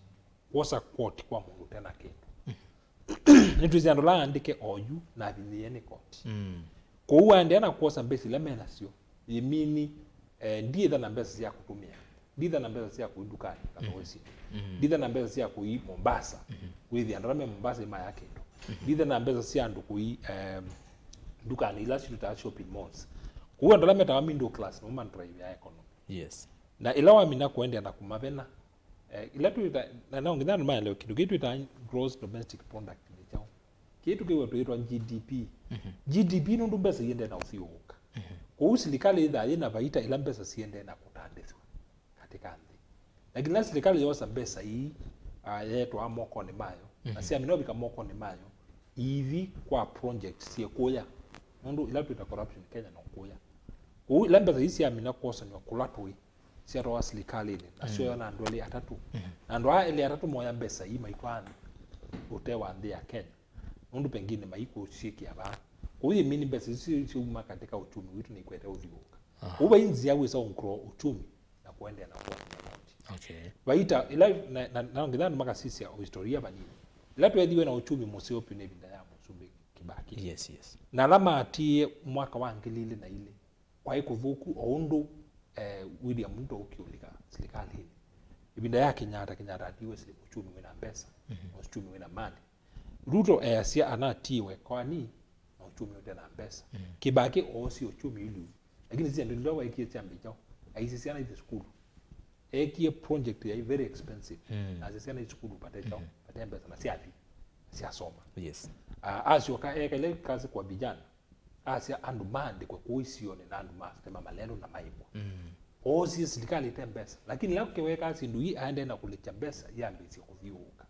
kosa koti kwa mungu tena kitu nitwizi andola andike oyu na bithiene court ko ande na kosa mbesi lemena sio yemini ndiye tha na mbesa cia kutumia nditha na mbesa cia kuidukani kana wesi nditha na mbesa cia kui Mombasa withi andola me Mombasa ima yake nditha na mbesa cia andu kui dukani ila sio shopping malls ko andola meta wa middle class no man drive ya economy yes na ilawa mina kuende na kumavena ila tu na naongeza ndo maana leo kitu ita gross domestic product ni chao kitu kiwe tuitwa GDP GDP ndo mbesa yende na usiuka kwa serikali ida yena baita ila mbesa siende na kutandithwa katika nthi lakini serikali yosa mbesa hii yetu amoko ni mayo na sia minobika moko ni mayo hivi kwa project sie kuya ndo ila tu ita corruption Kenya no kuya kwa ila mbesa hii sia mina kosa ni kulatoi sia roa serikali ile na sio na ndole atatu na ndoa ile atatu moya mbesa hii maitwani utewa nthi ya Kenya ndo pengine maiko shiki aba kwa hiyo mini mbesa si uma katika uchumi wetu ni kwenda udhiuka uba inzi yawe sa unkro uchumi na kuendea na kwa okay baita ila na ngidhani maka sisi ya historia bani ila tuediwe na uchumi musio pine binda ya musumbe kibaki yes na lama atie mwaka wa ngilile na ile kwa hiyo kuvuku ondo William Ruto ukiulika serikali hii ibinda yake Kenyatta atiwe uchumi wena pesa uchumi wena mali Ruto sia anatiwe kwani na uchumi wote na pesa Kibaki osi uchumi ilu lakini sisi ndio wa ikie chambe chao aisisi ana ile school ekie project ya very expensive asisi ana school pate chao pate pesa na sia soma yes asio ka ile kazi kwa vijana asia andu mande kwa kuisione na andu mastema malendo na maibo osi serikali tembesa lakini lako keweka sindu hii aende na kulicha pesa yambe si kuviuka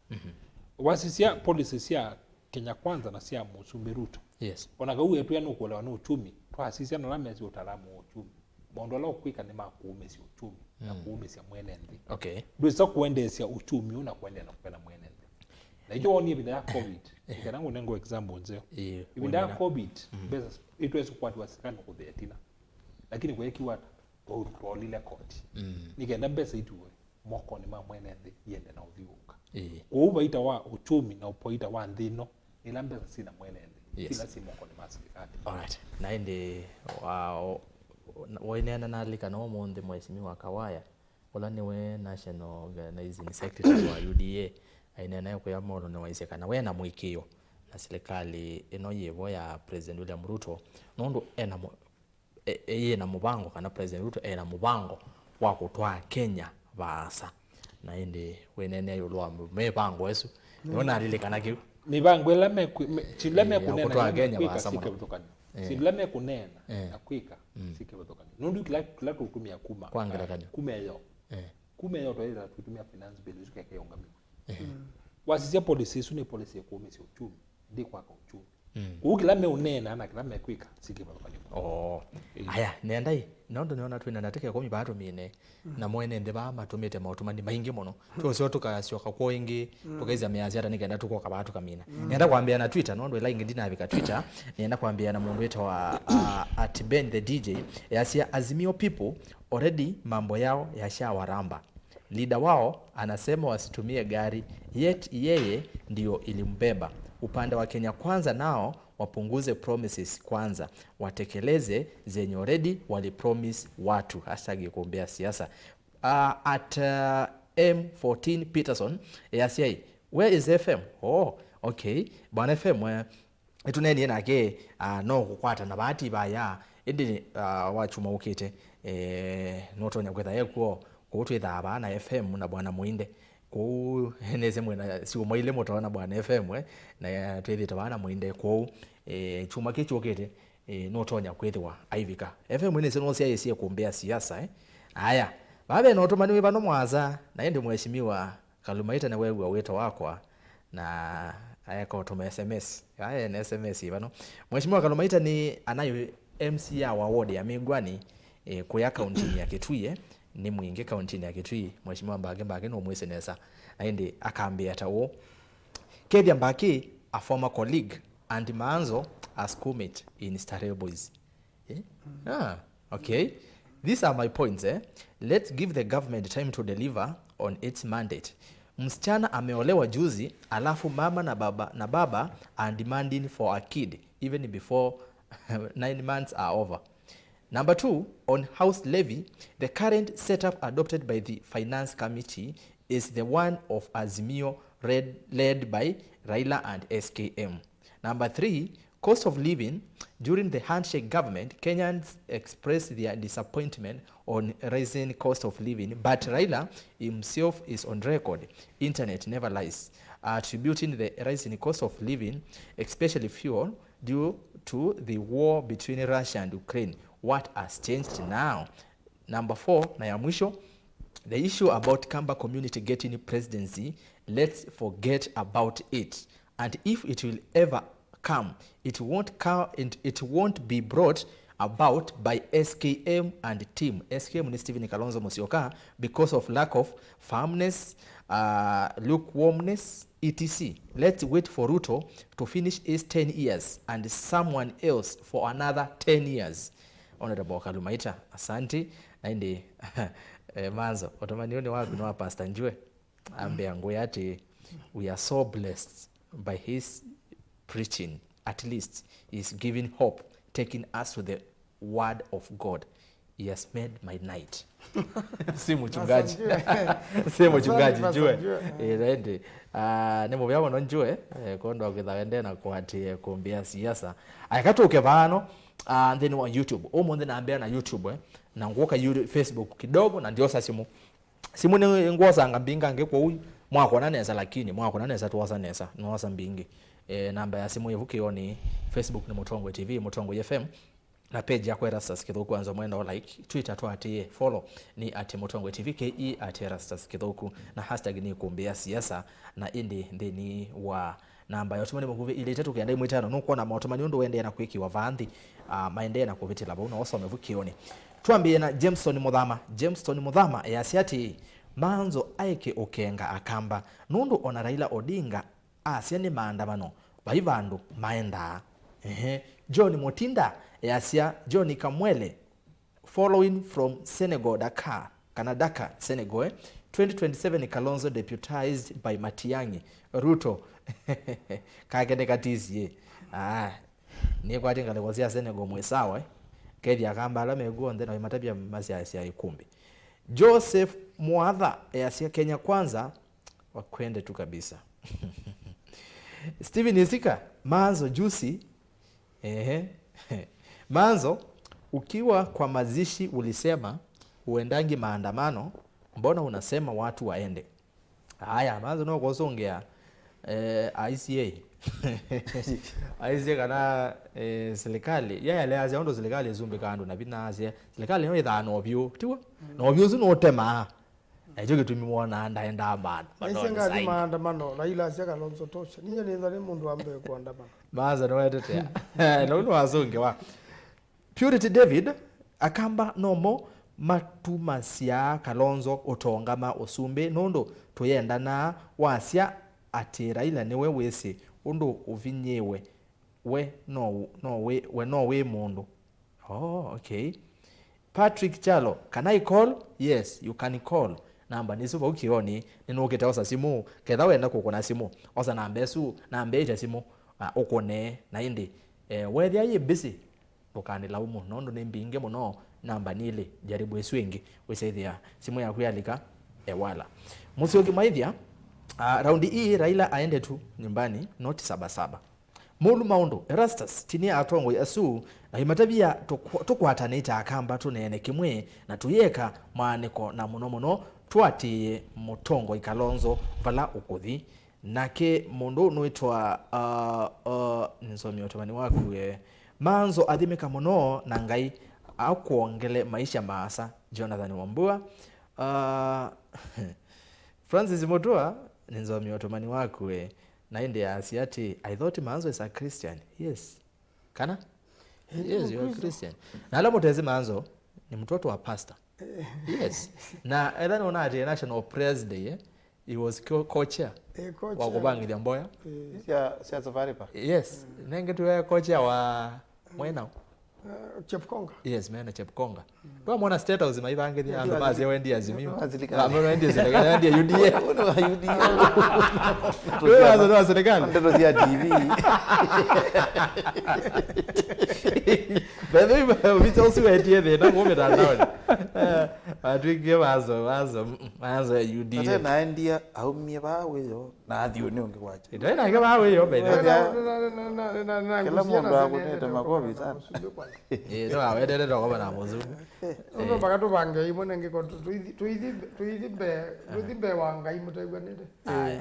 wasisia policy sia Kenya kwanza na sia Musumbi Ruto yes onaga uye tu yanu kuelewa na uchumi twasisia na lamezi utaalamu wa uchumi bondo la kwika ni makuume si uchumi na kuume si mwenendi okay ndio sasa kuendelea uchumi una kuendelea na kupenda mwenendi na hiyo ni bila COVID ikanangu nengo example nzeo bila COVID besa itwezi kwati wasikana kuthetina lakini kwa hiki watu kwa lile koti nikaenda besa ituwe moko ni mwenendi yende na uviuka kwa ubaita wa uchumi na upoita wa ndino ila mbesa sina mwenendi kila si moko ni masikati alright naende wainena nalika no monde mheshimiwa Kawaya ola niwe national organizing secretary wa UDA ainena yako ya mono na waise kana we na mwikio na serikali ino yevo ya president William Ruto nondo ena mubango kana president Ruto ena mubango wa kutwa Kenya basa naende wenene yolwa mebango yesu niona alilekana kiu mibango lame chilame kunena kutwa Kenya basa silame kunena akwika sike botokani nundu kila kutumia kuma kwangira kanya kumeyo kumeyo to ila kutumia finance bill zuke kayonga wasisia policy sune policy ya kuumisi uchumi ndi kwa uchumi ukilame unena na kilame kwika sike botokani aya nendai nondo niona twina nateke komi bato mine na mwene ndeba matumite mautumani maingi mono twosio tukasyoka kwa ingi tukaiza miazira nigenda tuko kabatu kamina nenda kwambia na Twitter nondo ila ingi ndina bika Twitter nenda kwambia na mundu wetu wa @Ben the DJ yasia Azimio people already mambo yao yashawaramba leader wao anasema wasitumie gari yet yeye ndio ilimbeba upande wa Kenya kwanza nao wapunguze promises kwanza watekeleze zenye already walipromise watu #ikumbia siasa at M14 Peterson yasia where is FM okay bwana FM etuneni nake no kukwata na bahati baya indi wachuma ukite notonya kwetha yekuo kutwitha abana FM na bwana Muinde ku heneze mwena si umaile moto na bwana FM na twithita bana Muinde ku chuma kichokete notonya kwethwa aivika FM ine sino cia isia kumbea siasa aya babe notomani we bano mwaza na ende mheshimiwa Kalumaita na wewe weto wakwa na aya kwa tuma SMS aya na SMS bano mheshimiwa Kalumaita ni anayo MC wa ward ya Migwani kwa kaunti ya Kitui ni mwingi kaunti ya Kitui mheshimiwa Mbage no mwesenesa aende akaambia tawo Kevia Mbaki a former colleague and MAANZO as schoolmate in Starehe Boys okay these are my points let's give the government time to deliver on its mandate Msichana ameolewa juzi, alafu mama na baba are demanding for a kid even before 9 months are over. Number 2, on house levy, the current setup adopted by the Finance Committee is the one of Azimio led by Raila and SKM. Number 3, cost of living. During the handshake government, Kenyans expressed their disappointment on rising cost of living, but Raila himself is on record, internet never lies, attributing the rising cost of living, especially fuel, due to the war between Russia and Ukraine. What has changed now? Number 4, na ya mwisho, the issue about Kamba community getting presidency, let's forget about it. And if it will ever come, it won't be brought about by SKM and team. SKM ni Stephen Kalonzo Musyoka, because of lack of firmness, lukewarmness, etc. Let's wait for Ruto to finish his 10 years and someone else for another 10 years. Honorable Kalumaita, asante. Na indi manzo otomanioni wapi no Pastor Njue ambe yangu yati, we are so blessed by his preaching. At least he's giving hope, taking us to the word of God. He has made my night. Si mchungaji. Si mchungaji Njue. Rende. Nemo byabo no Njue kondo okithagende na kuatie kumbia siasa. Ayakatu ukevano and then on YouTube. Omonde na ambia na YouTube na ngoka Facebook kidogo na ndio sasa simu ni ngoza ngambinga ngekwa huyu mwako naneza, lakini mwako naneza tuwasa nesa nwasa mbingi. Namba ya simu yevuke ni Facebook ni Mutongo TV, Mutongo FM, na page yako ERASTUS Kithuku anzo mwenda like, Twitter tuatie follow ni @Mutongo TV ke @ERASTUS Kithuku, na hashtag ni kumbia siasa, na indi ndeni wa namba ya otomani mukuve ile tatu kiandai mwitano nuko na otomani ndo wende na kwiki wa vandhi maende na kuvitila ba unaosa mevukioni. Tuambie na Jameson Mudhama yasiati manzo aike okenga akamba nundu ona Raila Odinga asiani maandamano baivandu maenda John Motinda yasia John Kamwele following from Senegal Dakar Senegal 2027 Kalonzo deputized by Matiang'i Ruto kagende katizie ni kwa tinga lekozia Senegal mwesawa kedi akamba ala meguonde na matabia masiasa ya Îkûmbî. Joseph Mwadha yasia Kenya kwanza wakwende tu kabisa. Steven Isika manzo juicy manzo ukiwa kwa mazishi ulisema uendangi maandamano, mbona unasema watu waende? Haya manzo no kusongea ICA ICA kana serikali yale azondo serikali zumbi kando na binaze serikali no ithano obyo tiwa no obyo zuno tema ejo gitumimwona ndaenda bad Isenga maandamano Raila asia Kalonzo tosha ninyo ni ndani mundu ambe kuandamana maza no wetetea no no azonge wa Purity David akamba nomo matumasia Kalonzo otongama osumbe nondo toyenda na wasia ati Raila niwe wese undo uvinyewe we no we mundu. Oh, okay. Patrick Chalo, can I call? Yes, you can call. Namba nisuva ukioni ninoketa osa simu ketha wenda kukona simu osa nambesu nambeja simu ukone na indi whether you busy ukanila umu nondo nimbinge muno namba nile jaribu eswengi wesaithia simu yaku yalika wala musioki maithia raundi hii Raila aende tu nyumbani noti 77 Mulu Maundo ERASTUS tinia atongo yasu na himatabia tukwatanita akamba tunene kimwe na tuyeka maaneko na munomono tuati Mutongo Kalonzo vala ukuthi nake mundu nuitwa nzomi otomani waku manzo adhimika muno na ngai akuongele maisha maasa Jonathan Wambua Francis Motua nzomi otomani waku na inde asiati I thought Manzo is a Christian. Yes. Kana? Yes, you are a Christian. Na ala motezi Manzo ni mtoto wa pastor. Yes. Na edani ona ati National Prayers Day, he was co-chair. Wa kubangilia Mboya. Siasa varipa. Yes. Nenge tuwe co-chair wa Mwenao. Chepkonga. Yes, mena Chepkonga. Kwa mwana state house maibange ya mazi wendi Azimio. Serikali. Wendi serikali wendi UDA. UDA. Wewe ndo serikali. Ndio ya TV. Bado vitu usiwetie thina ngome ndanaona. Atwige mazo ya UDA. Sasa naendia aumie bawe yo na athio ni ungikwacha. Ndio na kama bawe yo bene. Kila mundu akunete makobi sana. No awedere ndo kwa na muzu. Ndo bakato banga imone ngiko tuithimbe wanga imutegwanire.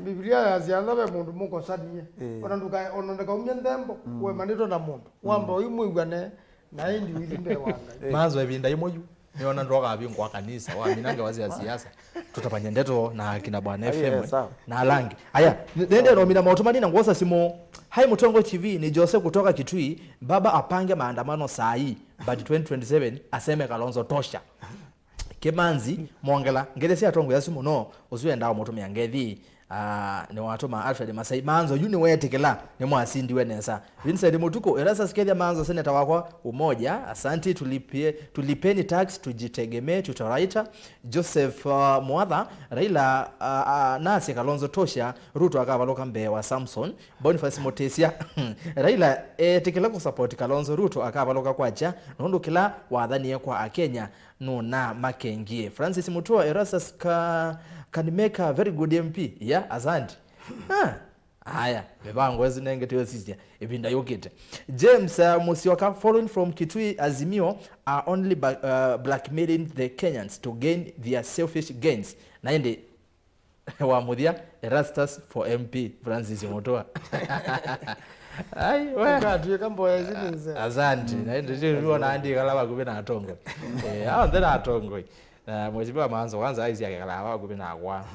Biblia yazianza be mundu mukosanie. Ona nduka onondeka umye ndembo we manito na mundu. Wamba uimwigwane na indi uithimbe wanga. Mazo ebinda imoyu. Niona ndoka abingu wa kanisa wa minanga wazi ya siasa tutafanya ndeto na kina bwana FM na Alangi aya nende no mina mautumani na ngosa simo hai Mutongo TV ni Jose kutoka Kitui baba apange maandamano saa hii but 2027 aseme Kalonzo tosha Kemanzi Mwongela ngedesi atongo ya simu no uzuye ndao mutumia ngethi ni watuma Alfred Masai Manzo ûYÉETEWA ni mwasindi wenesa Vincent Mutuko Erastus Kedia Manzo seneta wako umoja asanti tulipeni tax tujitegemee tutaraita Joseph Mwadha Raila nasi Kalonzo tosha Ruto akavaloka Mbewa Samson Boniface Motesia Raila tekela ku support Kalonzo Ruto akavaloka kwacha nondo kila wadhani kwa Kenya no na makengie Francis Mutua Erastus can make a very good MP asante haya bebango ezinenge tuyosizia ibinda yokete James Musioka following from Kitui Azimio are only blackmailing the Kenyans to gain their selfish gains naende wa mudia Erastus for MP Francis Mutua ai wewe kati kambo yazinze asante naende ndio naandika laba kube na atongo hao ndena atongo mheshimiwa Maanzo kwanza hizi yakala kube na kwa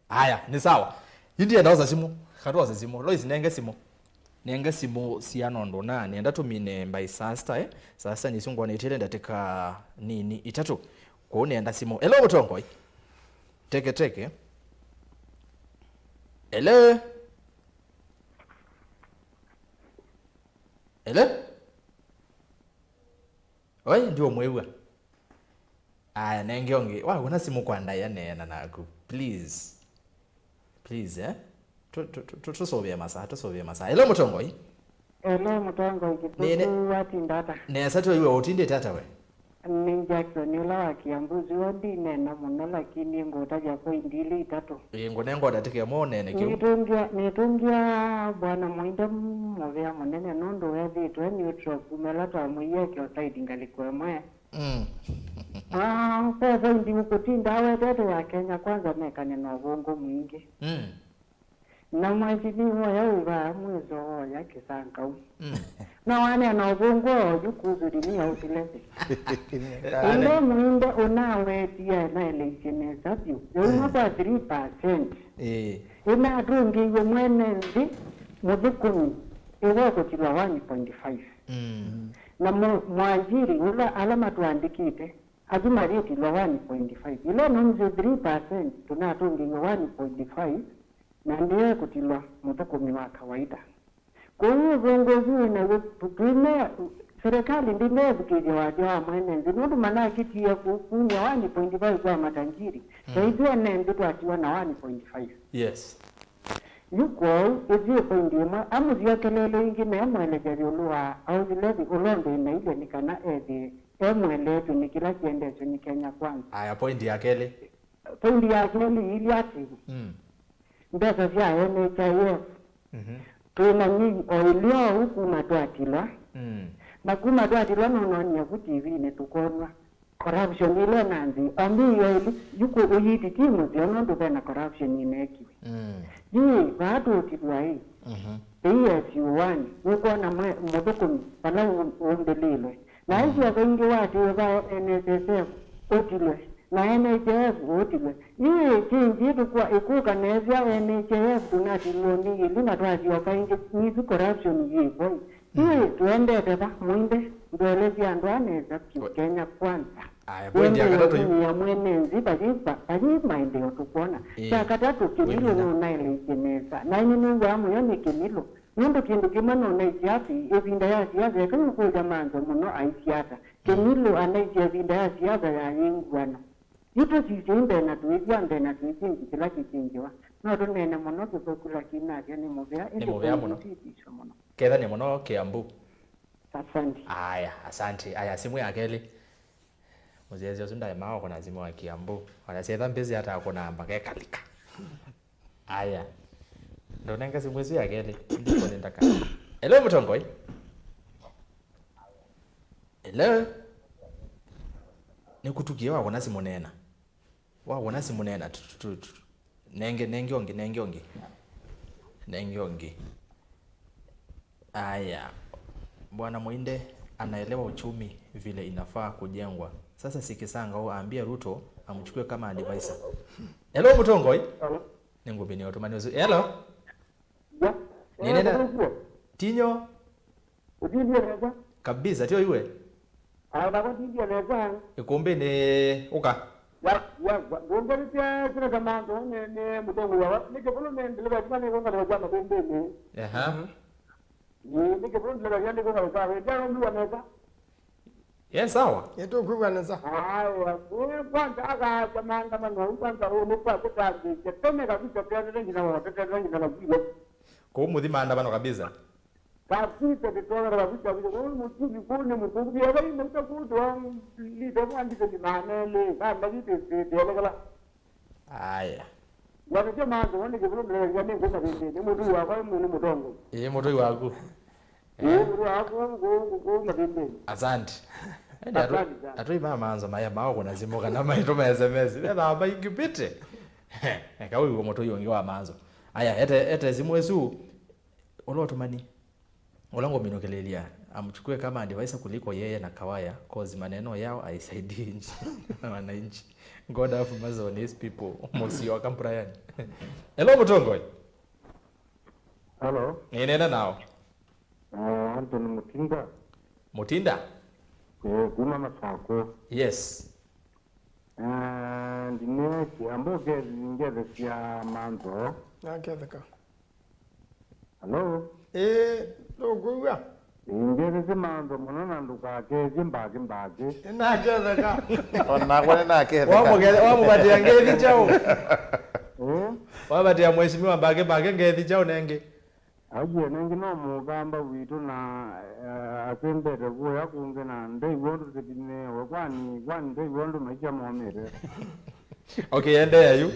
haya ni sawa yindi ndaoza simu katoza simu Lois nenge simu sianondo na nienda tumine by sasta sasa nisungwa nitende ndateka nini itatu kwa nienda simu hello Mutongo teke hello oi ndio mwewa aya nenge onge wa una simu kwa ndaya nena naku please tusovye masa hello Mutongo Hello Mutongo kitu wati ndata ne sato iwe utinde tata we ni Jackson ila wakiambuzi wodi nena muno lakini ngota ya poindili itatu ngo datike monene kiu nitungia bwana MUINDE muvea munene nondo wethi twe neutral kumelata muiye kyo side ngalikwe mwe sasa ndi ukutinda wetetu wa Kenya kwanza mekane na ubongo mwingi na mwajibio ya mwezo ya Kisangau na wane na ubongo yukuzurimia usilezi ile MUINDE unawe pia na election zabio yunapa 3% ina atungi yomwenenzi mudukuni iwe kutila 1.5 na mwajiri ula alama tuandikite azima rate la 1.5 ile nunzi 3% tunatungi 1.5 na ndiye kutilwa mudukuni wa kawaida kwa hiyo viongozi na tume serikali ndine bukije wajua mwenenzi ndio maana kiti ya kukunya 1.5 kwa matanjiri kwa hivyo nende tuatiwa na 1.5 yes yuko ezio poindima amuzia kelele ingine amweleje ulua au zile ulonde na ile nikana ezi emweleje nikila kiendezo ni Kenya kwanza aya point ya kele ili ati ndasa vya NHIF tuna nyingi oilio huku matwatila na kuma twatila nono ya TV ne tukonwa corruption ile nanzi ambiyo yuko uyiti timu ziono ndukana corruption inekiwe watu utidwa hii ESU1 uko na mudukuni pala umbelile na hizi ya wengi watu wa NSSF utile na NHF utile hii kinji tukwa ikuka nezia NHF tunatiloni ili na twajua kaingi nizu corruption hii boy hii tuende teba MUINDE mbelezi andwaneza Kenya kwanza aya point ya katoto ya mwenenzi baji maendeleo tukona cha katatu kimilo no naile keneza na nini ngwa amu yoni kimilo Nundu kindu kimano na isiasi evinda ya siasa kama kuja manzo muno aisiata kemilu anaisia vinda ya siasa ya yingwana yuto sisimbe na tuivyande na tuisingi kila kisingiwa noto nene muno tusokula kinavya ni muvea muno ketha ni muno Kiambu. Asante. Asante. Aya simu ya keli muzezi osunda mao kuna simu wa Kiambu wanasetha mbezi hata akona mpaka kalika. Aya ndo nenga simu ya keli ndipo nendaka. Hello Mutongoi. Hello. Nikutukie wako simu nena. Wako simu nena nenge onge. Aya. Bwana Muinde anaelewa uchumi vile inafaa kujengwa. Sasa si Kisangau aambie Ruto amchukue kama advisor. Hello Mutongoi. Ningubini otomani uzu. Hello. Nina Tinyo. Udindia reza. Kabisa tio iwe. Baba dindia reza. Îkûmbî ni uka. Ngombe pia kuna kama ne Mutongo wa. Nikepolo nendele kwa ne ngombe kwa jama ngombe ni. Nikepolo nendele kwa ngombe kwa jama jama mlu anaweza. Yes sawa. Yeto kuganeza. Wewe kwanza aka kama kama kwanza unupa kutazi. Tome kabisa pia ndio ngina na kilo. Ko muthima andabano kabisa. Kabisa kitoro kabisa wewe mtu kuni mtu ya wewe mtakutwa lido mwandike ni manele kama kitu kile. Aya. Wanajua manzo wani kiburu ndio yani ngoma bende ni mtu wa kwa ni Mutongo. Mtu wangu. Mtu wako ngoma bende. Asante. Atoi MAANZO maya mao kuna zimoka na maito ma SMS. Nda ba ingipite. Kawi uko moto yongi wa MAANZO. Aya ete zimwezu olotomani. Olango minokelelia amchukue kama advisor kuliko yeye na Kawaya cause maneno yao aisaidii nchi wananchi. God have mercy on these people. Mosi wa Kamprayani. Hello Mutongoi. Hello. Nenda nao. Anthony Mutinda. Kuna masako. Yes. Ndineki amboge ngeze ya MAANZO. Naketheka. Hello. Lokuwa. Ngeze MAANZO mwana nduka ke zimbage. Naketheka. Ona kwa naketheka. Wamubatia ngethi chao. Wabatia mheshimiwa mbage ngethi chao nenge. Aje nenge no mugamba witu na asembere go yakunge na ndei wondo zidine wakwani ndei wondo maisha muomere. Okay, ende yayu.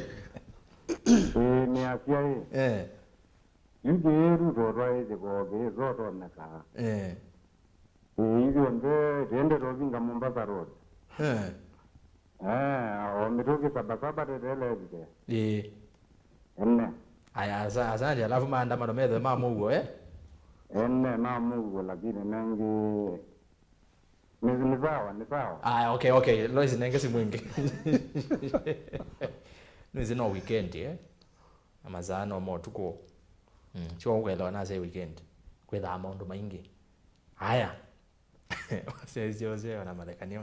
Ni asia hii. Yuje Ruto eze goge Ruto naka. Hiyo ndio rovinga Mombasa Road. Wametoka Sabasaba tele hivi. Enne. Aya asante alafu maandamano medhe mamugo Enne mamugo lakini nangi ni sawa. Okay. Loisi nenge si mwingi. Nizi no weekend amazano mo tuko. Chua ukelewa na say weekend. Kwetha maundu maingi. Haya. Sezi na Marekani.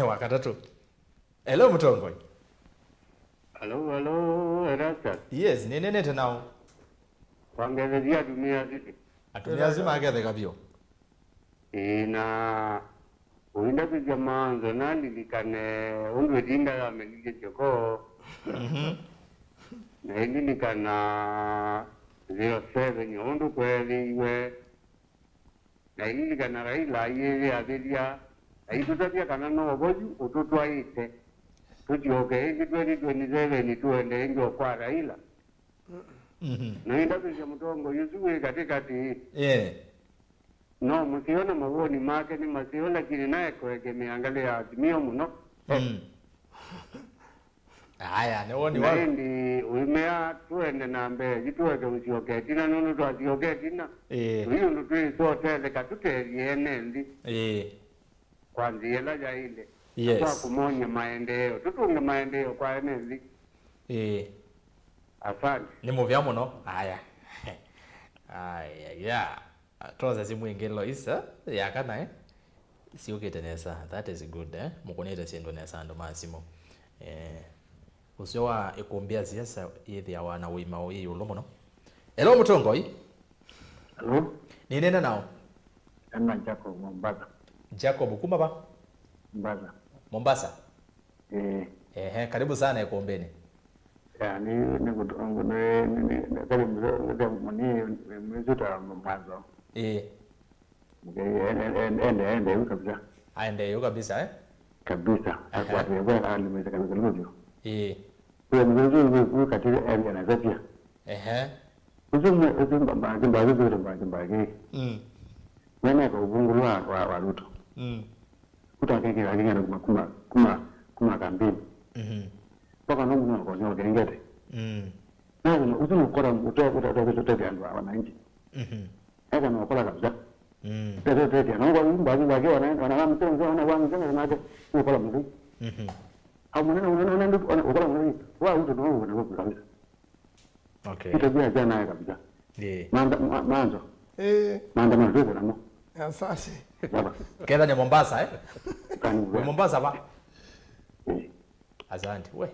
Wakatatu. Hello Mutongoi. Hello, Erastus. Yes, nene nao. Wangezea dunia zipi? Dunia zima agethe kabio. Na uinda kwa MAANZO nani likane undu dinda ya menige choko. Na hindi likana 07 undu kweli iwe. Na hindi likana Raila yeye adelia. Aitutatia kana no boju ututwa ite. Tujoke hivi 2027 tuende ingo kwa Raila. Na ndapisha Mutongo yuzuwe katikati. No msiona mawoni make ni masiona kile naye kuegemea angalia Azimio muno. Haya ne woni wa. Ndi uimea tuende na mbe jituweke usioke tina nunu tuasioke tina. Hiyo ndo tuisotele katuteliene ndi. Kwanza yela ya ile. Yes. Kwa kumonya maendeleo. Tutunge maendeleo kwa enezi. Asante. Ni movia muno. Haya. Toza simu ingelo isa yakana siokete nesa. That is good mukoneta siendo nesa ndo masimo. Usio wa ikumbia siasa yethi ya wana wima oyi ulomo no. Hello Mutongoi. Hello? Ni nena nao? Ana Jacob Mombasa. Jacob kuma ba? Mombasa. Mombasa. Karibu sana Ikumbini. Ya ni kutongo ni kama mzee mzee mwanzo. Ende yuko kabisa. Aende yuko kabisa Kabisa. Kwa sababu alimeza kabisa leo. Kwa mzungu katika area na zapia. Uzungu mbagi. Nene kwa ubungu wa Ruto. Utakeke lakini kuma kampeni. Toka nungu kwa nyoka ngete. Na uzungu kora utoka andu wananchi. Eka no kola kabisa. Tete no kwa mbagi wana mtengo wana wangu na kwa kola mzungu. Una ukora mzungu. Wa uto no na kwa kabisa. Okay. Itakuwa jana kabisa. Maanzo. Maandamano yote na mo. Asante. Kenda ni Mombasa Ni Mombasa ba? Asante. We.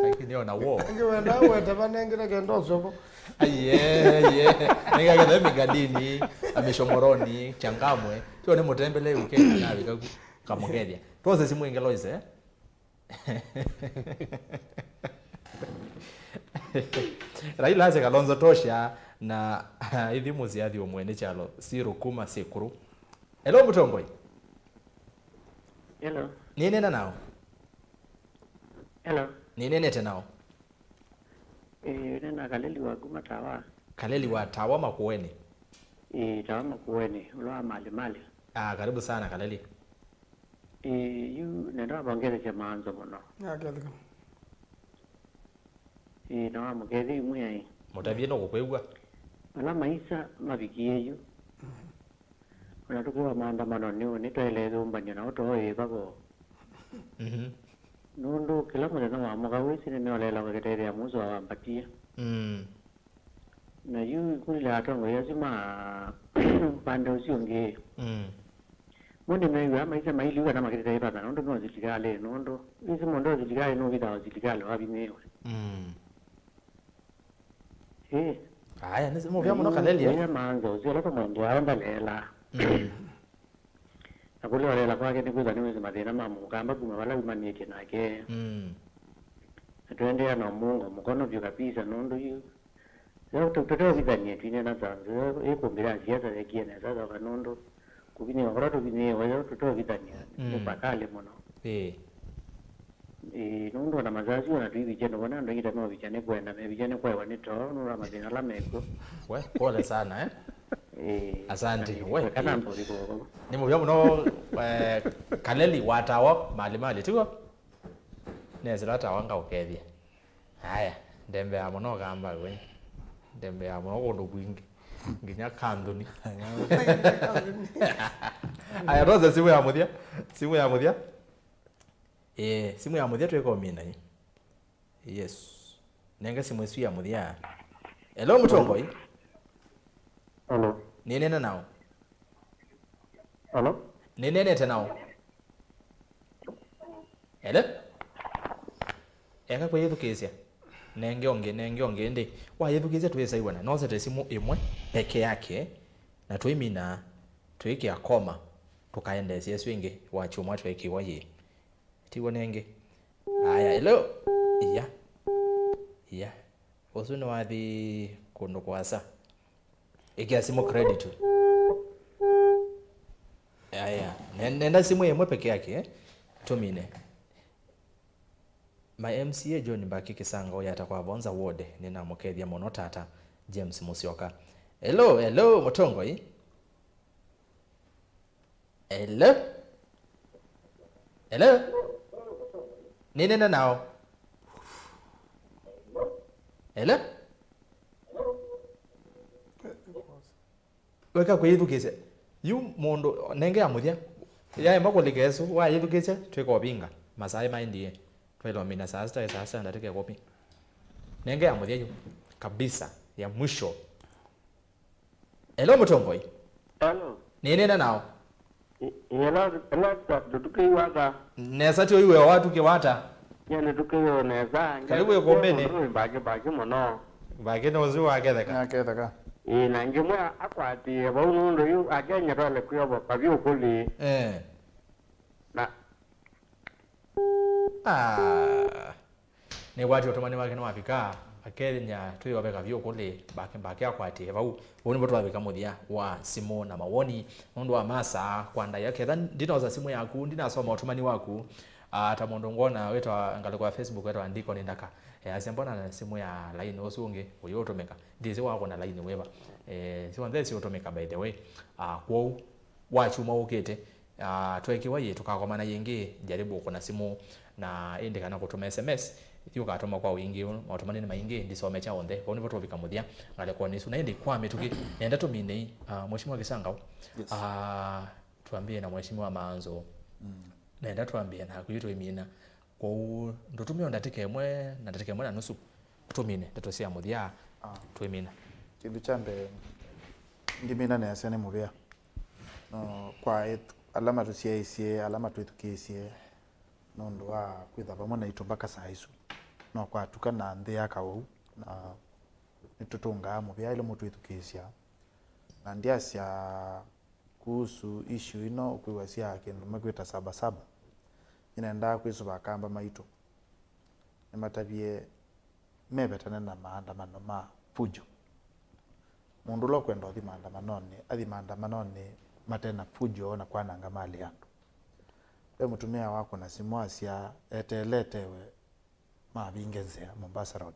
Lakini ona wo. Ngwenda wete banengera kendo soko. Ninga kada migadini, ameshomoroni, changamwe. Tio ni mutembele weekend na wika kamugedia. Tuoze simu ingeloize Raila aze Kalonzo tosha na hivi muziathi omwene chalo sirukuma sikuru. Hello Mutongoi. Hello. Nini na nao? Hello. Nini nete nao? Nena kaleli wa kumatawa. Kaleli wa tawa makueni. Tawa makueni, uloa mali. Karibu sana Kaleli. Yu nenda bangere cha MAANZO mono. Keleka. Na mugezi muyai. Mutabye no kukwegwa. Ala maisha mabikiye yu. Unatukuwa maandamano ni toelezo mbanyana otoe bako. Nundu kila mmoja na wamuka wisi ni olela waketeri ya muzo wa mpatia. Na yu kulila atongo yazima pande usionge. Mundi mwenye maisha maili uwa na maketeri pata nundu no ziligale nundu. Isi mondo ziligale no vida ziligale wabi mewe. Aya nisi vya muno Kaleli ya MAANZO zio lako mwendo aenda lela. Nakuli walela kwa kene kuza niwezi madhina mamu kamba kuma wala umanie kenake. Atuende ya na mungo mkono vyo kabisa nundu yu. Zio tutoto vidanie tuine na zanzo ikumbira siasa ya kiene sasa kwa nundu kubini wakurato bine wayo tutoto vidanie mpakale mono. Nundu na mazazi wana tui vijana wana ndo kita mwa vijane kwenda me vijane kwa wanito nura madina la meko. We pole sana asante we kana mbori ko ni mu muno Kaleli watawa mali tiko nezira tawanga ukethia haya ndembe ya muno gamba we ndembe ya muno kundu kwingi nginya kanduni aya roza simu ya muthia simu ya muthia tweko mina yes nenga simu ya muthia hello Mutongoi. Hello. Nini nao? Hello. Nini nete nao? Hello? Eka kwa yetu kisia. Nenge onge ndi. Wa yetu kisia tuweza iwana. Noze tesimu imwe peke yake na tuimina tuiki akoma tukaende yesu inge wa chuma tuiki waye. Tiwa nenge. Aya hello. Iya. Osuno wathi kono kwasa. Ikia simu credit. Nenda simu yemwe peke yake tumine. My MCA John Mbaki Kisangao YATTA kwa VONZA ward nina mukethia mono tata James Musioka. Hello Mutongoi. Hello. Nini na nao? Hello. Weka kwa yithukise yu mundu nenge amuthia ya makuligesu wa yithukise tweko binga masai maindie twelo mina sasa ndatike kopi nenge amuthia yu kabisa ya mwisho. Hello Mutongoi. Hello. Nini na nao? Yela tutuki waga. Nesa tio iwe watu kiwata. Yele tukiyo neza. Karibu Ikumbini. Bagi mono. Bagi no zu agetheka. Aketheka. na ngimwe akwati bonundo yu agenya tole kuyobo kabyo kuli na ne wati otomani wake no mapika akenya tuyo beka vyo kule bake akwati bau boni boto babeka muthia wa simu na mawoni ndo wa masa kwanda yake then ndinoza simu yaku ndinasoma otomani waku ata mundu ngona wetwa ngale kwa Facebook wetwa andiko nindaka asiambona na simu ya line osunge uyo otomeka ndize wako na line weba siwa ndesi otomeka by the way kwa wachuma ukete twekiwa yetu kakomana yenge jaribu kuna simu na ende kana kutuma SMS thiyo katoma kwa wingi otomani ni maingi ndisome cha onde boni boto bikamuthia ngale kwa nisu na ende kwa mituki enda tumine mheshimiwa Kisangau tuambie na mheshimiwa MAANZO nenda tuambie na kuyitwa imina kwa ndotumio ndatike mwe na nusu tumine ndatosia muthia twimina kindu chambe ngimina ne asene mubia no kwa alama tusiaisie alama twetukisie nondo wa kwitha pamwe na itumbaka saisu no kwa tukana nthi yakau na nitutunga mubia ile mutu itukisia na ndiasia kuhusu issue ino ukwiwasia kindu makwita sabasaba inaenda kwisuba kamba maitu nimatabie mebetana na maandamano ma fujo mundu lo kwenda athi maandamanoni matena fujo na kwananga mali yandu we mutumia wako na simu asia eteletewe mabingenzea Mombasa Road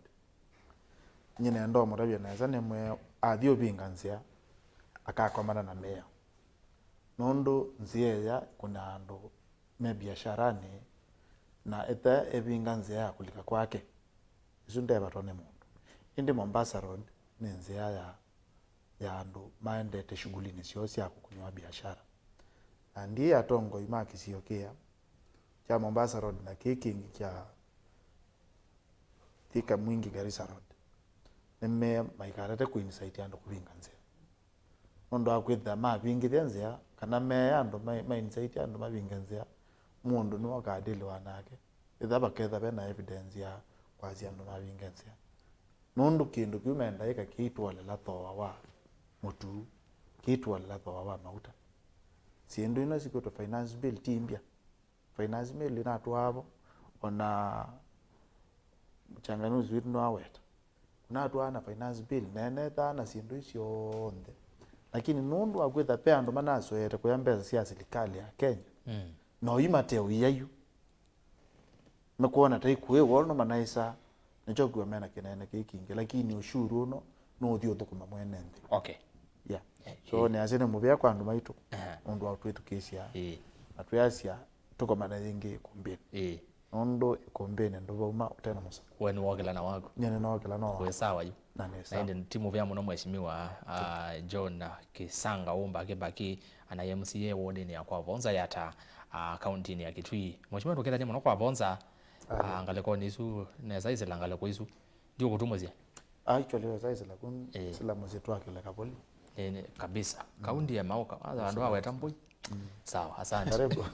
nyine ndo mutabie neza nemwe athio binganzia akakomana na meya nondo nzieya kuna ando me biasharani na eta ebinganzia ya kulika kwake isunde batone mundu indi Mombasa Road ni nzia ya ando maendete shughuli ni siosi ya kukunywa biashara na ndiye atongo imaki siokea cha Mombasa Road na kikingi cha Thika Mwingi Garissa Road nime maikarate kuinsight ando kubinganzia ondo akwitha mabingithia nzia kana me ando insight ando mabingenzia mundu ni wakadili wanake ithaba ketha bena evidence ya kwazi ando mabingenzia nundu kindu kiumenda ika kitwale la thoa wa mutu kitwale la thoa wa mauta sindu ino sikoto finance bill timbia finance bill ina twabo ona mchanganuzi witu no aweta kuna twana finance bill nene thana sindu isio onde lakini nundu akwitha pe ando manasoete kuyambeza sia serikali ya Kenya no imateo yayu mekuona taikuwe wono manaisa nichokuwa mena kinene kikingi lakini ushuru uno no thio thukuma mwenende yeah so ni asene mubia kwa andu maitu undu atwetu kisia atwasia tuko mana yingi Îkûmbî ondo Îkûmbî ndo bauma utena musa wenu wogela na wako nyene no wogela no we sawa yu na ende timu vya muno mheshimiwa John Kisangau baki ana MCA wodi ni kwa VONZA YATTA county ni ya Kitui mheshimiwa tokela ni muno kwa VONZA ngale kwa nisu neza izela ngale kwa isu ndio kutumozia actually weza la kun sila mzetu wake la kapoli kabisa kaundi ya maoka ando aweta mbui sawa asante karibu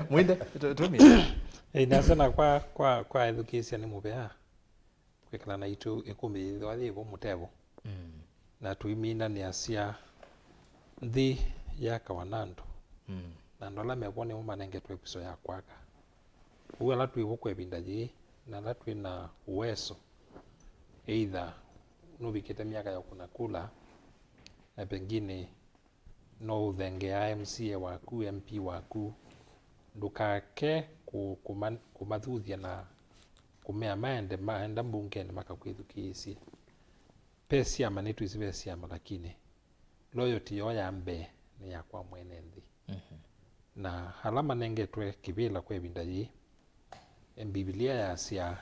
mwinde tumi nasana kwa education ni mubea kwekala na itu Îkûmbî thwathi bo mutebo na tuimina ni asia nthi ya kawanando na ndola mebone mo manenge twepiso ya kwaka uwela tuibo kwebinda ji na la twina uweso either nubikite miaka ya kuna kula na pengine no uthenge ya MCA waku MP waku ndukake kumathuthia na kumea maenda mbungeni makakwithukisi pesi ama nitu isibe siama lakini loyalty yo ya mbe ni ya kwa mwene nthi na halama nengetwe kibila kwebinda ji Biblia ya sia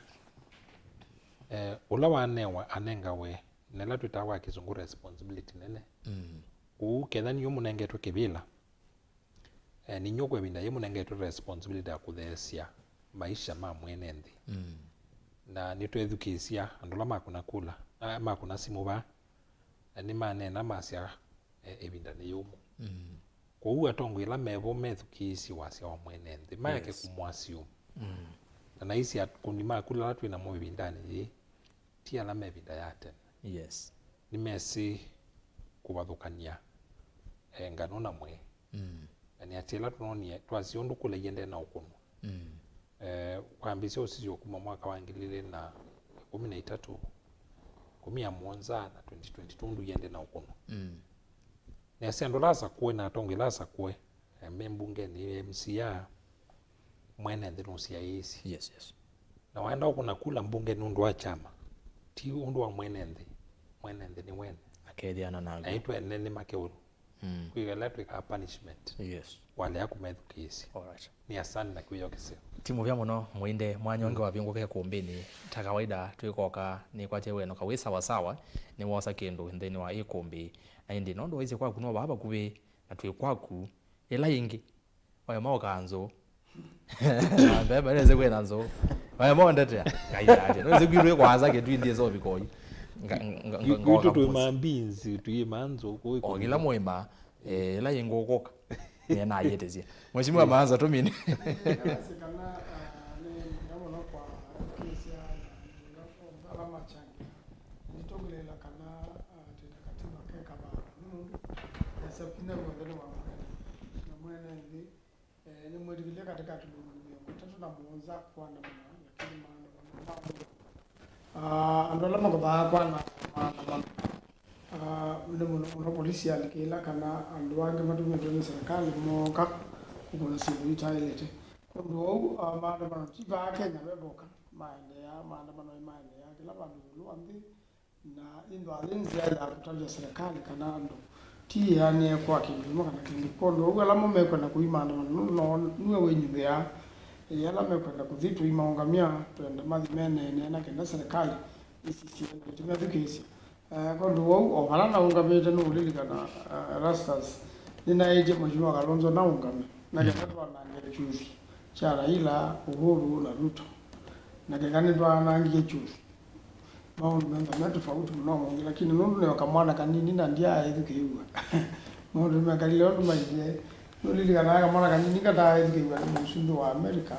ula wanewa anengawe nela tutawa kizungu responsibility nene ketha niyo munengetwe kibila ni nyogwe binda ye munengetwe responsibility ya kuthesia maisha ma mwene nthi na nitwethukisia andula makuna kula makuna simu ba ni manena masia ebinda ni yumu kwa uwa atongo ila mebo methukisi wasia wa mwene nthi mayake kumwasiu na isi akundi makula latu ina mwe bindani tia la mebinda ya tena yes ni mesi kubathukania ngano na mwe ni atila tunonie twasiondu kule yende na ukunu kwambisio sio kuma mwaka wa 2013 kumia MONZA na 2022 ndu yende na ukunu ni asendo lasa kuwe na tonge lasa kuwe mbunge ni MCA mwene ndino CIS yes na waenda ukuna kula mbunge nundu wa chama ti undu wa mwene ndi ni wene akethiana nago aitwa nene makeuru kuigala twika punishment yes wale akumethukisi alright ni asani na kuyo kise timu vya muno muinde mwanyonge wa vingo ke kumbini ta kawaida twikoka ni kwa chewe no kawisa wasawa ni wosa kindu ndeni wa Îkûmbî na indi nondo wise kwa kuno baba kubi na twikwaku ela yingi oyo maokanzo baba leze kwena nzo oyo mondete kaida no zigwirwe kwaza ke twindi zo bikoyi ngo tu mambinzi tu MAANZO ko ogila moima ela yingo okoka ni na yetezia mheshimiwa MAANZO tumini sikana ni ngamo kwa kisia na alama changa nitogulela kana tena katima keka ba ya sapina ngondele wa na mwene ni mwedile katika tulungu tatu na MONZA kwa na lakini andola magoba kwa na ule polisi alikila kana anduange matumizi ya serikali moka kuna sibu itailete kondo maandamano tiba Kenya beboka maandamano kila bandu luambi na indo alinzi ya kutaja serikali kana ando ti yani kwa kindu kana kindu kondo ugala momeko na kuimandamano no nuwe wenyu ya yala mekwenda kudhitu imaungamia twende madhimene na kenda serikali isisi tumia dukesi kondo wao obalana ungamete no ulilikana ERASTUS ninaeje mheshimiwa Kalonzo na ungame na kekatwa na ngechuzi cha Raila Uhuru na Ruto na kekanitwa na ngechuzi maundu menga tofauti mnomo lakini nundu ne wakamwana kanini na ndia edukeiwa maundu mekalile ondu maije nolilikana kamwana kanini kata edukeiwa ni msundu wa America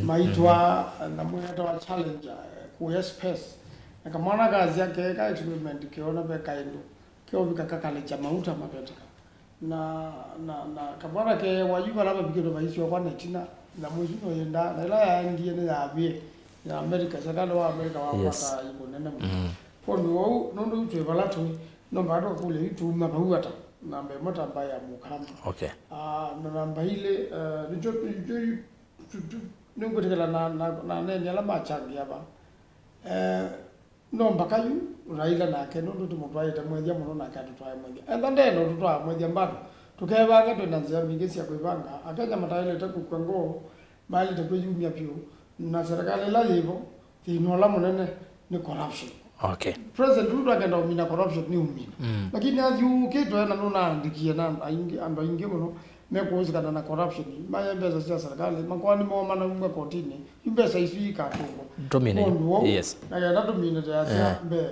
maitwa na mweta wa challenger ku space na kamwana kazi yake ka experiment kiona be kaindo kio bikakakale cha mauta mapeta na kamwana ke wayuba laba bigero baisi wa netina na mwisho yenda na ila ya ndiye ne yabie na America sakalo wa America wa kwata ibo nene kondo nondo utwe balatu no bado kule ituma bahuata na mbe mota mbaya mukama okay namba ile nijo ningotekela na nene ala machangi aba no mbakayu Raila nake nondo tumutwaite mwethia muno nake atutwaye mwethia enda ndeno tutwa mwethia mbado tukebanga twenanzia mingesi ya kuibanga akaja mataile takukwengo mali takwejumia pio na serikali la yibo tinola munene ni corruption okay president Ruto akenda umina corruption ni umina lakini azu kitu na nuna andikia na ando ingi muno mekuuzikana na corruption mayembeza sia serikali makwani mo mana umwe kotini imbesa isika tungo domine yes na ya domine ya sia mbe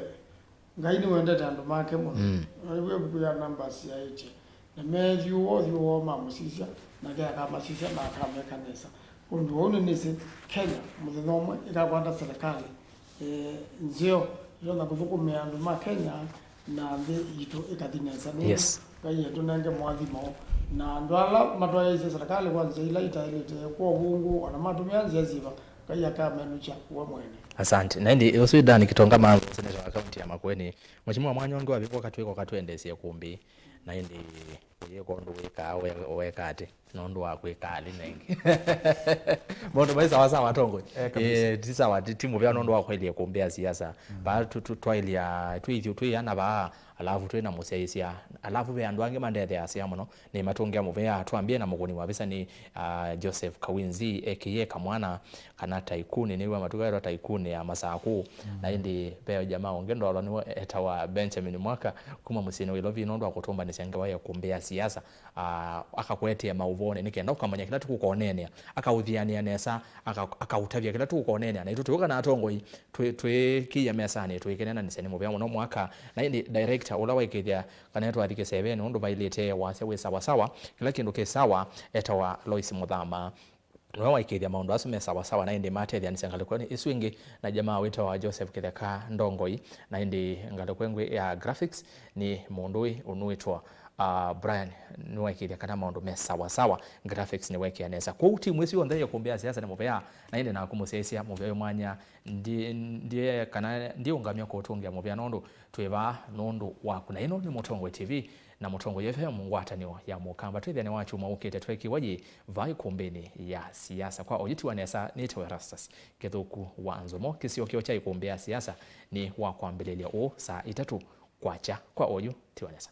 ngaini wende tando make muno wewe buya numbers ya 8 na meju wo mamusisha na kama sisha na kama kanisa kondo one nese Kenya mudhomo ikakwanda serikali nzio yona kuzukumia nduma Kenya na ndi ito ikadinesa ni yes kaya tunenge mwadhimo na ndwala matwa ya serikali kwanza ila itailete kwa bungu wana matumia ziaziba kaya kama menucha wa mwene asante na ndi uswida nikitonga mambo seneta account ya MAKUENI mheshimiwa mwanyonge wabiko katwiko katwendesie Îkûmbî na ndi yeko ndo weka wekate nondo wakwekali nenge bondo baisa wasa watongo tisa wati timu vya nondo wakweli Îkûmbî siasa ba twilia twiana ba alafu twena museisia alafu be andwange mandete asia muno ni matongea muvea tuambie na mugoni wabisa ni Joseph Kawinzi aka kamwana kana taikuni niwe matuka taikuni ya masaku na indi peo jamaa ongendo lo ni etawa Benjamin mwaka kuma musini wilovi nondo akutomba ni sanga waya Îkûmbî siasa akakwetia mauvone nikenda ukamanya kila tukukonenia akaudhiania nesa akautavia kila tukukonenia na itutuka na atongo twe kiya mesani twekenena ni seni muvea muno mwaka na indi director ulawa ikithia kanetwa atike 7 ndo bailete wase we sawa sawa kila kindu ke sawa etawa Lois Muthama no waikithia maundu acio me sawa sawa na indi matethia ngalukweni isu ingi na jamaa wito wa Joseph Kitheka Ndongoi na indi ngalukwengi ya graphics ni mundui unuitwa Brian ni waikithia kana maundu me sawa sawa graphics ni wekia nesa kwa timu isi yonthe yokumbia siasa ni muvea na indi na kumusesia muvea mwanya ndiye kana ndiye ungamia kutungia muvea nondu tweva nondu waku na ino ni Mutongwe TV na Mutongwe FM ngwatanio ya mukamba twithia ni wachu maukite tweki waji vai kumbeni ya siasa kwa oyitiwa nesa nitwa ERASTUS kithuku wa NZOMO kisio kio cha ikumbia siasa ni wa kwambililia saa 3 kwacha kwa oyu tiwa nesa.